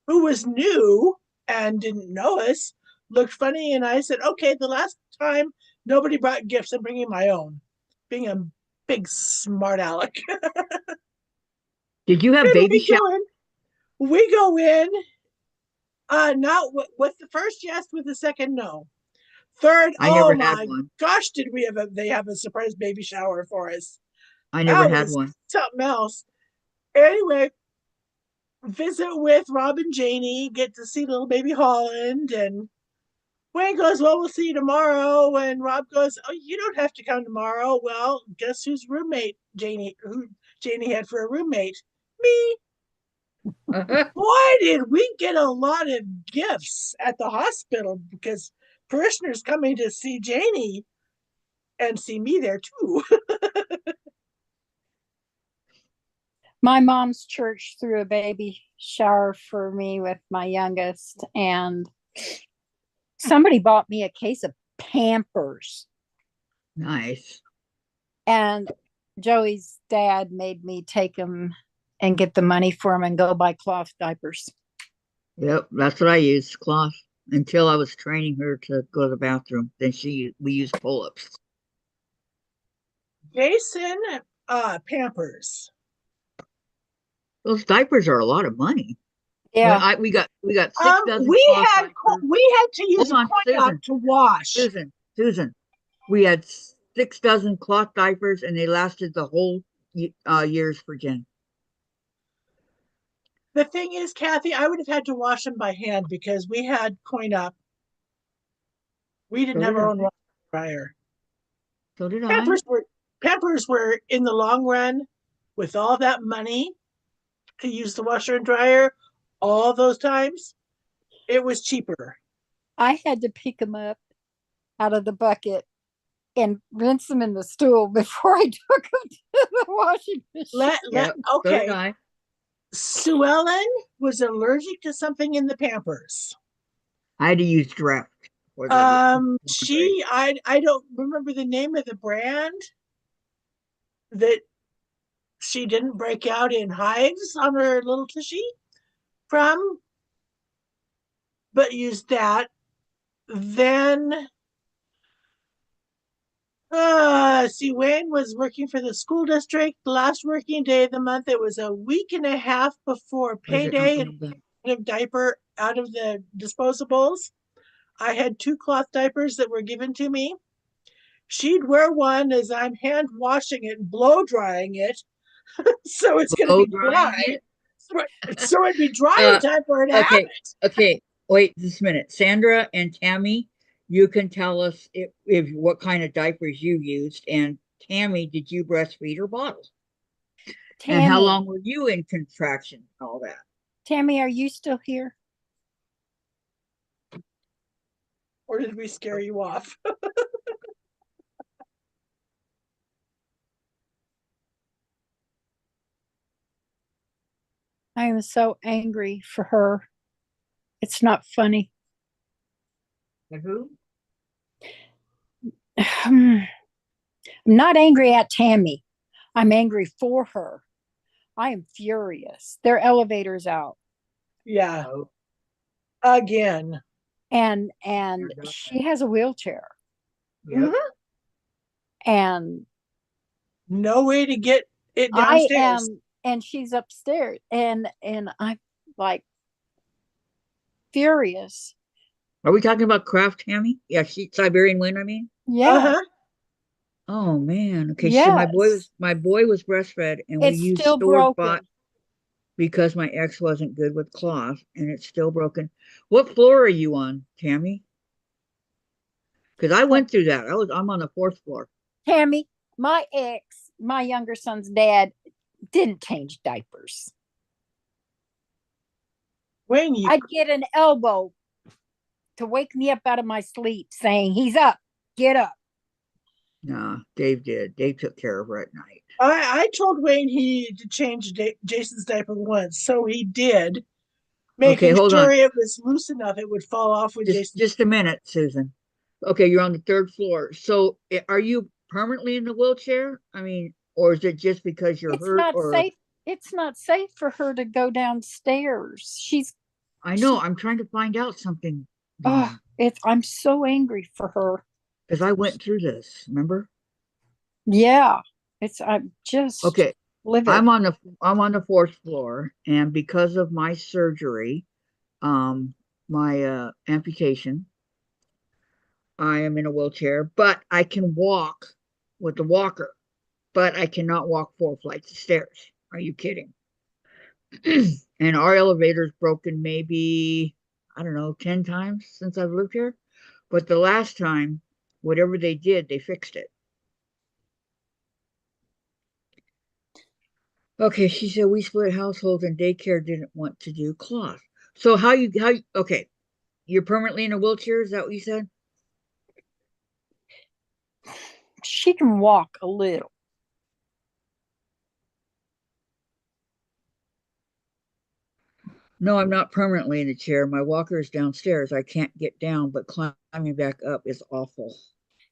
[SPEAKER 5] who was new and didn't know us, looked funny, and I said, okay, the last time nobody brought gifts, I'm bringing my own. Being a big smart aleck.
[SPEAKER 1] Did you have
[SPEAKER 5] And
[SPEAKER 1] baby shower?
[SPEAKER 5] we go in, not with the first yes, with the second no. Third,
[SPEAKER 1] I
[SPEAKER 5] oh
[SPEAKER 1] never had
[SPEAKER 5] my
[SPEAKER 1] one.
[SPEAKER 5] gosh, did we they have a surprise baby shower for us.
[SPEAKER 1] I never
[SPEAKER 5] That
[SPEAKER 1] had
[SPEAKER 5] was
[SPEAKER 1] one.
[SPEAKER 5] something else. Anyway, visit with Rob and Janie, get to see little baby Holland, and Wayne goes, well, we'll see you tomorrow. And Rob goes, oh, you don't have to come tomorrow. Well, guess who Janie had for a roommate? Me. Boy, did we get a lot of gifts at the hospital because parishioners coming to see Janie and see me there too.
[SPEAKER 4] My mom's church threw a baby shower for me with my youngest, and somebody bought me a case of Pampers.
[SPEAKER 1] Nice.
[SPEAKER 4] And Joey's dad made me take him and get the money for him and go buy cloth diapers.
[SPEAKER 1] Yep, that's what I used, cloth, until I was training her to go to the bathroom. Then we used pull-ups.
[SPEAKER 5] Jason, Pampers.
[SPEAKER 1] Those diapers are a lot of money.
[SPEAKER 4] Yeah.
[SPEAKER 1] We got 6 dozen
[SPEAKER 5] We
[SPEAKER 1] cloth
[SPEAKER 5] had to use
[SPEAKER 1] Hold
[SPEAKER 5] a
[SPEAKER 1] on,
[SPEAKER 5] coin op to wash.
[SPEAKER 1] Susan, we had 6 dozen cloth diapers, and they lasted the whole years for Jen.
[SPEAKER 5] The thing is, Kathy, I would have had to wash them by hand because we had coin op. We didn't have our own washer dryer.
[SPEAKER 1] So did I.
[SPEAKER 5] Pampers were in the long run, with all that money to use the washer and dryer, all those times, it was cheaper.
[SPEAKER 4] I had to pick them up out of the bucket and rinse them in the stool before I took them to the washing machine.
[SPEAKER 5] Okay.
[SPEAKER 1] So did I.
[SPEAKER 5] Sue Ellen was allergic to something in the Pampers.
[SPEAKER 1] I had to use draft.
[SPEAKER 5] I don't remember the name of the brand that she didn't break out in hives on her little tushy from, but used that. Then Wayne was working for the school district. The last working day of the month, it was a week and a half before payday, and diaper out of the disposables. I had 2 cloth diapers that were given to me. She'd wear one as I'm hand washing it and blow drying it. So it's going to be dry. So it'd be dry in time for her to have it.
[SPEAKER 1] Okay. Wait just a minute. Sandra and Tammy, you can tell us if what kind of diapers you used. And Tammy, did you breastfeed or bottle? And how long were you in contraction and all that?
[SPEAKER 4] Tammy, are you still here?
[SPEAKER 5] Or did we scare you off?
[SPEAKER 4] I am so angry for her. It's not funny.
[SPEAKER 1] Who?
[SPEAKER 4] I'm not angry at Tammy. I'm angry for her. I am furious. Their elevator's out.
[SPEAKER 5] Yeah. Again.
[SPEAKER 4] And she has a wheelchair.
[SPEAKER 1] Yep.
[SPEAKER 4] And
[SPEAKER 5] no way to get it downstairs.
[SPEAKER 4] And she's upstairs. And I'm like furious.
[SPEAKER 1] Are we talking about Kraft, Tammy? Yeah, Siberian Wind, I mean?
[SPEAKER 4] Yeah.
[SPEAKER 1] Oh man. Okay,
[SPEAKER 4] yes.
[SPEAKER 1] So my boy was breastfed, and
[SPEAKER 4] it's
[SPEAKER 1] we used
[SPEAKER 4] still
[SPEAKER 1] store-bought because my ex wasn't good with cloth, and it's still broken. What floor are you on, Tammy? Because I went through that. I'm on the 4th floor.
[SPEAKER 4] Tammy, my ex, my younger son's dad, didn't change diapers. I'd get an elbow to wake me up out of my sleep saying, he's up, get up.
[SPEAKER 1] Nah, Dave did. Dave took care of her at night.
[SPEAKER 5] I told Wayne he had to change Jason's diaper once, so he did, making sure it was loose enough it would fall off with Jason.
[SPEAKER 1] Just a minute, Susan. Okay, you're on the 3rd floor. So are you permanently in the wheelchair? I mean, or is it just because you're
[SPEAKER 4] It's
[SPEAKER 1] hurt?
[SPEAKER 4] not
[SPEAKER 1] Or
[SPEAKER 4] safe. It's not safe for her to go downstairs.
[SPEAKER 1] I know
[SPEAKER 4] She
[SPEAKER 1] I'm trying to find out something,
[SPEAKER 4] oh, I'm so angry for her.
[SPEAKER 1] because I went through this. Remember?
[SPEAKER 4] Yeah. I'm just
[SPEAKER 1] Okay,
[SPEAKER 4] livid.
[SPEAKER 1] I'm on the fourth floor, and because of my surgery, my amputation, I am in a wheelchair, but I can walk with the walker, but I cannot walk 4 flights of stairs. Are you kidding? And our elevator's broken maybe, I don't know, 10 times since I've lived here. But the last time, whatever they did, they fixed it. Okay, she said we split households and daycare didn't want to do cloth. So okay, you're permanently in a wheelchair, is that what you said?
[SPEAKER 4] She can walk a little.
[SPEAKER 1] No, I'm not permanently in a chair. My walker is downstairs. I can't get down, but climbing back up is awful.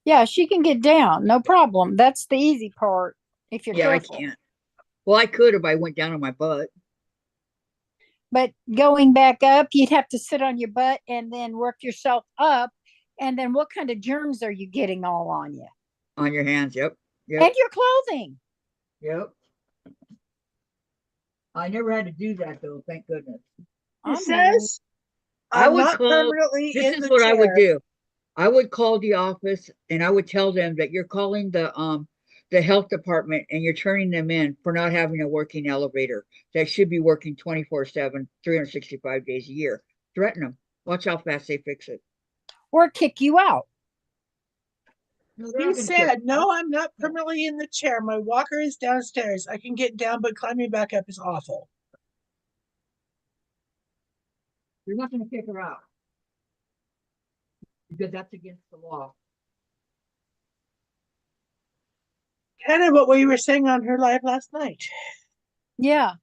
[SPEAKER 4] Yeah, she can get down. No problem. That's the easy part if you're
[SPEAKER 1] Yeah, I
[SPEAKER 4] careful.
[SPEAKER 1] can't. Well, I could if I went down on my butt.
[SPEAKER 4] But going back up, you'd have to sit on your butt and then work yourself up. And then what kind of germs are you getting all on you?
[SPEAKER 1] On your hands, yep.
[SPEAKER 4] And
[SPEAKER 1] Yep.
[SPEAKER 4] your clothing.
[SPEAKER 1] Yep. I never had to do that though, thank goodness.
[SPEAKER 5] He
[SPEAKER 4] I mean,
[SPEAKER 5] says,
[SPEAKER 1] I
[SPEAKER 5] I'm
[SPEAKER 1] would
[SPEAKER 5] not
[SPEAKER 1] call,
[SPEAKER 5] permanently
[SPEAKER 1] this
[SPEAKER 5] in
[SPEAKER 1] is
[SPEAKER 5] the
[SPEAKER 1] what I would
[SPEAKER 5] chair.
[SPEAKER 1] do. I would call the office and I would tell them that you're calling the health department and you're turning them in for not having a working elevator that should be working 24/7, 365 days a year. Threaten them. Watch how fast they fix it.
[SPEAKER 4] or kick you out.
[SPEAKER 1] No, they're
[SPEAKER 5] He
[SPEAKER 1] not gonna kick
[SPEAKER 5] said,
[SPEAKER 1] me out.
[SPEAKER 5] no, I'm not permanently in the chair. My walker is downstairs. I can get down, but climbing back up is awful.
[SPEAKER 1] They're not gonna kick her out. Because that's against the law.
[SPEAKER 5] Kind of what we were saying on her live last night.
[SPEAKER 4] Yeah.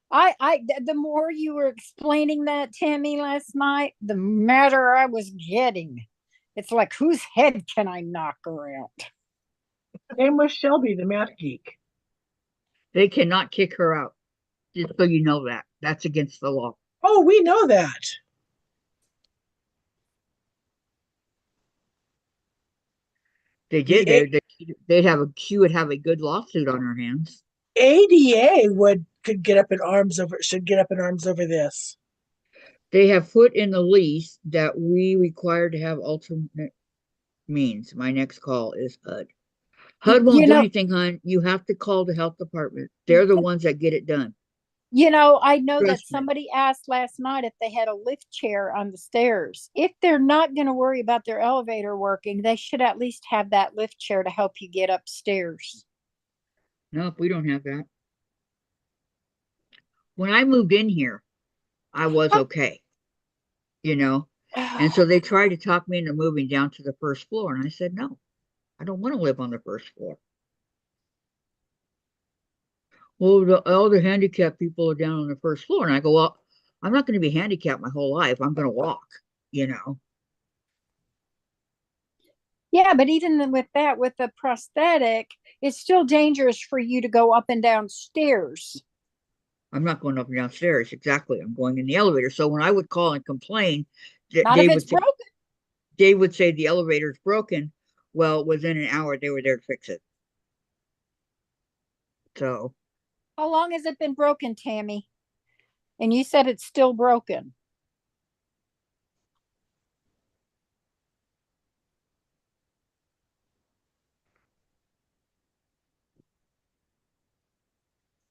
[SPEAKER 4] The more you were explaining that, Tammy, last night, the madder I was getting. It's like, whose head can I knock around?
[SPEAKER 5] Same with Shelby, the math geek.
[SPEAKER 1] They cannot kick her out. Just so you know that. That's against the law.
[SPEAKER 5] Oh, we know that.
[SPEAKER 1] They
[SPEAKER 5] The
[SPEAKER 1] did. She would have a good lawsuit on her hands.
[SPEAKER 5] ADA could get up in arms over should get up in arms over this.
[SPEAKER 1] They have put in the lease that we require to have alternate means. My next call is HUD. HUD won't
[SPEAKER 4] You
[SPEAKER 1] do
[SPEAKER 4] know,
[SPEAKER 1] anything, hon. You have to call the health department. They're the ones that get it done.
[SPEAKER 4] I know that
[SPEAKER 1] Trust me.
[SPEAKER 4] somebody asked last night if they had a lift chair on the stairs. If they're not going to worry about their elevator working, they should at least have that lift chair to help you get upstairs.
[SPEAKER 1] Nope, we don't have that. When I moved in here, I was okay, you know. And so they tried to talk me into moving down to the first floor. And I said, no, I don't want to live on the first floor. Well, all the handicapped people are down on the first floor. And I go, well, I'm not going to be handicapped my whole life. I'm going to walk, you know.
[SPEAKER 4] Yeah, but even with that, with the prosthetic, it's still dangerous for you to go up and down stairs.
[SPEAKER 1] I'm not going up and downstairs. Exactly. I'm going in the elevator. So when I would call and complain,
[SPEAKER 4] Not if it's broken.
[SPEAKER 1] Dave would say the elevator's broken. Well, within an hour, they were there to fix it. So
[SPEAKER 4] How long has it been broken, Tammy? And you said it's still broken.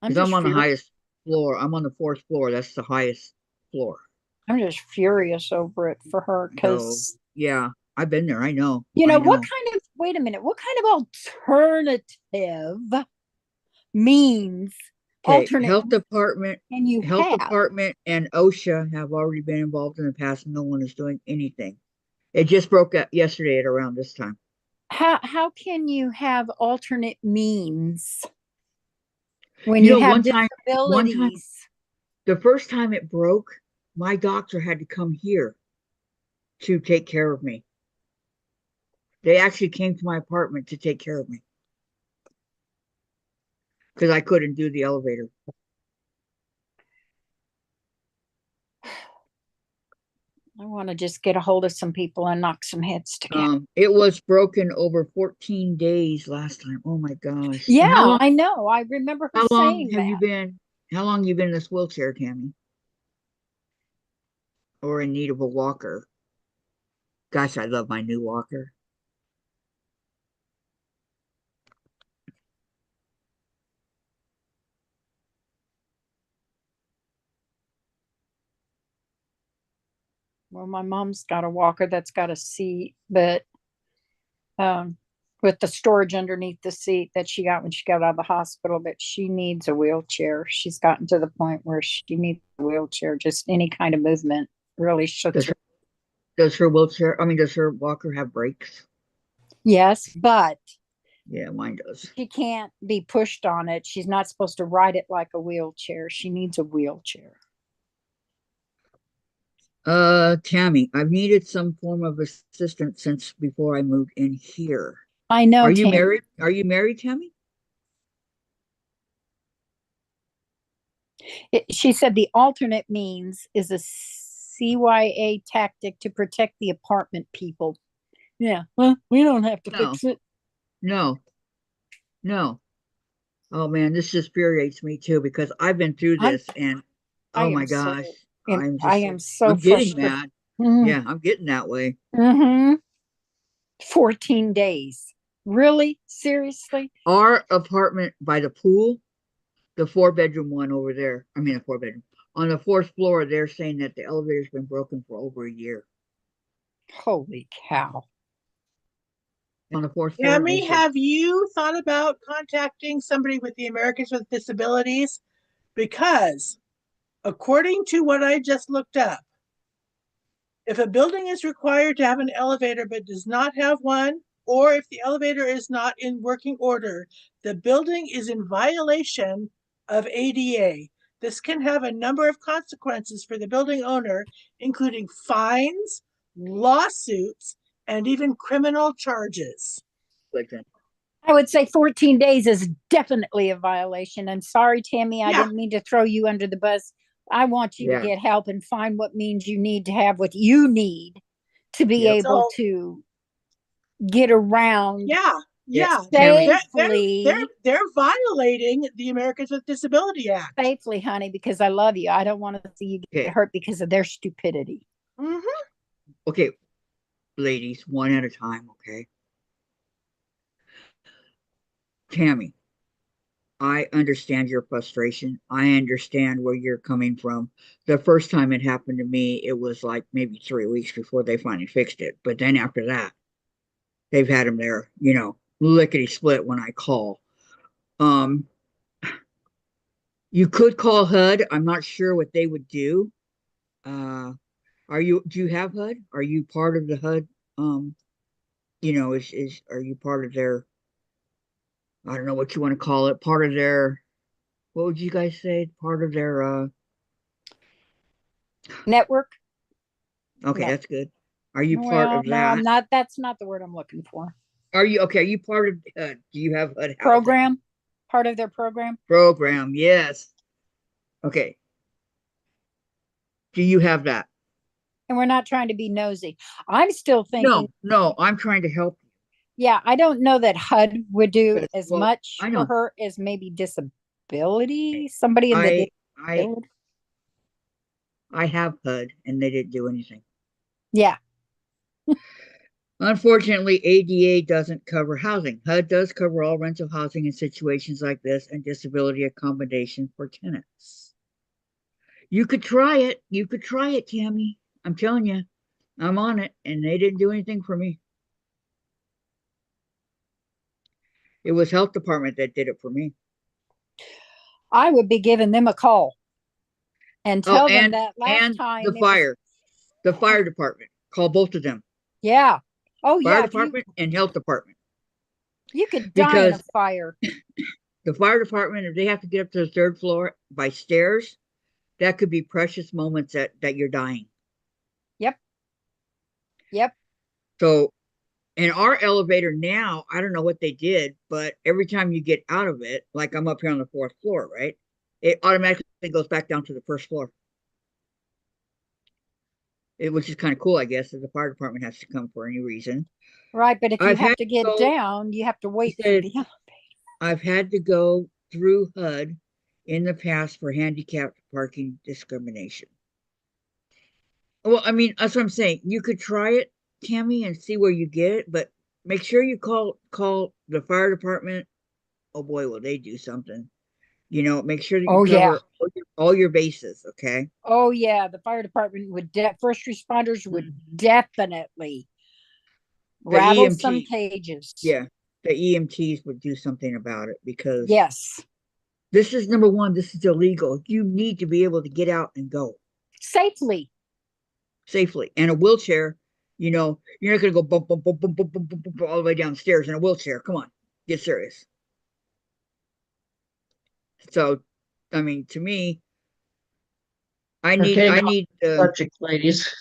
[SPEAKER 1] because I'm on the highest floor. I'm on the fourth floor. That's the highest floor.
[SPEAKER 4] I'm just furious over it for her
[SPEAKER 1] So
[SPEAKER 4] because
[SPEAKER 1] yeah, I've been there. I know.
[SPEAKER 4] what kind of wait a minute, what kind of alternative means
[SPEAKER 1] Okay,
[SPEAKER 4] alternate
[SPEAKER 1] health department,
[SPEAKER 4] and you
[SPEAKER 1] health
[SPEAKER 4] have
[SPEAKER 1] department, and OSHA have already been involved in the past. No one is doing anything. It just broke up yesterday at around this time.
[SPEAKER 4] how can you have alternate means when you have
[SPEAKER 1] one time,
[SPEAKER 4] disabilities?
[SPEAKER 1] the first time it broke, my doctor had to come here to take care of me. They actually came to my apartment to take care of me. because I couldn't do the elevator.
[SPEAKER 4] I want to just get a hold of some people and knock some heads together.
[SPEAKER 1] It was broken over 14 days last time. Oh my gosh.
[SPEAKER 4] Yeah,
[SPEAKER 1] And
[SPEAKER 4] I know. I remember her
[SPEAKER 1] how long
[SPEAKER 4] saying
[SPEAKER 1] have you
[SPEAKER 4] that.
[SPEAKER 1] been, how long you been in this wheelchair, Tammy? Or in need of a walker? Gosh, I love my new walker.
[SPEAKER 4] Well, my mom's got a walker that's got a seat, but um, with the storage underneath the seat that she got when she got out of the hospital, but she needs a wheelchair. She's gotten to the point where she needs a wheelchair, just any kind of movement really shuts
[SPEAKER 1] Does
[SPEAKER 4] her.
[SPEAKER 1] does her wheelchair, I mean, does her walker have brakes?
[SPEAKER 4] Yes, but
[SPEAKER 1] Yeah, mine does.
[SPEAKER 4] she can't be pushed on it. She's not supposed to ride it like a wheelchair. She needs a wheelchair.
[SPEAKER 1] Tammy, I've needed some form of assistance since before I moved in here.
[SPEAKER 4] I know,
[SPEAKER 1] Are you
[SPEAKER 4] Tam.
[SPEAKER 1] married? Are you married, Tammy?
[SPEAKER 4] She said the alternate means is a CYA tactic to protect the apartment people. Yeah, well, we don't have to
[SPEAKER 1] No,
[SPEAKER 4] fix it.
[SPEAKER 1] no, no. Oh man, this just infuriates me too because I've been through
[SPEAKER 4] I'm,
[SPEAKER 1] this and
[SPEAKER 4] I
[SPEAKER 1] oh my
[SPEAKER 4] am
[SPEAKER 1] gosh,
[SPEAKER 4] so,
[SPEAKER 1] I'm
[SPEAKER 4] I
[SPEAKER 1] just like,
[SPEAKER 4] am so
[SPEAKER 1] I'm getting
[SPEAKER 4] frustrated.
[SPEAKER 1] mad.
[SPEAKER 4] Mm-hmm.
[SPEAKER 1] Yeah, I'm getting that way.
[SPEAKER 4] 14 days. Really? Seriously?
[SPEAKER 1] Our apartment by the pool, the 4 bedroom one over there, I mean, a 4 bedroom, on the fourth floor, they're saying that the elevator's been broken for over a year.
[SPEAKER 4] Holy cow.
[SPEAKER 1] On the fourth floor, they
[SPEAKER 5] Tammy,
[SPEAKER 1] said,
[SPEAKER 5] have you thought about contacting somebody with the Americans with Disabilities? Because according to what I just looked up, if a building is required to have an elevator but does not have one, or if the elevator is not in working order, the building is in violation of ADA. This can have a number of consequences for the building owner, including fines, lawsuits, and even criminal charges.
[SPEAKER 1] like that.
[SPEAKER 4] I would say 14 days is definitely a violation. I'm sorry, Tammy. I
[SPEAKER 5] Yeah.
[SPEAKER 4] didn't mean to throw you under the bus. I want you to
[SPEAKER 1] Yeah.
[SPEAKER 4] get help and find what means you need to have what you need to be
[SPEAKER 1] Yep.
[SPEAKER 4] able
[SPEAKER 5] So,
[SPEAKER 4] to get around
[SPEAKER 5] yeah,
[SPEAKER 1] Yeah,
[SPEAKER 5] they're,
[SPEAKER 1] Tammy,
[SPEAKER 5] they're violating the Americans with Disability Act.
[SPEAKER 4] safely, honey, because I love you. I don't want to see you get
[SPEAKER 1] okay,
[SPEAKER 4] hurt because of their stupidity.
[SPEAKER 5] Mhm.
[SPEAKER 1] okay, ladies, one at a time, okay? Tammy, I understand your frustration. I understand where you're coming from. The first time it happened to me, it was like maybe 3 weeks before they finally fixed it. But then after that, they've had them there, lickety split when I call. Um, you could call HUD. I'm not sure what they would do. Uh, do you have HUD? Are you part of the HUD? Um, are you part of their, I don't know what you want to call it, part of their, what would you guys say? Part of their,
[SPEAKER 4] Network?
[SPEAKER 1] okay,
[SPEAKER 4] No.
[SPEAKER 1] that's good. Are you part
[SPEAKER 4] Well,
[SPEAKER 1] of
[SPEAKER 4] no, I'm
[SPEAKER 1] that?
[SPEAKER 4] not. That's not the word I'm looking for.
[SPEAKER 1] Are you, okay, are you part of, do you have HUD housing?
[SPEAKER 4] Program? Part of their program?
[SPEAKER 1] Program, yes. Okay. Do you have that?
[SPEAKER 4] And we're not trying to be nosy. I'm still thinking,
[SPEAKER 1] No, I'm trying to help
[SPEAKER 4] yeah, I don't know that HUD would do
[SPEAKER 1] you.
[SPEAKER 4] as
[SPEAKER 1] Well,
[SPEAKER 4] much
[SPEAKER 1] I
[SPEAKER 4] for
[SPEAKER 1] know.
[SPEAKER 4] her as maybe disability, somebody in the
[SPEAKER 1] I I
[SPEAKER 4] disability.
[SPEAKER 1] I have HUD and they didn't do anything.
[SPEAKER 4] Yeah.
[SPEAKER 1] Unfortunately, ADA doesn't cover housing. HUD does cover all rental housing in situations like this and disability accommodation for tenants. You could try it. You could try it, Tammy. I'm telling you, I'm on it, and they didn't do anything for me. It was health department that did it for me.
[SPEAKER 4] I would be giving them a call and
[SPEAKER 1] Oh,
[SPEAKER 4] tell them that last time it was,
[SPEAKER 1] the fire department. Call both of them.
[SPEAKER 4] yeah. Oh,
[SPEAKER 1] Fire
[SPEAKER 4] yeah. If
[SPEAKER 1] department and health department.
[SPEAKER 4] you could die in a
[SPEAKER 1] Because
[SPEAKER 4] fire.
[SPEAKER 1] the fire department, if they have to get up to the third floor by stairs, that could be precious moments that you're dying.
[SPEAKER 4] Yep. Yep.
[SPEAKER 1] So And our elevator now, I don't know what they did, but every time you get out of it, like I'm up here on the fourth floor, right? It automatically goes back down to the first floor. Which is kind of cool, I guess, if the fire department has to come for any reason.
[SPEAKER 4] Right, but if you
[SPEAKER 1] I've
[SPEAKER 4] have
[SPEAKER 1] had
[SPEAKER 4] to get
[SPEAKER 1] go,
[SPEAKER 4] down, you have to
[SPEAKER 1] he
[SPEAKER 4] wait for
[SPEAKER 1] said,
[SPEAKER 4] the elevator.
[SPEAKER 1] I've had to go through HUD in the past for handicapped parking discrimination. Well, I mean, that's what I'm saying. You could try it, Tammy, and see where you get it, but make sure you call the fire department. Oh boy, will they do something. Make sure that you
[SPEAKER 4] Oh yeah.
[SPEAKER 1] cover all your bases, okay?
[SPEAKER 4] Oh yeah. The fire department would first responders would definitely
[SPEAKER 1] The
[SPEAKER 4] rattle some
[SPEAKER 1] EMT,
[SPEAKER 4] cages.
[SPEAKER 1] yeah, the EMTs would do something about it because
[SPEAKER 4] Yes.
[SPEAKER 1] this is number one, this is illegal. You need to be able to get out and go
[SPEAKER 4] Safely.
[SPEAKER 1] safely. And a wheelchair, you're not going to go bump, bump, bump, bump, bump, bump, bump, bump all the way downstairs in a wheelchair. Come on, get serious. So, I mean, to me, I
[SPEAKER 3] We're
[SPEAKER 1] need,
[SPEAKER 3] getting
[SPEAKER 1] I
[SPEAKER 3] off
[SPEAKER 1] need,
[SPEAKER 3] the subject, ladies.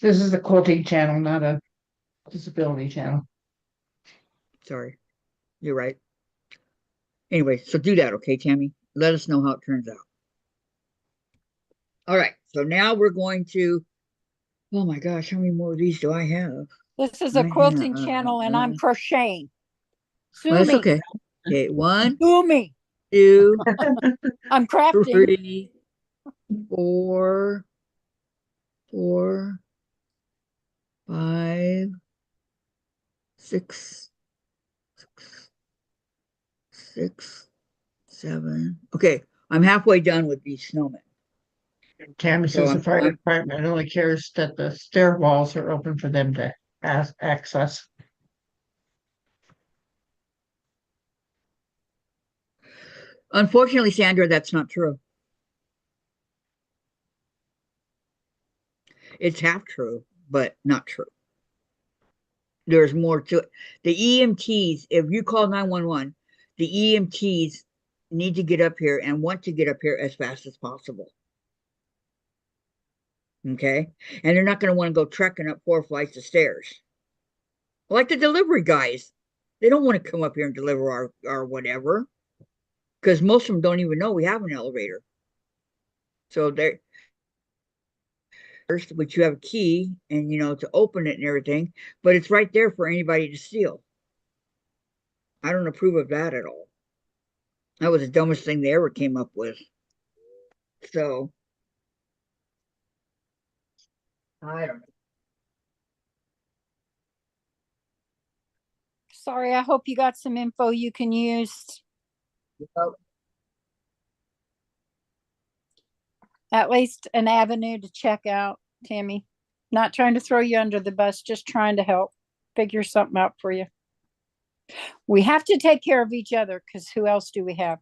[SPEAKER 3] This is the quilting channel, not a disability channel.
[SPEAKER 1] sorry, you're right. Anyway, so do that, okay, Tammy? Let us know how it turns out. All right, so now we're going to, oh my gosh, how many more of these do I have?
[SPEAKER 4] This is
[SPEAKER 1] I
[SPEAKER 4] a
[SPEAKER 1] have,
[SPEAKER 4] quilting channel and I'm crocheting.
[SPEAKER 1] well,
[SPEAKER 4] Sue
[SPEAKER 1] that's
[SPEAKER 4] me.
[SPEAKER 1] okay. Okay, one,
[SPEAKER 4] Sue me.
[SPEAKER 1] 2,
[SPEAKER 4] I'm crafting.
[SPEAKER 1] 3, 4, 5, 6, 6, 7. Okay, I'm halfway done with these snowmen.
[SPEAKER 3] Tammy
[SPEAKER 1] So
[SPEAKER 3] says the fire department only cares that the stair walls are open for them to access.
[SPEAKER 1] unfortunately, Sandra, that's not true. It's half true, but not true. There's more to it. The EMTs, if you call 911, the EMTs need to get up here and want to get up here as fast as possible. Okay. And they're not going to want to go trekking up 4 flights of stairs. Like the delivery guys. They don't want to come up here and deliver our whatever. Because most of them don't even know we have an elevator. So they're first, which you have a key and to open it and everything, but it's right there for anybody to steal. I don't approve of that at all. That was the dumbest thing they ever came up with. So I don't
[SPEAKER 4] Sorry, I hope you got some info you can use.
[SPEAKER 1] know.
[SPEAKER 4] At least an avenue to check out, Tammy. Not trying to throw you under the bus, just trying to help figure something out for you. We have to take care of each other because who else do we have?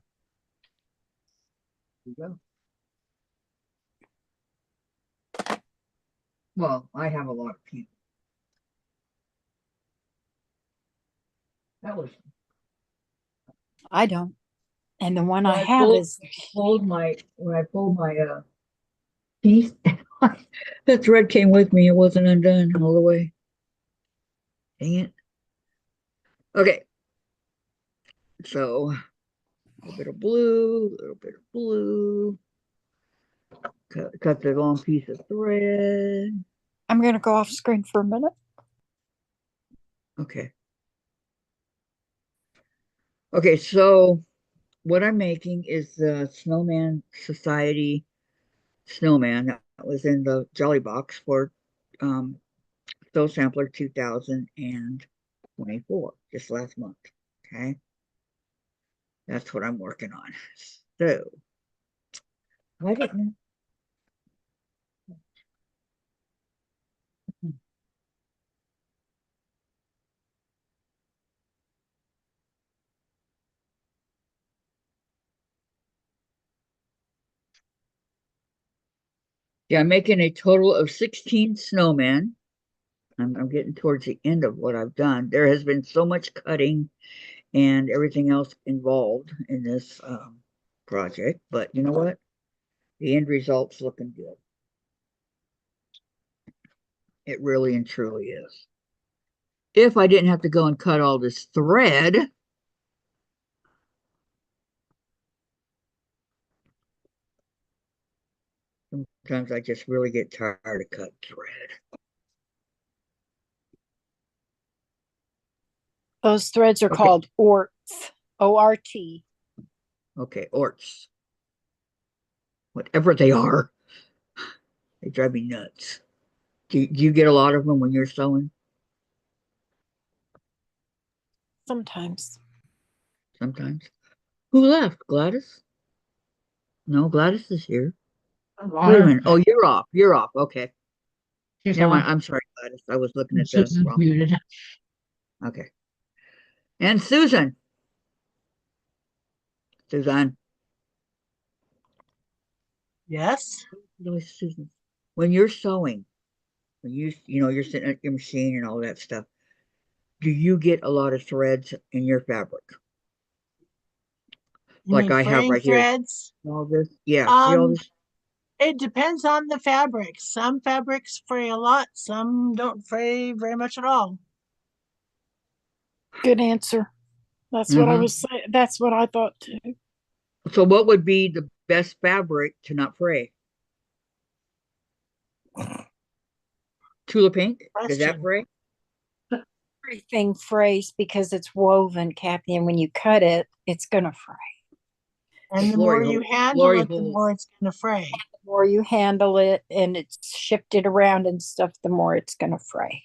[SPEAKER 1] Well, I have a lot of people. That was
[SPEAKER 4] I don't. And the one
[SPEAKER 1] when
[SPEAKER 4] I
[SPEAKER 1] I
[SPEAKER 4] have is
[SPEAKER 1] pulled my piece. The thread came with me. It wasn't undone all the way. Dang it. Okay. So a little bit of blue, a little bit of blue. Cut the long piece of thread.
[SPEAKER 4] I'm going to go off screen for a minute.
[SPEAKER 1] Okay. Okay, so what I'm making is the Snowman Society snowman that was in the Jelly box for Snow Sampler 2024, just last month. Okay. That's what I'm working on. So I didn't. Yeah, I'm making a total of 16 snowmen. I'm getting towards the end of what I've done. There has been so much cutting and everything else involved in this project, but you know what? The end result's looking good. It really and truly is. if I didn't have to go and cut all this thread. Sometimes I just really get tired of cutting thread.
[SPEAKER 4] Those threads are
[SPEAKER 1] Okay.
[SPEAKER 4] called orts, O-R-T.
[SPEAKER 1] Okay, orts. Whatever they are, they drive me nuts. Do you get a lot of them when you're sewing?
[SPEAKER 4] Sometimes.
[SPEAKER 1] Sometimes. Who left? Gladys? No, Gladys is here. Wait a minute. Oh, you're off. You're off. Okay.
[SPEAKER 3] She's
[SPEAKER 1] Never mind.
[SPEAKER 3] on.
[SPEAKER 1] I'm sorry, Gladys. I was looking at the
[SPEAKER 3] Susan's
[SPEAKER 1] wrong.
[SPEAKER 3] muted.
[SPEAKER 1] Okay. And Susan. Suzanne.
[SPEAKER 5] Yes.
[SPEAKER 1] Susan. When you're sewing, when you're sitting at your machine and all that stuff, do you get a lot of threads in your fabric?
[SPEAKER 5] You
[SPEAKER 1] Like
[SPEAKER 5] mean
[SPEAKER 1] I have
[SPEAKER 5] fraying
[SPEAKER 1] right here.
[SPEAKER 5] threads?
[SPEAKER 1] All this. Yeah. See all this?
[SPEAKER 5] It depends on the fabric. Some fabrics fray a lot, some don't fray very much at all.
[SPEAKER 4] Good answer. That's what I was saying. That's what I thought too.
[SPEAKER 1] So what would be the best fabric to not fray? Tula pink? Does that
[SPEAKER 5] Question.
[SPEAKER 1] fray?
[SPEAKER 4] Everything frays because it's woven, Kathy, and when you cut it, it's gonna fray.
[SPEAKER 5] And the
[SPEAKER 1] Lori
[SPEAKER 5] more you
[SPEAKER 1] Holt-
[SPEAKER 5] handle
[SPEAKER 1] Lori
[SPEAKER 5] it, the
[SPEAKER 1] Holt.
[SPEAKER 5] more it's going to fray.
[SPEAKER 4] The more you handle it and it's shifted around and stuff, the more it's gonna fray.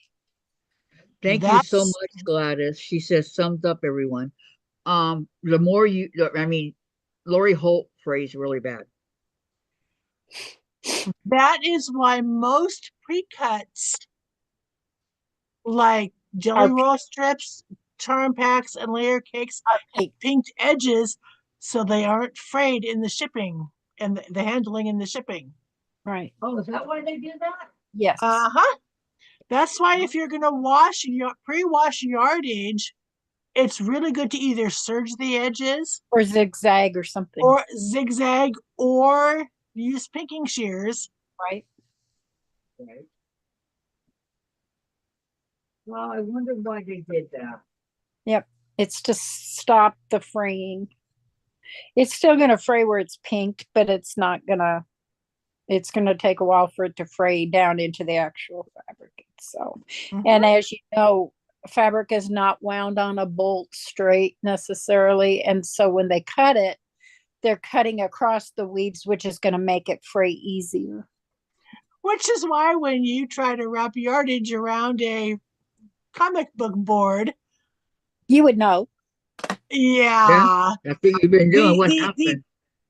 [SPEAKER 1] Thank you so
[SPEAKER 5] That's
[SPEAKER 1] much, Gladys. She says, sums up everyone. The more Lori Holt frays really bad.
[SPEAKER 5] that is why most pre-cuts, like jelly
[SPEAKER 4] Are
[SPEAKER 5] roll strips, charm packs, and layer cakes, have
[SPEAKER 4] pink.
[SPEAKER 5] pinked edges so they aren't frayed in the shipping and the handling in the shipping.
[SPEAKER 4] Right.
[SPEAKER 1] Oh, is that why they do that?
[SPEAKER 4] Yes.
[SPEAKER 5] Uh-huh. That's why if you're gonna wash your pre-wash yardage, it's really good to either serge the edges
[SPEAKER 4] Or zigzag or something.
[SPEAKER 5] or zigzag or use pinking shears.
[SPEAKER 4] Right.
[SPEAKER 1] Right. Well, I wonder why they did that.
[SPEAKER 4] Yep. It's to stop the fraying. It's still gonna fray where it's pink, but it's gonna take a while for it to fray down into the actual fabric itself. And as you know, fabric is not wound on a bolt straight necessarily. And so when they cut it, they're cutting across the weaves, which is going to make it fray easier.
[SPEAKER 5] Which is why when you try to wrap yardage around a comic book board,
[SPEAKER 4] You would know.
[SPEAKER 5] yeah,
[SPEAKER 1] That's what you've been doing.
[SPEAKER 5] the
[SPEAKER 1] What
[SPEAKER 5] the
[SPEAKER 1] happened?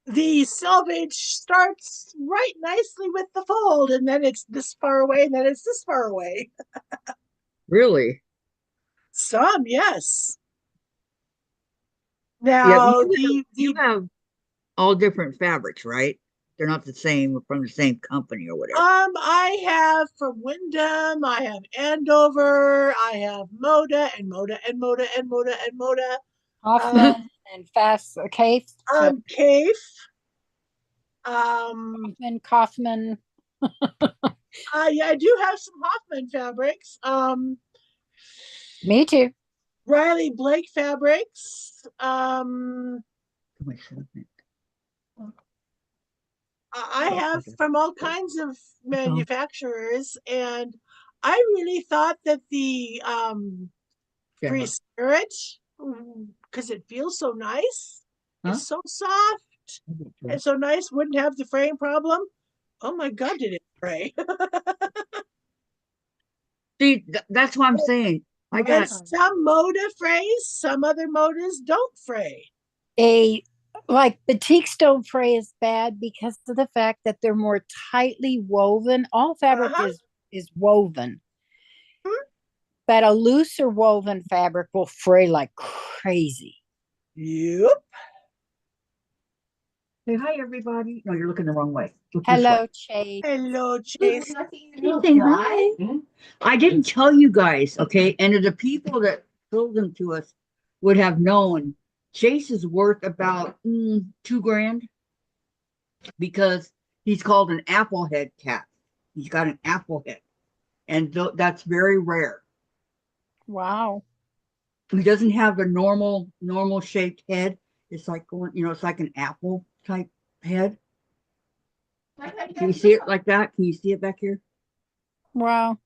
[SPEAKER 5] the selvage starts right nicely with the fold, and then it's this far away, and then it's this far away.
[SPEAKER 1] Really?
[SPEAKER 5] Some, yes.
[SPEAKER 1] Yeah, but
[SPEAKER 5] Now
[SPEAKER 1] you have all different fabrics, right? They're not the same from the same company or whatever.
[SPEAKER 5] I have from Wyndham, I have Andover, I have Moda and Moda and Moda and Moda and Moda.
[SPEAKER 4] Hoffman and Fast Kafe.
[SPEAKER 5] Cafe.
[SPEAKER 4] Kaufman.
[SPEAKER 5] Yeah, I do have some Hoffman fabrics.
[SPEAKER 4] Me too.
[SPEAKER 5] Riley Blake fabrics. I have from all kinds of manufacturers, and I really thought that the Free Spirit, because it feels so nice, it's so soft and so nice, wouldn't have the fraying problem. Oh my God, did it fray?
[SPEAKER 1] See, that's what I'm saying. I got
[SPEAKER 5] some Moda frays, some other Modas don't fray.
[SPEAKER 4] Like batiks don't fray as bad because of the fact that they're more tightly woven. All fabric is woven. But a looser woven fabric will fray like crazy.
[SPEAKER 5] Yep.
[SPEAKER 1] Say hi, everybody. No, you're looking the wrong way.
[SPEAKER 4] Hello, Chase.
[SPEAKER 5] Hello, Chase.
[SPEAKER 1] Say hi. I didn't tell you guys, okay? And the people that sold them to us would have known Chase is worth about $2,000 because he's called an applehead cat. He's got an apple head, and that's very rare.
[SPEAKER 4] Wow.
[SPEAKER 1] He doesn't have the normal shaped head. It's like going, it's like an apple type head. Can you see it like that? Can you see it back here?
[SPEAKER 4] Wow.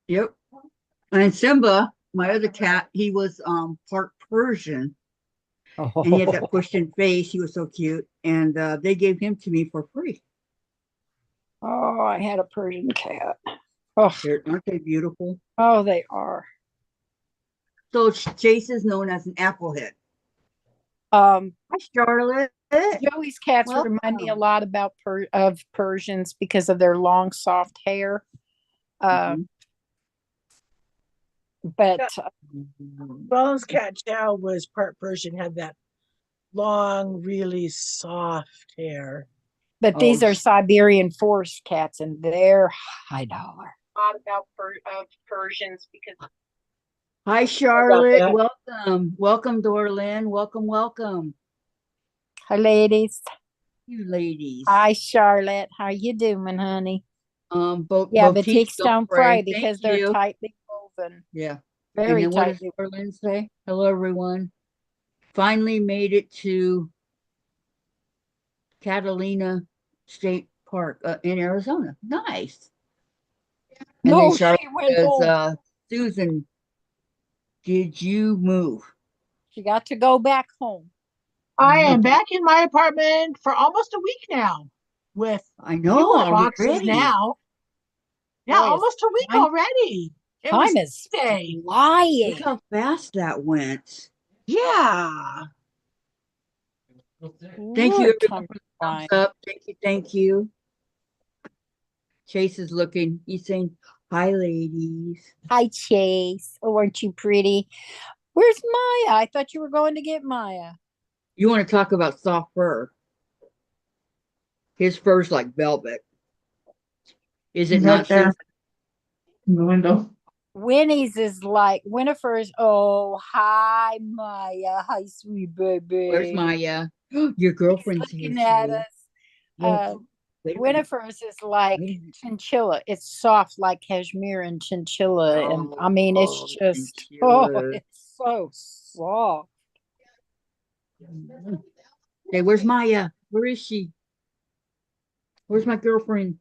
[SPEAKER 1] Yep. And Simba, my other cat, he was part Persian, and he had that pushed in face. He was so cute, and they gave him to me for free.
[SPEAKER 4] Oh, I had a Persian cat. Oh,
[SPEAKER 1] Aren't they beautiful?
[SPEAKER 4] oh, they are.
[SPEAKER 1] So Chase is known as an applehead.
[SPEAKER 4] Um,
[SPEAKER 1] Hi, Charlotte.
[SPEAKER 4] Joey's cats remind me a
[SPEAKER 1] Welcome.
[SPEAKER 4] lot of Persians because of their long, soft hair.
[SPEAKER 1] Mhm.
[SPEAKER 4] But
[SPEAKER 5] Roland's cat Chow was part Persian, had that long, really soft hair.
[SPEAKER 4] but
[SPEAKER 1] Oh,
[SPEAKER 4] these are Siberian forest cats, and they're high dollar. A lot of Persians because
[SPEAKER 1] hi,
[SPEAKER 5] How about
[SPEAKER 1] Charlotte.
[SPEAKER 5] that?
[SPEAKER 1] Welcome, Dorlin. Welcome,
[SPEAKER 4] hi, ladies.
[SPEAKER 1] you ladies.
[SPEAKER 4] Hi, Charlotte. How you doing, honey? Yeah,
[SPEAKER 1] Boutiques
[SPEAKER 4] boutiques
[SPEAKER 1] don't
[SPEAKER 4] don't
[SPEAKER 1] pray.
[SPEAKER 4] pray because
[SPEAKER 1] Thank
[SPEAKER 4] they're
[SPEAKER 1] you.
[SPEAKER 4] tightly woven.
[SPEAKER 1] Yeah. And
[SPEAKER 4] Very
[SPEAKER 1] then what does
[SPEAKER 4] tightly.
[SPEAKER 1] Dorlin say? Hello, everyone. Finally made it to Catalina State Park in Arizona. Nice. And then
[SPEAKER 4] No,
[SPEAKER 1] Charlotte
[SPEAKER 4] she went
[SPEAKER 1] says,
[SPEAKER 4] home.
[SPEAKER 1] Susan, did you move?
[SPEAKER 4] She got to go back home.
[SPEAKER 2] I am back in my apartment for almost a week now with
[SPEAKER 1] I
[SPEAKER 2] few
[SPEAKER 1] know
[SPEAKER 2] more boxes
[SPEAKER 1] already.
[SPEAKER 2] now. Yeah,
[SPEAKER 4] Boy,
[SPEAKER 2] almost a week
[SPEAKER 4] time,
[SPEAKER 2] already. It
[SPEAKER 4] time
[SPEAKER 2] was
[SPEAKER 4] is
[SPEAKER 2] Tuesday.
[SPEAKER 1] Look
[SPEAKER 4] flying.
[SPEAKER 1] how fast that went.
[SPEAKER 2] Yeah.
[SPEAKER 1] Thank you,
[SPEAKER 4] Ooh,
[SPEAKER 1] everyone,
[SPEAKER 4] time
[SPEAKER 1] for
[SPEAKER 4] is
[SPEAKER 1] the thumbs
[SPEAKER 4] flying.
[SPEAKER 1] up. Thank you. Chase is looking. He's saying, hi, ladies.
[SPEAKER 4] Hi, Chase. Oh, aren't you pretty? Where's Maya? I thought you were going to get Maya.
[SPEAKER 1] You want to talk about soft fur? His fur's like velvet. Is it
[SPEAKER 3] He's right
[SPEAKER 1] not,
[SPEAKER 3] there
[SPEAKER 1] Susan?
[SPEAKER 3] in the window.
[SPEAKER 4] Winnie's is like Winifred's. Oh, hi, Maya. Hi, sweet
[SPEAKER 1] Where's
[SPEAKER 4] baby.
[SPEAKER 1] Maya? Your
[SPEAKER 4] He's
[SPEAKER 1] girlfriend's here,
[SPEAKER 4] looking at
[SPEAKER 1] see?
[SPEAKER 4] us.
[SPEAKER 1] Look,
[SPEAKER 4] Uh,
[SPEAKER 1] wait a minute.
[SPEAKER 4] Winifred's is like
[SPEAKER 1] Wait a minute.
[SPEAKER 4] chinchilla. It's soft like cashmere and chinchilla. And I mean, it's
[SPEAKER 1] Oh,
[SPEAKER 4] just, oh,
[SPEAKER 1] chinchilla.
[SPEAKER 4] it's so soft.
[SPEAKER 1] Okay, where's Maya? Where is she? Where's my girlfriend?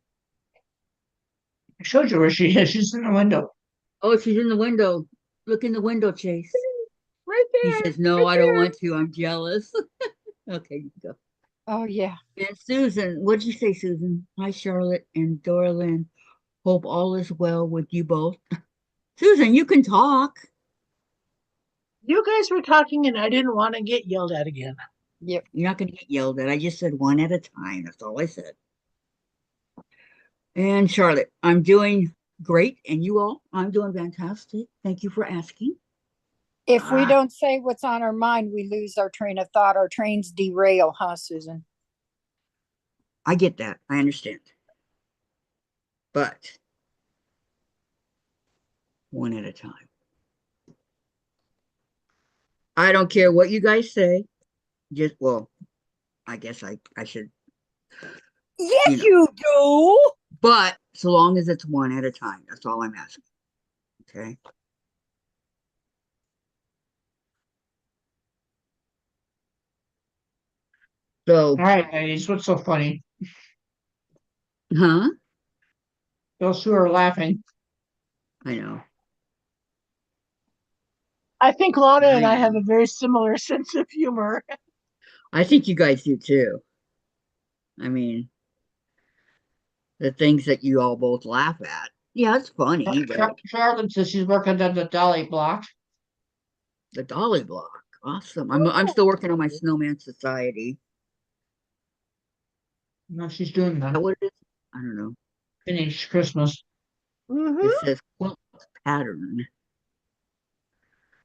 [SPEAKER 3] I showed you where she is. She's in the window.
[SPEAKER 1] Oh, she's in the window. Look in the window, Chase.
[SPEAKER 2] Right
[SPEAKER 1] He
[SPEAKER 2] there.
[SPEAKER 1] says, no,
[SPEAKER 2] Right
[SPEAKER 1] I don't
[SPEAKER 2] there.
[SPEAKER 1] want to. I'm jealous. Okay, you go.
[SPEAKER 4] Oh, yeah.
[SPEAKER 1] And Susan, what'd you say, Susan? Hi, Charlotte and Dorlin. Hope all is well with you both. Susan, you can talk.
[SPEAKER 2] You guys were talking and I didn't want to get yelled at again.
[SPEAKER 4] Yep.
[SPEAKER 1] You're not going to get yelled at. I just said one at a time. That's all I said. And Charlotte, I'm doing great. And you all, I'm doing fantastic. Thank you for asking.
[SPEAKER 4] If we
[SPEAKER 1] Ah,
[SPEAKER 4] don't say what's on our mind, we lose our train of thought. Our trains derail, huh, Susan?
[SPEAKER 1] I get that. I understand. But one at a time. I don't care what you guys say. Just, well, I guess I should,
[SPEAKER 4] Yes,
[SPEAKER 1] you know,
[SPEAKER 4] you do.
[SPEAKER 1] but so long as it's one at a time. That's all I'm asking. Okay. So,
[SPEAKER 3] All right, ladies, what's so funny?
[SPEAKER 1] huh?
[SPEAKER 3] Those two are laughing.
[SPEAKER 1] I know.
[SPEAKER 2] I think Lana
[SPEAKER 1] I
[SPEAKER 2] and I have
[SPEAKER 1] know.
[SPEAKER 2] a very similar sense of humor.
[SPEAKER 1] I think you guys do too. I mean, the things that you all both laugh at. Yeah, it's funny, but
[SPEAKER 3] Charlotte says she's working on the dolly block.
[SPEAKER 1] the dolly block. Awesome. I'm still working on my snowman society.
[SPEAKER 3] No, she's doing
[SPEAKER 1] Is
[SPEAKER 3] that.
[SPEAKER 1] that what it is? I don't know.
[SPEAKER 3] Finish Christmas.
[SPEAKER 1] It
[SPEAKER 2] Mm-hmm.
[SPEAKER 1] says quilt pattern.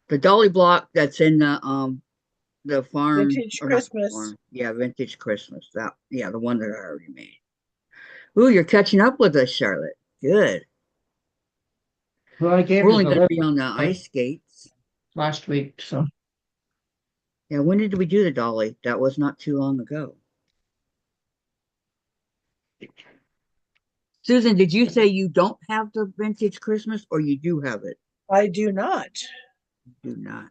[SPEAKER 1] The dolly block that's in the farm
[SPEAKER 5] Vintage
[SPEAKER 1] or not the
[SPEAKER 5] Christmas.
[SPEAKER 1] farm. Yeah, vintage Christmas. That yeah, the one that I already made. Ooh, you're catching up with us, Charlotte. Good.
[SPEAKER 3] Well, I gave
[SPEAKER 1] We're
[SPEAKER 3] her
[SPEAKER 1] only
[SPEAKER 3] the
[SPEAKER 1] gonna
[SPEAKER 3] list
[SPEAKER 1] be on the ice skates.
[SPEAKER 3] last week, so
[SPEAKER 1] Yeah, when did we do the dolly? That was not too long ago. Susan, did you say you don't have the vintage Christmas or you do have it?
[SPEAKER 5] I do not.
[SPEAKER 1] Do not.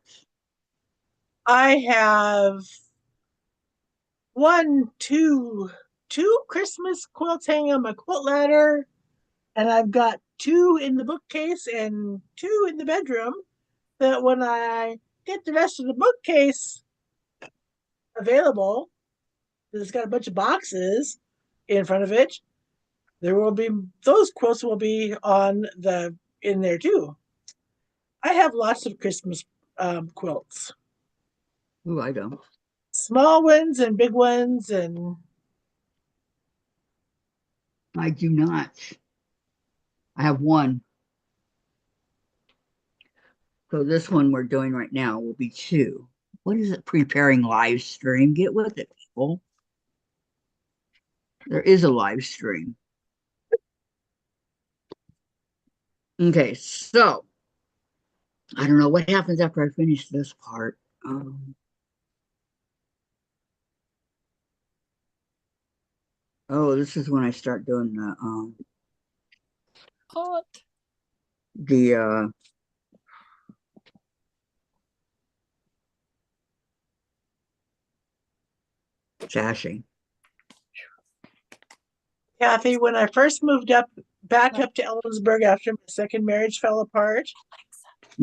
[SPEAKER 5] I have two Christmas quilts hanging on my quilt ladder, and I've got two in the bookcase and two in the bedroom. That when I get the rest of the bookcase available, because it's got a bunch of boxes in front of it, there will be those quilts will be on the in there too. I have lots of Christmas quilts,
[SPEAKER 1] Ooh, I don't.
[SPEAKER 5] small ones and big ones, and
[SPEAKER 1] I do not. I have one. So this one we're doing right now will be two. What is it? Preparing live stream. Get with it, people. There is a live stream. Okay, so I don't know what happens after I finish this part. Oh, this is when I start doing
[SPEAKER 4] Hot.
[SPEAKER 1] the sashing.
[SPEAKER 5] Kathy, when I first moved back up to Ellensburg after my second marriage fell apart,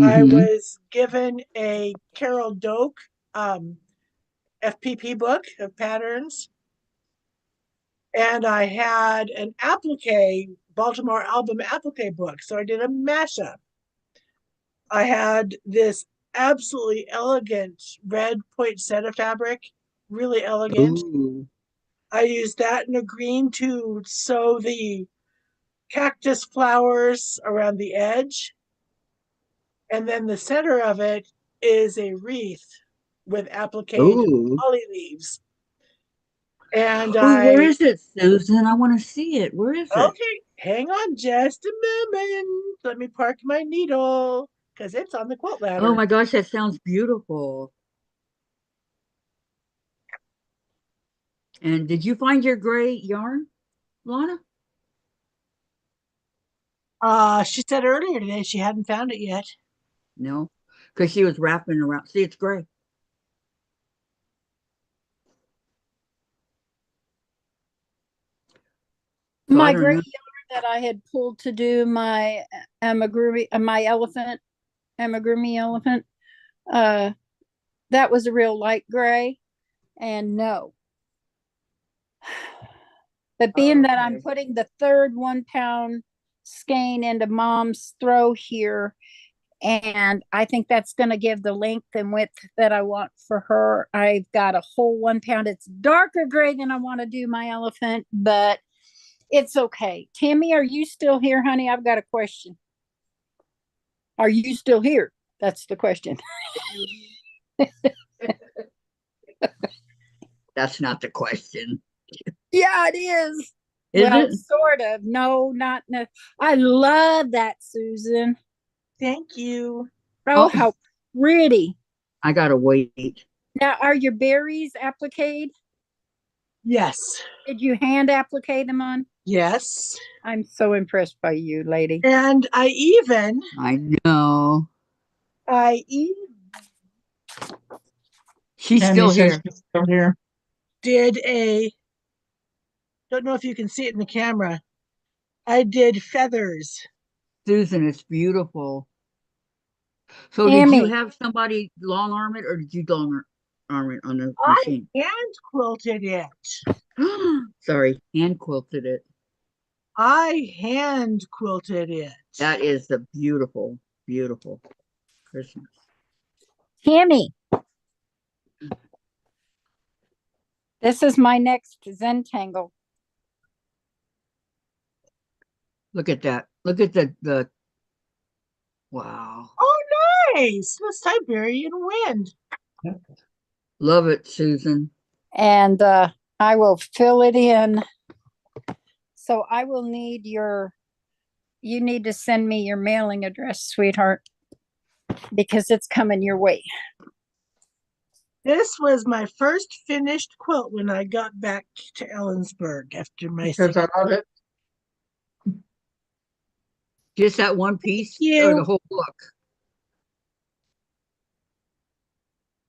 [SPEAKER 5] I
[SPEAKER 1] Mhm.
[SPEAKER 5] was given a Carol Doak FPP book of patterns, and I had an applique, Baltimore album applique book. So I did a mashup. I had this absolutely elegant red poinsettia fabric, really elegant.
[SPEAKER 1] Ooh.
[SPEAKER 5] I used that in a green to sew the cactus flowers around the edge. And then the center of it is a wreath with appliqued
[SPEAKER 1] Ooh.
[SPEAKER 5] holly leaves. And
[SPEAKER 1] Ooh, where
[SPEAKER 5] I,
[SPEAKER 1] is it, Susan? I want to see it. Where is it?
[SPEAKER 5] okay, hang on just a moment. Let me park my needle because it's on the quilt
[SPEAKER 1] Oh
[SPEAKER 5] ladder.
[SPEAKER 1] my gosh, that sounds beautiful. And did you find your gray yarn, Lana?
[SPEAKER 5] She said earlier today she hadn't found it yet.
[SPEAKER 1] No, because she was wrapping around. See, it's gray. So I
[SPEAKER 4] My
[SPEAKER 1] don't
[SPEAKER 4] gray
[SPEAKER 1] know.
[SPEAKER 4] yarn that I had pulled to do my amigurumi, my elephant, amigurumi elephant, uh, that was a real light gray. And no, but being that I'm
[SPEAKER 5] Okay.
[SPEAKER 4] putting the third 1 pound skein into mom's throw here, and I think that's going to give the length and width that I want for her. I've got a whole 1 pound. It's darker gray than I want to do my elephant, but it's okay. Tammy, are you still here, honey? I've got a question. Are you still here? That's the question.
[SPEAKER 1] That's not the question.
[SPEAKER 4] Yeah, it is.
[SPEAKER 1] Is
[SPEAKER 4] Well,
[SPEAKER 1] it?
[SPEAKER 4] sort of. No, not. No. I love that, Susan.
[SPEAKER 5] Thank you.
[SPEAKER 4] Oh,
[SPEAKER 1] Oh,
[SPEAKER 4] how pretty.
[SPEAKER 1] I gotta wait.
[SPEAKER 4] Now, are your berries appliqued?
[SPEAKER 5] Yes.
[SPEAKER 4] Did you hand applique them on?
[SPEAKER 5] Yes.
[SPEAKER 4] I'm so impressed by you, lady.
[SPEAKER 5] And
[SPEAKER 1] I know.
[SPEAKER 5] I even
[SPEAKER 1] She's
[SPEAKER 3] Tammy
[SPEAKER 1] still
[SPEAKER 3] says
[SPEAKER 1] here.
[SPEAKER 3] she's still here.
[SPEAKER 5] did don't know if you can see it in the camera. I did feathers.
[SPEAKER 1] Susan, it's beautiful. So did you
[SPEAKER 4] Tammy,
[SPEAKER 1] have somebody long arm it or did you long arm it on the
[SPEAKER 5] I
[SPEAKER 1] machine?
[SPEAKER 5] hand quilted it.
[SPEAKER 1] Sorry, hand quilted it.
[SPEAKER 5] I hand quilted it.
[SPEAKER 1] That is the beautiful, beautiful Christmas.
[SPEAKER 4] Tammy, this is my next Zentangle.
[SPEAKER 1] Look at that. Look at the wow.
[SPEAKER 5] Oh, nice. The Siberian wind.
[SPEAKER 1] Love it, Susan.
[SPEAKER 4] And I will fill it in. So I will need you need to send me your mailing address, sweetheart, because it's coming your way.
[SPEAKER 5] This was my first finished quilt when I got back to Ellensburg after my
[SPEAKER 3] Because I love it.
[SPEAKER 1] Just that one piece or the
[SPEAKER 5] You.
[SPEAKER 1] whole book?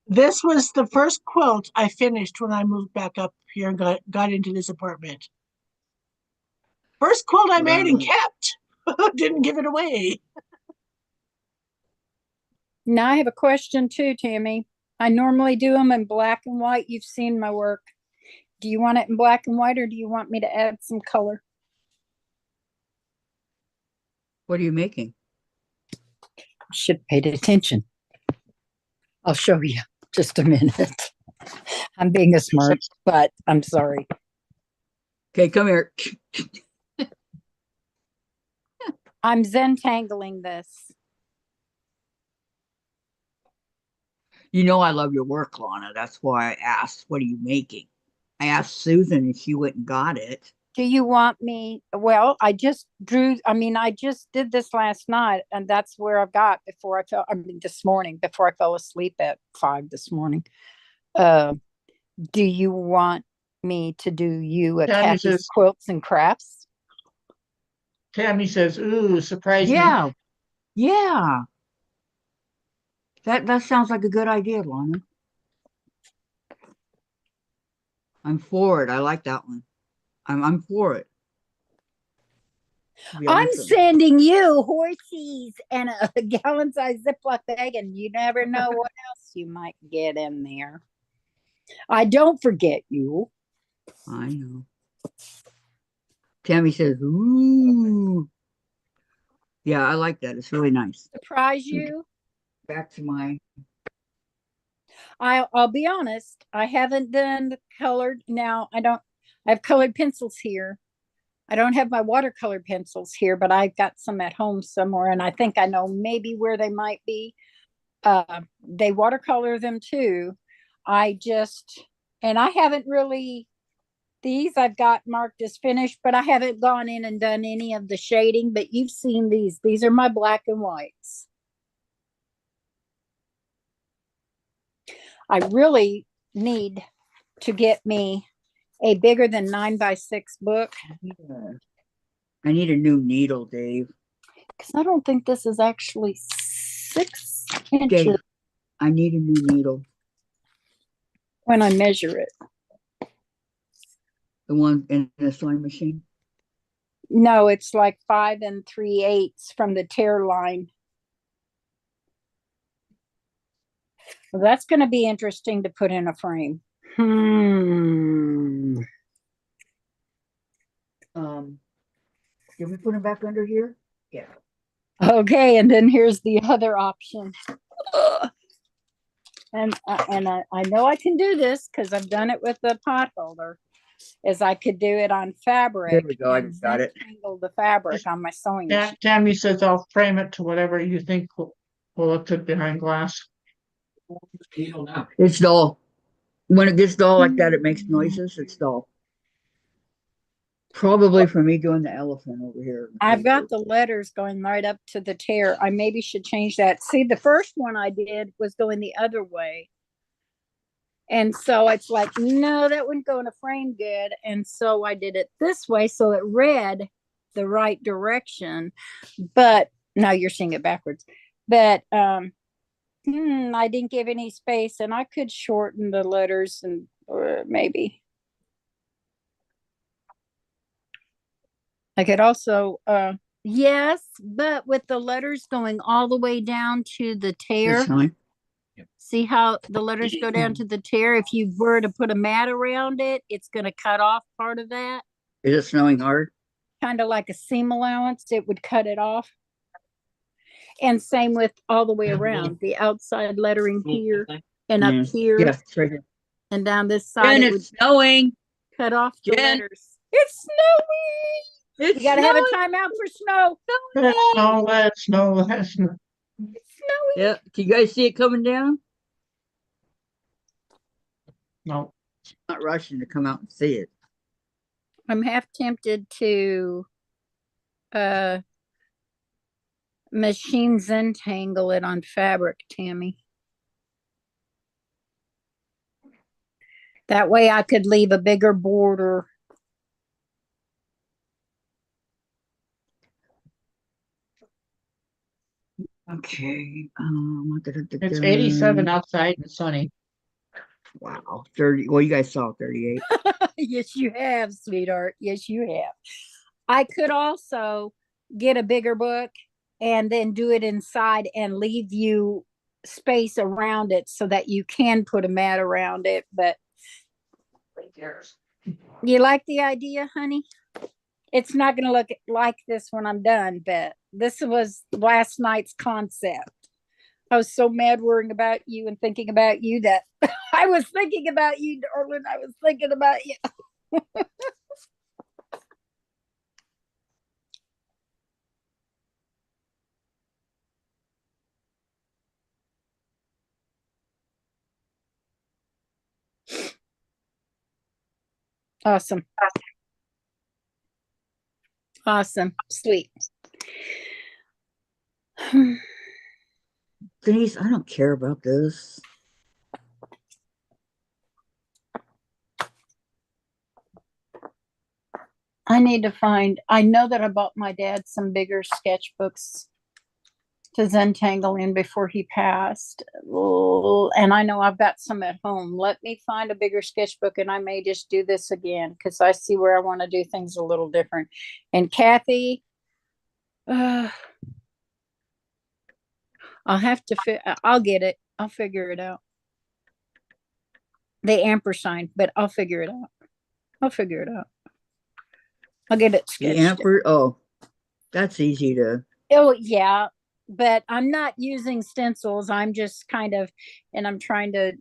[SPEAKER 5] This was the first quilt I finished when I moved back up here and got into this apartment. First quilt I made and
[SPEAKER 1] Wow.
[SPEAKER 5] kept. Didn't give it away.
[SPEAKER 4] Now I have a question too, Tammy. I normally do them in black and white. You've seen my work. Do you want it in black and white, or do you want me to add some color?
[SPEAKER 1] What are you making?
[SPEAKER 4] Should have paid attention. I'll show you just a minute. I'm being a smart, but I'm sorry.
[SPEAKER 1] Okay, come here.
[SPEAKER 4] I'm Zentangling this.
[SPEAKER 1] You know I love your work, Lana. That's why I asked, what are you making? I asked Susan and she went and got it.
[SPEAKER 4] Do you want me? Well, I just did this last night, and that's where I got before this morning, before I fell asleep at 5 this morning. Do you want me to do you a
[SPEAKER 3] Tammy
[SPEAKER 4] Kathy's
[SPEAKER 3] says,
[SPEAKER 4] Quilts and Crafts?
[SPEAKER 3] ooh, surprise me.
[SPEAKER 1] Yeah, yeah. That sounds like a good idea, Lana. I'm for it. I like that one. I'm for it. To be
[SPEAKER 4] I'm
[SPEAKER 1] honest with you.
[SPEAKER 4] sending you horses and a gallon-sized Ziploc bag, and you never know what else you might get in there. I don't forget you.
[SPEAKER 1] I know. Tammy says, ooh. Yeah, I like that. It's really nice.
[SPEAKER 4] Surprise you.
[SPEAKER 1] Back to my
[SPEAKER 4] I'll be honest. I haven't done colored. Now I have colored pencils here. I don't have my watercolor pencils here, but I've got some at home somewhere, and I think I know maybe where they might be. They watercolor them too. And I haven't really, these I've got marked as finished, but I haven't gone in and done any of the shading, but you've seen these. These are my black and whites. I really need to get me a bigger than 9x6 book.
[SPEAKER 1] I need a new needle, Dave.
[SPEAKER 4] Because I don't think this is actually 6 inches
[SPEAKER 1] Dave, I need a new needle.
[SPEAKER 4] when I measure it.
[SPEAKER 1] The one in the sewing machine.
[SPEAKER 4] No, it's like 5 3/8 from the tear line. Well, that's going to be interesting to put in a frame.
[SPEAKER 1] Did we put them back under here? Yeah.
[SPEAKER 4] Okay, and then here's the other option. And I know I can do this because I've done it with the pot holder. Is I could do it on fabric.
[SPEAKER 1] There we go. I
[SPEAKER 4] and
[SPEAKER 1] just got it.
[SPEAKER 4] Tangle the fabric on my sewing machine.
[SPEAKER 3] Tammy says I'll frame it to whatever you think will look good behind glass.
[SPEAKER 1] It's dull. When it gets dull like that, it makes noises. It's dull. Probably for me doing the elephant over here.
[SPEAKER 4] I've got the letters going right up to the tear. I maybe should change that. See, the first one I did was going the other way. And so it's like, no, that wouldn't go in a frame good. And so I did it this way. So it read the right direction. But now you're seeing it backwards. But I didn't give any space, and I could shorten the letters and maybe. I could also, yes, but with the letters going all the way down to the tear. See how the letters go down to the tear? If you were to put a mat around it, it's going to cut off part of that.
[SPEAKER 1] Is it snowing hard?
[SPEAKER 4] Kind of like a seam allowance, it would cut it off. And same with all the way around, the outside lettering here and up here.
[SPEAKER 1] Yes, it's right here.
[SPEAKER 4] And down this side,
[SPEAKER 1] And it's snowing.
[SPEAKER 4] Cut off the
[SPEAKER 1] Jen.
[SPEAKER 4] letters. It's snowing. You gotta have a timeout for snow.
[SPEAKER 3] Let it snow.
[SPEAKER 4] It's snowing.
[SPEAKER 1] Yeah. Can you guys see it coming down?
[SPEAKER 3] No.
[SPEAKER 1] Not rushing to come out and see it.
[SPEAKER 4] I'm half tempted to machine Zentangle it on fabric, Tammy. That way I could leave a bigger border.
[SPEAKER 1] Okay.
[SPEAKER 3] It's 87 outside and sunny.
[SPEAKER 1] Wow. 30. Well, you guys saw 38.
[SPEAKER 4] Yes, you have, sweetheart. Yes, you have. I could also get a bigger book and then do it inside and leave you space around it so that you can put a mat around it. But you like the idea, honey? It's not going to look like this when I'm done, but this was last night's concept. I was so mad worrying about you and thinking about you that I was thinking about you, darling. I was thinking about you. Awesome. Awesome. Sweet.
[SPEAKER 1] Denise, I don't care about this.
[SPEAKER 4] I need to find, I know that I bought my dad some bigger sketchbooks to Zentangle in before he passed. Oh, and I know I've got some at home. Let me find a bigger sketchbook and I may just do this again because I see where I want to do things a little different. And Kathy, I'll have to, I'll get it. I'll figure it out. The ampersand, but I'll figure it out. I'll figure it out. I'll get it
[SPEAKER 1] The
[SPEAKER 4] sketched.
[SPEAKER 1] amper. Oh, that's easy to.
[SPEAKER 4] Oh, yeah. But I'm not using stencils. I'm just kind of, and I'm trying to,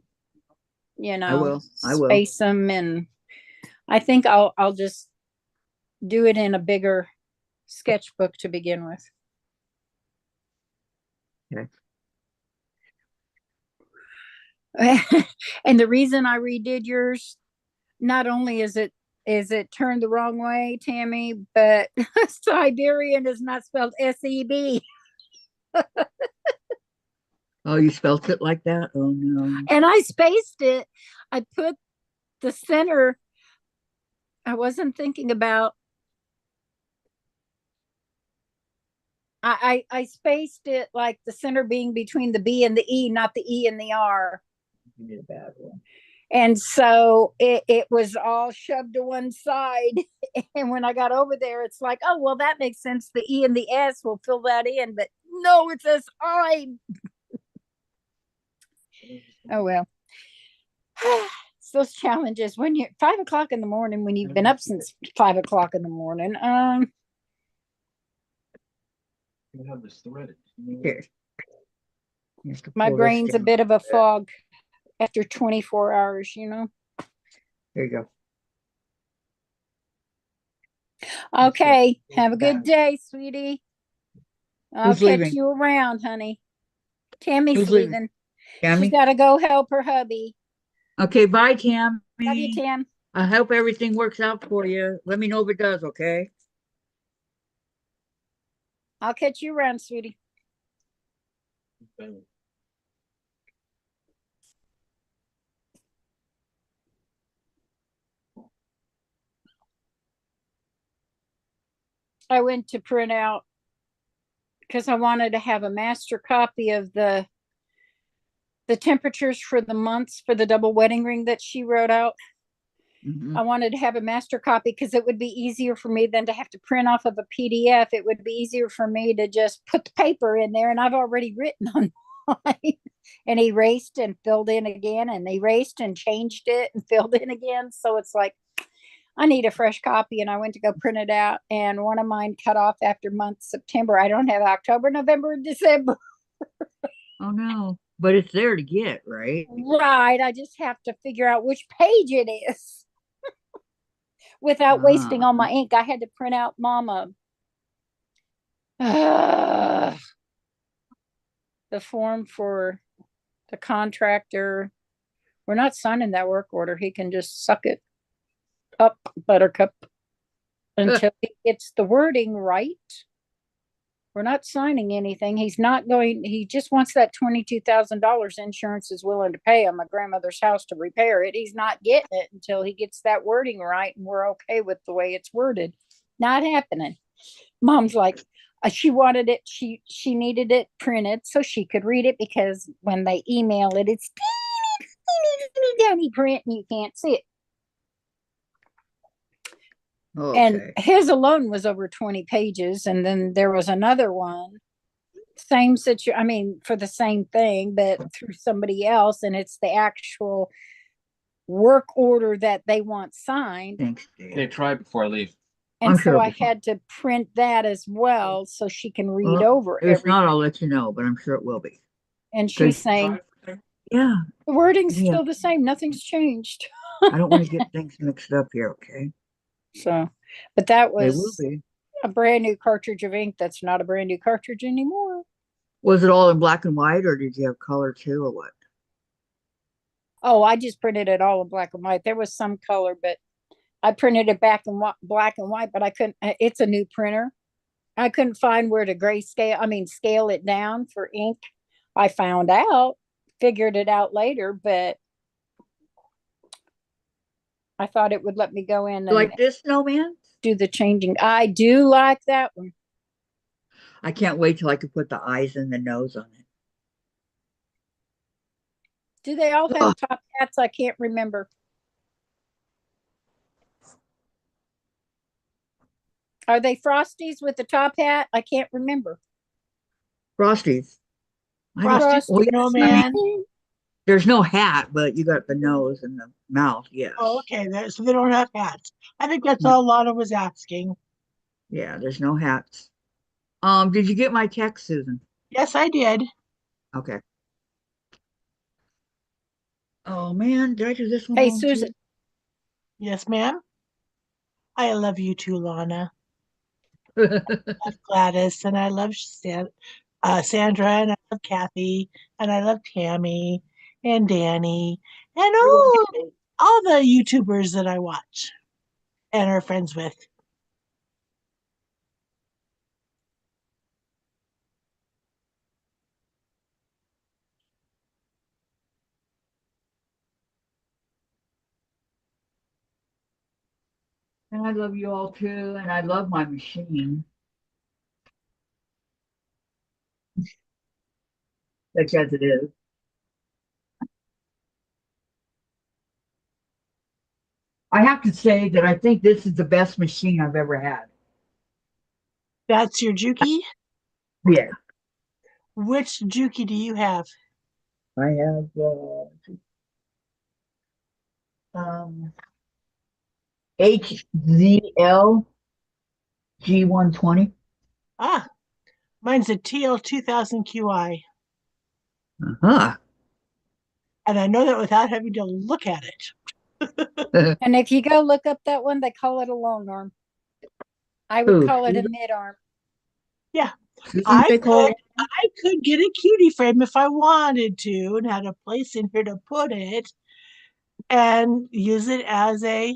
[SPEAKER 1] I will.
[SPEAKER 4] space them. And I think I'll just do it in a bigger sketchbook to begin with.
[SPEAKER 1] Okay.
[SPEAKER 4] And the reason I redid yours, not only is it turned the wrong way, Tammy, but Siberian is not spelled SEB.
[SPEAKER 1] Oh, you spelt it like that? Oh no.
[SPEAKER 4] And I spaced it. I put the center. I wasn't thinking about. I spaced it like the center being between the B and the E, not the E and the R.
[SPEAKER 1] You did a bad one.
[SPEAKER 4] And so it was all shoved to one side. And when I got over there, it's like, oh, well, that makes sense. The E and the S will fill that in. But no, it says I. Oh, well. It's those challenges when you're 5 o'clock in the morning, when you've been up since 5 o'clock in the morning.
[SPEAKER 6] You have this threaded.
[SPEAKER 1] Here.
[SPEAKER 4] My brain's a bit of a fog after 24 hours,
[SPEAKER 1] There you go.
[SPEAKER 4] Okay. Have a good day, sweetie. I'll
[SPEAKER 1] Who's
[SPEAKER 4] catch
[SPEAKER 1] leaving?
[SPEAKER 4] you around, honey. Tammy's
[SPEAKER 1] Who's leaving?
[SPEAKER 4] leaving.
[SPEAKER 1] Tammy?
[SPEAKER 4] She's got to go help her hubby.
[SPEAKER 1] Okay, bye, Tammy.
[SPEAKER 4] Love you, Tam.
[SPEAKER 1] I hope everything works out for you. Let me know if it does, okay?
[SPEAKER 4] I'll catch you around, sweetie. I went to print out because I wanted to have a master copy of the temperatures for the months for the double wedding ring that she wrote out.
[SPEAKER 1] Mhm.
[SPEAKER 4] I wanted to have a master copy because it would be easier for me than to have to print off of a PDF. It would be easier for me to just put the paper in there, and I've already written on mine and erased and filled in again and erased and changed it and filled in again. So it's like, I need a fresh copy. And I went to go print it out, and one of mine cut off after month September. I don't have October, November, and December.
[SPEAKER 1] Oh no. But it's there to get, right?
[SPEAKER 4] Right. I just have to figure out which page it is without wasting all my ink. I had to print out Mama. The form for the contractor. We're not signing that work order. He can just suck it up, Buttercup, until he gets the wording right. We're not signing anything. He's not going, he just wants that $22,000 insurance is willing to pay on my grandmother's house to repair it. He's not getting it until he gets that wording right and we're okay with the way it's worded. Not happening. Mom's like, She wanted it. She needed it printed so she could read it, because when they email it, it's teeny tiny print and you can't see it. And
[SPEAKER 1] Okay.
[SPEAKER 4] his alone was over 20 pages, and then there was another one, same situation. I mean, for the same thing, but through somebody else, and it's the actual work order that they want signed.
[SPEAKER 1] Thanks,
[SPEAKER 6] They
[SPEAKER 1] Dave.
[SPEAKER 6] try before I leave.
[SPEAKER 4] And
[SPEAKER 1] I'm
[SPEAKER 4] so
[SPEAKER 1] sure
[SPEAKER 4] I
[SPEAKER 1] it'll be fine.
[SPEAKER 4] had to print that as well so she can read
[SPEAKER 1] Well,
[SPEAKER 4] over
[SPEAKER 1] if it's not,
[SPEAKER 4] everything.
[SPEAKER 1] I'll let you know, but I'm sure it will be.
[SPEAKER 4] And she's
[SPEAKER 1] Good.
[SPEAKER 4] saying
[SPEAKER 1] Yeah,
[SPEAKER 4] the wording's
[SPEAKER 1] yeah.
[SPEAKER 4] still the same, nothing's changed.
[SPEAKER 1] I don't want to get things mixed up here, okay?
[SPEAKER 4] So, but that
[SPEAKER 1] They will
[SPEAKER 4] was
[SPEAKER 1] be.
[SPEAKER 4] a brand new cartridge of ink that's not a brand new cartridge anymore.
[SPEAKER 1] Was it all in black and white, or did you have color too, or what?
[SPEAKER 4] Oh, I just printed it all in black and white. There was some color, but I printed it back in black and white, but I couldn't. It's a new printer. I couldn't find where to scale it down for ink. I found out, figured it out later, but I thought it would let me go in and
[SPEAKER 1] Like this snowman?
[SPEAKER 4] do the changing. I do like that one.
[SPEAKER 1] I can't wait till I can put the eyes and the nose on it.
[SPEAKER 4] Do they all
[SPEAKER 1] Oh,
[SPEAKER 4] have top hats? I can't remember. Are they Frosties with the top hat? I can't remember.
[SPEAKER 1] Frosties. I don't,
[SPEAKER 5] Frosty
[SPEAKER 1] well,
[SPEAKER 4] Frosty.
[SPEAKER 1] yes, I mean,
[SPEAKER 5] Snowman.
[SPEAKER 1] there's no hat, but you got the nose and the mouth, yes.
[SPEAKER 5] Oh, okay. So they don't have hats. I think that's
[SPEAKER 1] No,
[SPEAKER 5] all Lana was asking.
[SPEAKER 1] yeah, there's no hats. Did you get my text, Susan?
[SPEAKER 5] Yes, I did.
[SPEAKER 1] Okay. Oh man, did I do this one
[SPEAKER 4] Hey,
[SPEAKER 1] wrong too?
[SPEAKER 4] Susan.
[SPEAKER 5] Yes, ma'am. I love you too, Lana. I love Gladys, and I love Sandra, and I love Kathy, and I love Tammy, and Danny, and all the YouTubers that I watch and are friends with.
[SPEAKER 1] And I love you all too, and I love my machine, such as it is. I have to say that I think this is the best machine I've ever had.
[SPEAKER 5] That's your Juki?
[SPEAKER 1] Yeah,
[SPEAKER 5] Which Juki do you have?
[SPEAKER 1] I have um, HZL G120.
[SPEAKER 5] Ah, mine's a TL2000QI.
[SPEAKER 1] Uh-huh.
[SPEAKER 5] And I know that without having to look at it.
[SPEAKER 4] And if you go look up that one, they call it a long arm. I would
[SPEAKER 1] Who?
[SPEAKER 4] call it a mid arm.
[SPEAKER 5] Yeah.
[SPEAKER 1] Susan,
[SPEAKER 5] I
[SPEAKER 1] they call
[SPEAKER 5] could I could get a cutie frame if I wanted to and had a place in here to put it and use it as a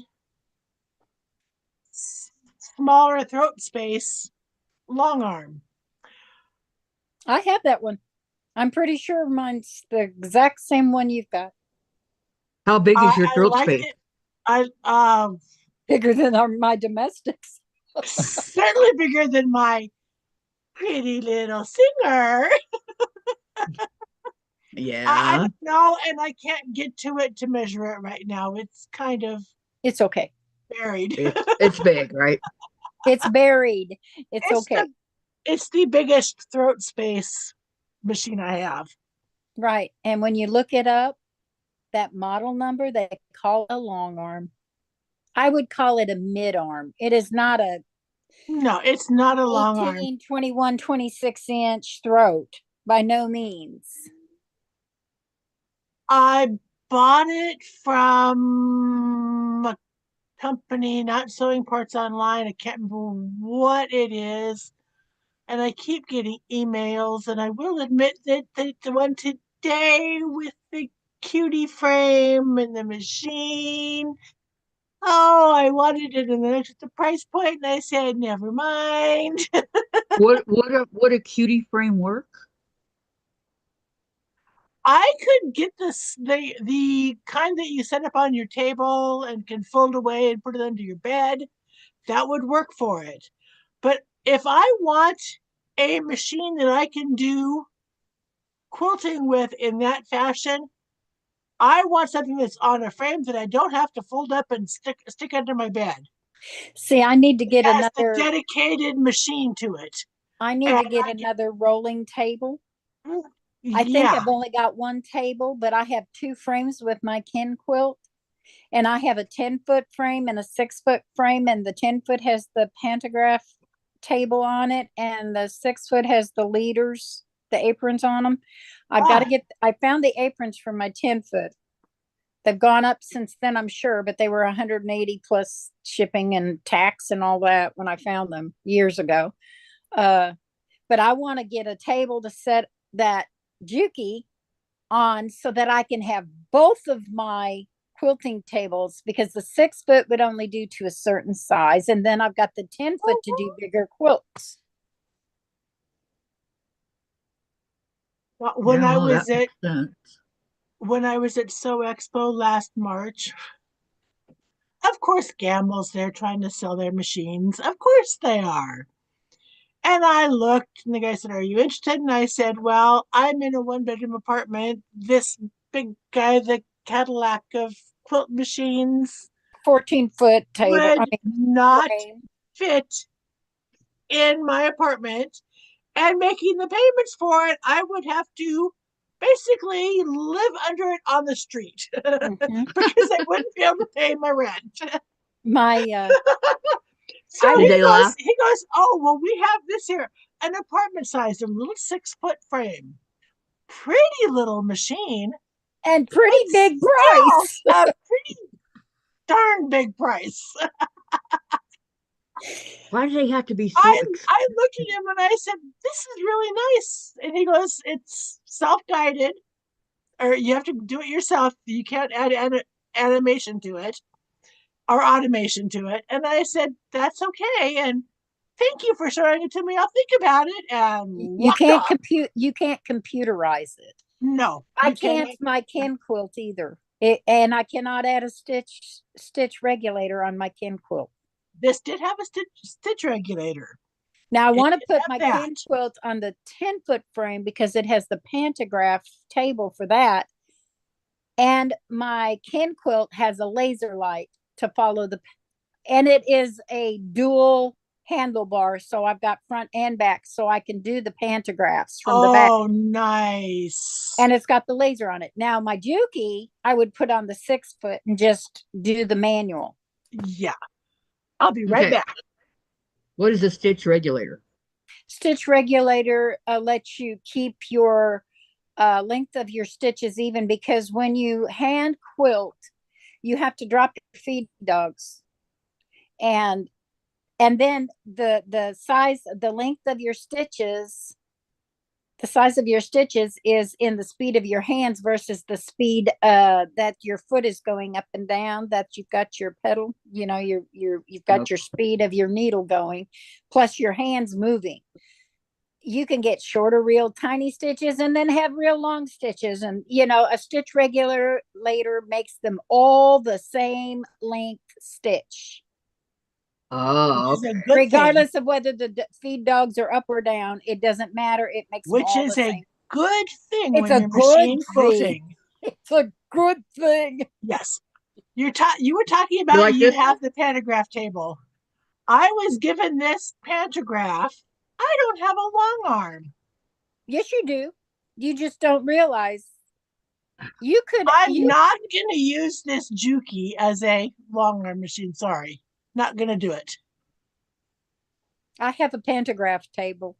[SPEAKER 5] smaller throat space long arm.
[SPEAKER 4] I have that one. I'm pretty sure mine's the exact same one you've got.
[SPEAKER 1] How big is your
[SPEAKER 5] I
[SPEAKER 1] throat
[SPEAKER 5] liked
[SPEAKER 1] space?
[SPEAKER 5] it. I
[SPEAKER 4] Bigger than my domestics.
[SPEAKER 5] certainly bigger than my pretty little singer. I
[SPEAKER 1] Yeah,
[SPEAKER 5] don't know, and I can't get to it to measure it right now. It's kind of
[SPEAKER 4] It's okay.
[SPEAKER 5] buried.
[SPEAKER 1] it's big, right?
[SPEAKER 4] It's buried. It's
[SPEAKER 5] It's
[SPEAKER 4] okay.
[SPEAKER 5] it's the biggest throat space machine I have.
[SPEAKER 4] Right. And when you look it up, that model number, they call it a long arm. I would call it a mid arm. It is not a
[SPEAKER 5] No, it's not a long arm.
[SPEAKER 4] 18, 21, 26-inch throat by no means.
[SPEAKER 5] I bought it from a company, not sewing parts online. I can't remember what it is. And I keep getting emails, and I will admit that the one today with the cutie frame and the machine. Oh, I wanted it, and then I looked at the price point, and I said, never mind.
[SPEAKER 1] Would a cutie frame work?
[SPEAKER 5] I could get the kind that you set up on your table and can fold away and put it under your bed. That would work for it. But if I want a machine that I can do quilting with in that fashion. I want something that's on a frame that I don't have to fold up and stick under my bed.
[SPEAKER 4] See, I need to get
[SPEAKER 5] It has a
[SPEAKER 4] another.
[SPEAKER 5] dedicated machine to it.
[SPEAKER 4] I need to get another rolling table. I think
[SPEAKER 5] Yeah.
[SPEAKER 4] I've only got one table, but I have two frames with my kin quilt. And I have a 10-foot frame and a 6-foot frame, and the 10-foot has the pantograph table on it, and the 6-foot has the leaders, the aprons on them. I've got to get, I found the aprons for my 10-foot. They've gone up since then, I'm sure, but they were 180 plus shipping and tax and all that when I found them years ago. But I want to get a table to set that Juki on so that I can have both of my quilting tables, because the 6-foot would only do to a certain size, and then I've got the 10-foot to do bigger quilts.
[SPEAKER 5] When
[SPEAKER 1] Yeah,
[SPEAKER 5] I
[SPEAKER 1] no,
[SPEAKER 5] was
[SPEAKER 1] that
[SPEAKER 5] at
[SPEAKER 1] makes sense.
[SPEAKER 5] when I was at Sew Expo last March, of course Gamble's there trying to sell their machines. Of course they are. And I looked, and the guy said, "Are you interested?" And I said, "Well, I'm in a 1-bedroom apartment. This big guy, the Cadillac of quilt machines,
[SPEAKER 4] 14-foot table,
[SPEAKER 5] would not
[SPEAKER 4] frame.
[SPEAKER 5] fit in my apartment. And making the payments for it, I would have to basically live under it on the street
[SPEAKER 4] Mhm.
[SPEAKER 5] because I wouldn't be able to pay my rent."
[SPEAKER 4] My
[SPEAKER 5] So
[SPEAKER 1] Did they laugh?
[SPEAKER 5] he goes, "Oh, well, we have this here, an apartment size, a little 6-foot frame, pretty little machine,
[SPEAKER 4] and pretty
[SPEAKER 5] but
[SPEAKER 4] big
[SPEAKER 5] still
[SPEAKER 4] price.
[SPEAKER 5] a pretty darn big price."
[SPEAKER 1] Why do they have to be so
[SPEAKER 5] I
[SPEAKER 1] expensive?
[SPEAKER 5] looked at him and I said, "This is really nice." And he goes, "It's self-guided, or you have to do it yourself. You can't add animation to it or automation to it." And I said, "That's okay. And thank you for showing it to me. I'll think about it." And
[SPEAKER 4] You
[SPEAKER 5] walked
[SPEAKER 4] can't
[SPEAKER 5] off.
[SPEAKER 4] you can't computerize it.
[SPEAKER 5] No,
[SPEAKER 4] I
[SPEAKER 5] you
[SPEAKER 4] can't
[SPEAKER 5] cannot.
[SPEAKER 4] my kin quilt either. And I cannot add a stitch regulator on my kin quilt.
[SPEAKER 5] This did have a stitch regulator.
[SPEAKER 4] Now I
[SPEAKER 5] It
[SPEAKER 4] want to
[SPEAKER 5] did
[SPEAKER 4] put
[SPEAKER 5] have
[SPEAKER 4] my
[SPEAKER 5] that.
[SPEAKER 4] kin quilt on the 10-foot frame because it has the pantograph table for that. And my kin quilt has a laser light to follow and it is a dual handlebar. So I've got front and back, so I can do the pantographs from the back.
[SPEAKER 5] Oh, nice.
[SPEAKER 4] And it's got the laser on it. Now my Juki, I would put on the 6-foot and just do the manual.
[SPEAKER 5] Yeah. I'll be right
[SPEAKER 1] Okay.
[SPEAKER 5] back.
[SPEAKER 1] What is a stitch regulator?
[SPEAKER 4] Stitch regulator lets you keep your length of your stitches even, because when you hand quilt, you have to drop your feed dogs, and then the size, the length of your stitches, the size of your stitches is in the speed of your hands versus the speed that your foot is going up and down, that you've got your pedal, you know, you've got your speed of your needle going, plus your hands moving. You can get shorter, real tiny stitches, and then have real long stitches. And, you know, a stitch regulator later makes them all the same length stitch.
[SPEAKER 1] Oh,
[SPEAKER 5] Which is a
[SPEAKER 1] okay.
[SPEAKER 5] good
[SPEAKER 4] Regardless
[SPEAKER 5] thing.
[SPEAKER 4] of whether the feed dogs are up or down, it doesn't matter. It makes them
[SPEAKER 5] Which
[SPEAKER 4] all
[SPEAKER 5] is
[SPEAKER 4] the
[SPEAKER 5] a
[SPEAKER 4] same.
[SPEAKER 5] good thing
[SPEAKER 4] It's
[SPEAKER 5] when
[SPEAKER 4] a
[SPEAKER 5] you're
[SPEAKER 4] good
[SPEAKER 5] machine
[SPEAKER 4] thing.
[SPEAKER 5] quilting.
[SPEAKER 4] It's a good thing.
[SPEAKER 5] Yes. You were talking
[SPEAKER 1] You
[SPEAKER 5] about
[SPEAKER 1] like
[SPEAKER 5] you
[SPEAKER 1] this one?
[SPEAKER 5] have the pantograph table. I was given this pantograph. I don't have a long arm.
[SPEAKER 4] Yes, you do. You just don't realize.
[SPEAKER 5] I'm not going to use this Juki as a long arm machine. Sorry. Not going to do it.
[SPEAKER 4] I have a pantograph table.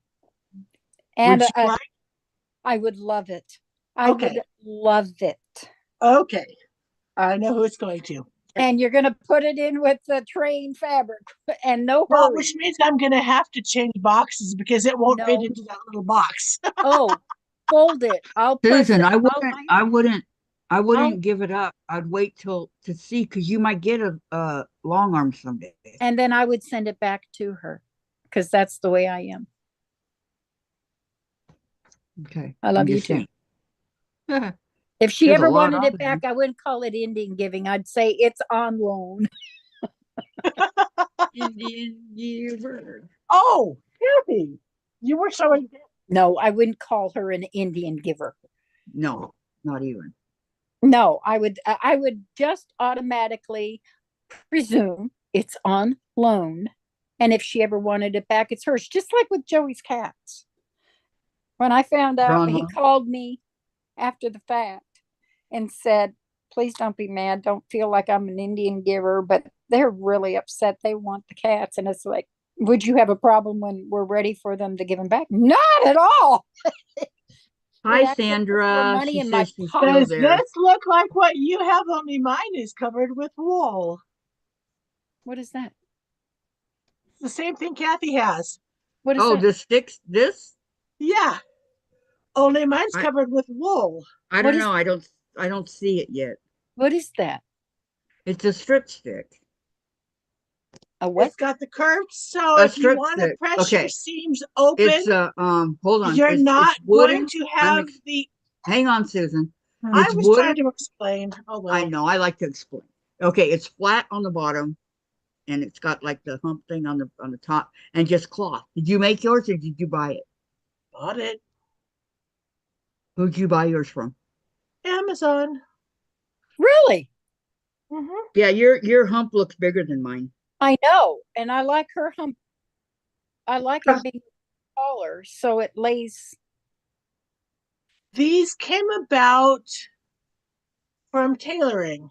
[SPEAKER 4] And
[SPEAKER 5] Would you like?
[SPEAKER 4] I would love it. I
[SPEAKER 5] Okay.
[SPEAKER 4] would love it.
[SPEAKER 5] Okay. I know who it's going to.
[SPEAKER 4] And you're going to put it in with the train fabric and no
[SPEAKER 5] Well,
[SPEAKER 4] hurry.
[SPEAKER 5] which means I'm going to have to change boxes because it won't fit
[SPEAKER 4] No.
[SPEAKER 5] into that little box.
[SPEAKER 4] Oh, fold it. I'll put
[SPEAKER 1] Susan,
[SPEAKER 4] the,
[SPEAKER 1] I wouldn't
[SPEAKER 4] I'll-
[SPEAKER 1] give it up. I'd wait till to see because you might get a long arm someday.
[SPEAKER 4] and then I would send it back to her because that's the way I am.
[SPEAKER 1] Okay.
[SPEAKER 4] I love
[SPEAKER 1] I'm
[SPEAKER 4] you
[SPEAKER 1] just
[SPEAKER 4] too.
[SPEAKER 1] saying.
[SPEAKER 4] If she
[SPEAKER 1] There's a
[SPEAKER 4] ever
[SPEAKER 1] lot
[SPEAKER 4] wanted
[SPEAKER 1] on
[SPEAKER 4] it back, I wouldn't call it Indian giving. I'd say it's on loan.
[SPEAKER 1] Indian giver.
[SPEAKER 5] Oh, Kathy, You were showing.
[SPEAKER 4] No, I wouldn't call her an Indian giver.
[SPEAKER 1] No, not even.
[SPEAKER 4] No, I would just automatically presume it's on loan. And if she ever wanted it back, it's hers. Just like with Joey's cats. When I found out, he called me after the fact and said, please don't be mad. Don't feel like I'm an Indian giver, but they're really upset. They want the cats. And it's like, would you have a problem when we're ready for them to give them back? Not at all.
[SPEAKER 1] Hi, Sandra.
[SPEAKER 4] Money
[SPEAKER 1] She
[SPEAKER 4] in my
[SPEAKER 1] says she's
[SPEAKER 4] pocket.
[SPEAKER 1] still
[SPEAKER 5] Does
[SPEAKER 1] there.
[SPEAKER 5] this look like what you have? Only mine is covered with wool.
[SPEAKER 4] What is that?
[SPEAKER 5] The same thing Kathy has.
[SPEAKER 4] What is
[SPEAKER 1] Oh,
[SPEAKER 4] that?
[SPEAKER 1] the sticks, this?
[SPEAKER 5] Yeah. Only mine's
[SPEAKER 1] I-
[SPEAKER 5] covered with wool.
[SPEAKER 1] I
[SPEAKER 4] What
[SPEAKER 1] don't
[SPEAKER 4] is-
[SPEAKER 1] know. I don't see it yet.
[SPEAKER 4] What is that?
[SPEAKER 1] It's a strip stick.
[SPEAKER 4] A what?
[SPEAKER 5] It's got the curved, so
[SPEAKER 1] A
[SPEAKER 5] if you
[SPEAKER 1] strip
[SPEAKER 5] want to
[SPEAKER 1] stick.
[SPEAKER 5] press your
[SPEAKER 1] Okay.
[SPEAKER 5] seams open,
[SPEAKER 1] It's hold on.
[SPEAKER 5] you're
[SPEAKER 1] It's
[SPEAKER 5] not
[SPEAKER 1] wooden.
[SPEAKER 5] going to have the.
[SPEAKER 1] Hang on, Susan.
[SPEAKER 5] I
[SPEAKER 1] It's
[SPEAKER 5] was
[SPEAKER 1] wooden.
[SPEAKER 5] trying to explain. Oh well.
[SPEAKER 1] I know. I like to explain. Okay, it's flat on the bottom, and it's got like the hump thing on the top, and just cloth. Did you make yours, or did you buy it?
[SPEAKER 5] Bought it.
[SPEAKER 1] Who'd you buy yours from?
[SPEAKER 5] Amazon.
[SPEAKER 4] Really?
[SPEAKER 5] Mm-hmm.
[SPEAKER 1] Yeah, your hump looks bigger than mine.
[SPEAKER 4] I know. And I like her hump. I like it being taller, so it lays.
[SPEAKER 5] These came about from tailoring.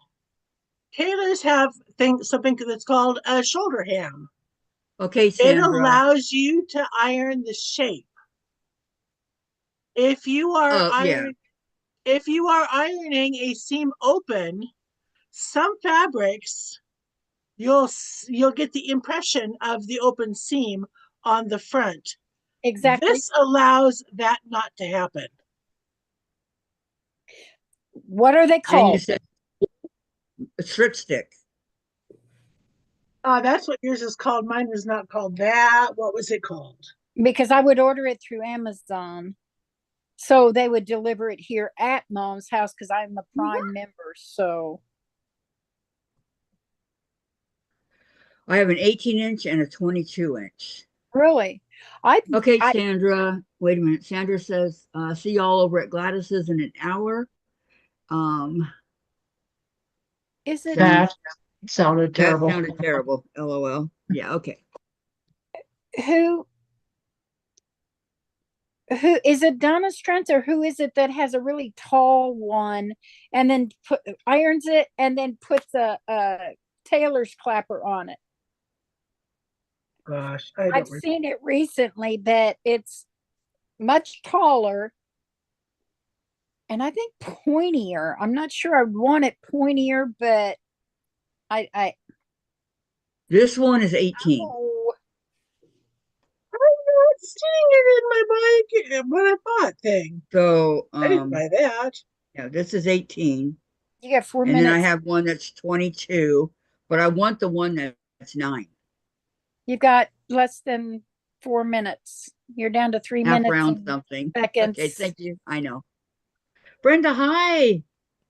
[SPEAKER 5] Tailors have something that's called a shoulder ham.
[SPEAKER 1] Okay,
[SPEAKER 5] It
[SPEAKER 1] Sandra.
[SPEAKER 5] allows you to iron the shape. If you are
[SPEAKER 1] Yeah.
[SPEAKER 5] if you are ironing a seam open, some fabrics you'll get the impression of the open seam on the front.
[SPEAKER 4] Exactly.
[SPEAKER 5] This allows that not to happen.
[SPEAKER 4] What are they
[SPEAKER 1] And
[SPEAKER 4] called?
[SPEAKER 1] you said a strip stick.
[SPEAKER 5] That's what yours is called. Mine was not called that. What was it called?
[SPEAKER 4] Because I would order it through Amazon. So they would deliver it here at Mom's house because I'm a Prime member. So
[SPEAKER 1] I have an 18-inch and a 22-inch.
[SPEAKER 4] really,
[SPEAKER 1] Okay, Sandra. Wait a minute. Sandra says, see y'all over at Gladys's in an hour.
[SPEAKER 4] Is it?
[SPEAKER 3] That sounded
[SPEAKER 1] That
[SPEAKER 3] terrible.
[SPEAKER 1] sounded terrible. LOL. Yeah, okay.
[SPEAKER 4] Who is it? Donna Strength, or who is it that has a really tall one and then irons it and then puts a tailor's clapper on it?
[SPEAKER 5] Gosh,
[SPEAKER 4] I've seen it recently, but it's much taller and I think pointier. I'm not sure I want it pointier, but I
[SPEAKER 1] This one is 18.
[SPEAKER 4] oh,
[SPEAKER 5] I'm not seeing it in my what I bought thing.
[SPEAKER 1] So
[SPEAKER 5] I didn't buy that.
[SPEAKER 1] yeah, this is 18.
[SPEAKER 4] you got 4
[SPEAKER 1] And
[SPEAKER 4] minutes.
[SPEAKER 1] then I have one that's 22, but I want the one that's 9.
[SPEAKER 4] You've got less than 4 minutes. You're down to 3
[SPEAKER 1] Half
[SPEAKER 4] minutes
[SPEAKER 1] round
[SPEAKER 4] and
[SPEAKER 1] something.
[SPEAKER 4] seconds.
[SPEAKER 1] Okay, thank you. I know. Brenda, hi.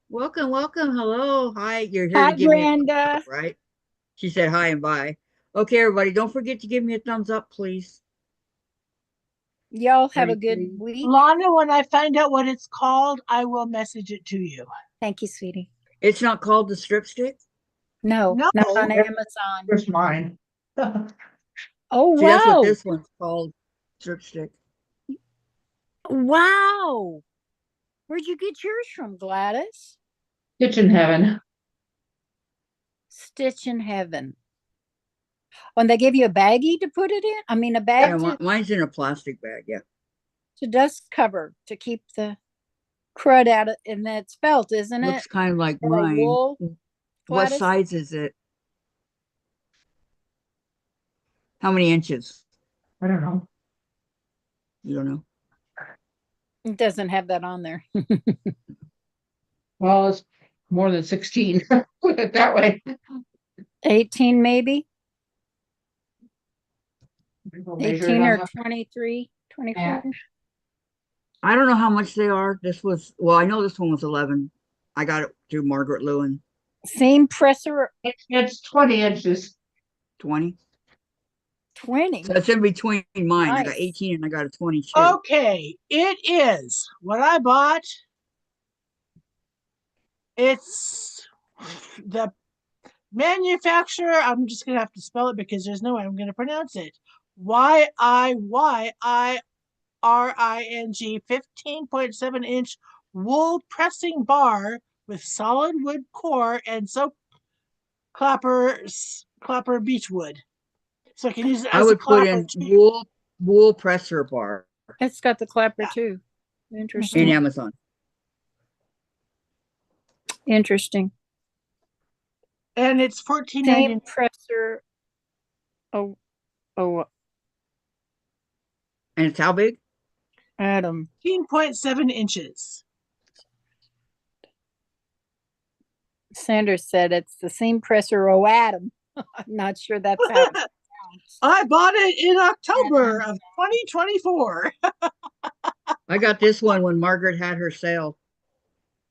[SPEAKER 1] Welcome, welcome. Hello. Hi. You're here
[SPEAKER 4] Hi,
[SPEAKER 1] to give me a thumbs
[SPEAKER 4] Brenda.
[SPEAKER 1] up, right? She said hi and bye. Okay, everybody, don't forget to give me a thumbs up, please.
[SPEAKER 4] Y'all have a
[SPEAKER 1] Pretty
[SPEAKER 4] good
[SPEAKER 1] please.
[SPEAKER 4] week.
[SPEAKER 5] Lana, when I find out what it's called, I will message it to you.
[SPEAKER 4] Thank you, sweetie.
[SPEAKER 1] It's not called the strip stick?
[SPEAKER 4] No,
[SPEAKER 5] No.
[SPEAKER 4] not on Amazon.
[SPEAKER 3] Here's mine.
[SPEAKER 4] Oh,
[SPEAKER 1] See, that's what
[SPEAKER 4] wow.
[SPEAKER 1] this one's called. Strip stick.
[SPEAKER 4] Wow. Where'd you get yours from, Gladys?
[SPEAKER 3] Kitchen heaven.
[SPEAKER 4] Stitch in Heaven. When they give you a baggie to put it in? I mean, a bag
[SPEAKER 1] Yeah, mine's in a plastic bag, yeah.
[SPEAKER 4] to dust cover to keep the crud out of, and that's felt, isn't
[SPEAKER 1] Looks
[SPEAKER 4] it?
[SPEAKER 1] kind of like
[SPEAKER 4] Or a
[SPEAKER 1] mine.
[SPEAKER 4] wool,
[SPEAKER 1] What
[SPEAKER 4] Gladys?
[SPEAKER 1] size is it? How many inches?
[SPEAKER 3] I don't know.
[SPEAKER 1] You don't know.
[SPEAKER 4] It doesn't have that on there.
[SPEAKER 3] Well, it's more than 16. Put it that way.
[SPEAKER 4] 18 maybe?
[SPEAKER 3] We'll measure it
[SPEAKER 4] 18
[SPEAKER 3] on
[SPEAKER 4] or
[SPEAKER 3] the
[SPEAKER 4] 23, 24?
[SPEAKER 3] mat.
[SPEAKER 1] I don't know how much they are. This was, well, I know this one was 11. I got it through Margaret Lewin.
[SPEAKER 4] Seam presser.
[SPEAKER 3] It's 20 inches.
[SPEAKER 1] 20.
[SPEAKER 4] 20.
[SPEAKER 1] So it's in between mine. I got
[SPEAKER 4] Nice.
[SPEAKER 1] 18 and I got a 22.
[SPEAKER 5] Okay, it is what I bought. It's the manufacturer. I'm just gonna have to spell it because there's no way I'm gonna pronounce it. YIYIRING 15.7-inch wool pressing bar with solid wood core and soap clapper beechwood. So I can use it
[SPEAKER 1] I
[SPEAKER 5] as a
[SPEAKER 1] would put
[SPEAKER 5] clapper
[SPEAKER 1] in
[SPEAKER 5] too.
[SPEAKER 1] wool presser bar
[SPEAKER 4] It's got the clapper
[SPEAKER 5] Yeah.
[SPEAKER 4] too.
[SPEAKER 1] in
[SPEAKER 4] Interesting.
[SPEAKER 1] Amazon.
[SPEAKER 4] Interesting.
[SPEAKER 5] And it's
[SPEAKER 4] Same
[SPEAKER 5] $14.99.
[SPEAKER 4] presser. Oh, oh,
[SPEAKER 1] And it's how big?
[SPEAKER 4] Adam.
[SPEAKER 5] 15.7 inches.
[SPEAKER 4] Sanders said it's the seam presser. Oh, Adam. I'm not sure that's how it's pronounced.
[SPEAKER 5] I bought it in October of 2024.
[SPEAKER 1] I got this one when Margaret had her sale.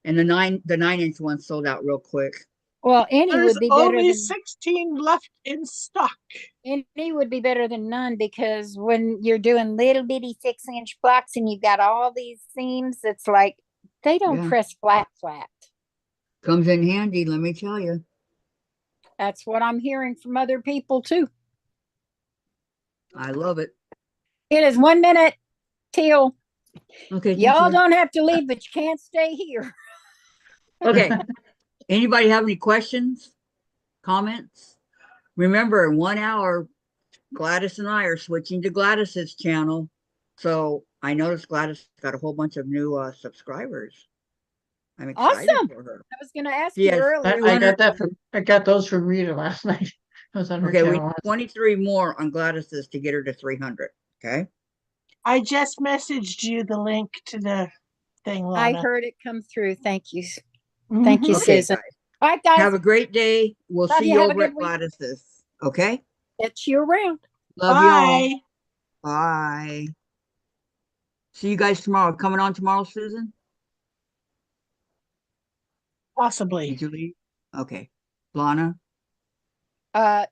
[SPEAKER 1] And the 9-inch one sold out real quick.
[SPEAKER 4] Well, any
[SPEAKER 5] There's
[SPEAKER 4] would be better
[SPEAKER 5] only
[SPEAKER 4] than
[SPEAKER 5] 16 left in stock.
[SPEAKER 4] any would be better than none, because when you're doing little bitty 6-inch blocks and you've got all these seams, it's like they don't
[SPEAKER 1] Yeah.
[SPEAKER 4] press flat.
[SPEAKER 1] Comes in handy, let me tell you.
[SPEAKER 4] That's what I'm hearing from other people too.
[SPEAKER 1] I love it.
[SPEAKER 4] It is 1 minute till.
[SPEAKER 1] Okay, thank
[SPEAKER 4] Y'all
[SPEAKER 1] you.
[SPEAKER 4] don't have to leave, but you can't stay here.
[SPEAKER 1] Okay. Anybody have any questions, comments? Remember, in 1 hour, Gladys and I are switching to Gladys's channel. So I noticed Gladys got a whole bunch of new subscribers. I'm excited
[SPEAKER 4] Awesome.
[SPEAKER 1] for her.
[SPEAKER 4] I was going to ask
[SPEAKER 1] She
[SPEAKER 4] you
[SPEAKER 1] has
[SPEAKER 4] earlier.
[SPEAKER 3] I
[SPEAKER 1] 200.
[SPEAKER 3] got those from Rita last night. I was on her
[SPEAKER 1] Okay, we
[SPEAKER 3] channel.
[SPEAKER 1] need 23 more on Gladys's to get her to 300. Okay.
[SPEAKER 5] I just messaged you the link to the thing,
[SPEAKER 4] I
[SPEAKER 5] Lana.
[SPEAKER 4] heard it come through. Thank you.
[SPEAKER 5] Mhm.
[SPEAKER 4] Thank you,
[SPEAKER 1] Okay,
[SPEAKER 4] Susan.
[SPEAKER 1] guys.
[SPEAKER 4] All right, guys.
[SPEAKER 1] Have a great day. We'll
[SPEAKER 4] Love
[SPEAKER 1] see
[SPEAKER 4] you.
[SPEAKER 1] you
[SPEAKER 4] Have a
[SPEAKER 1] over
[SPEAKER 4] good
[SPEAKER 1] at
[SPEAKER 4] week.
[SPEAKER 1] Gladys's. Okay.
[SPEAKER 4] Catch you around.
[SPEAKER 1] Love y'all.
[SPEAKER 5] Bye.
[SPEAKER 1] Bye. See you guys tomorrow. Coming on tomorrow, Susan?
[SPEAKER 5] Possibly.
[SPEAKER 1] Did you leave? Okay. Lana?
[SPEAKER 4] I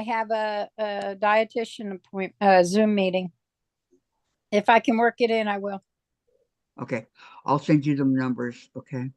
[SPEAKER 4] have a dietitian appointment, Zoom meeting. If I can work it in, I will.
[SPEAKER 1] Okay. I'll send you the numbers. Okay.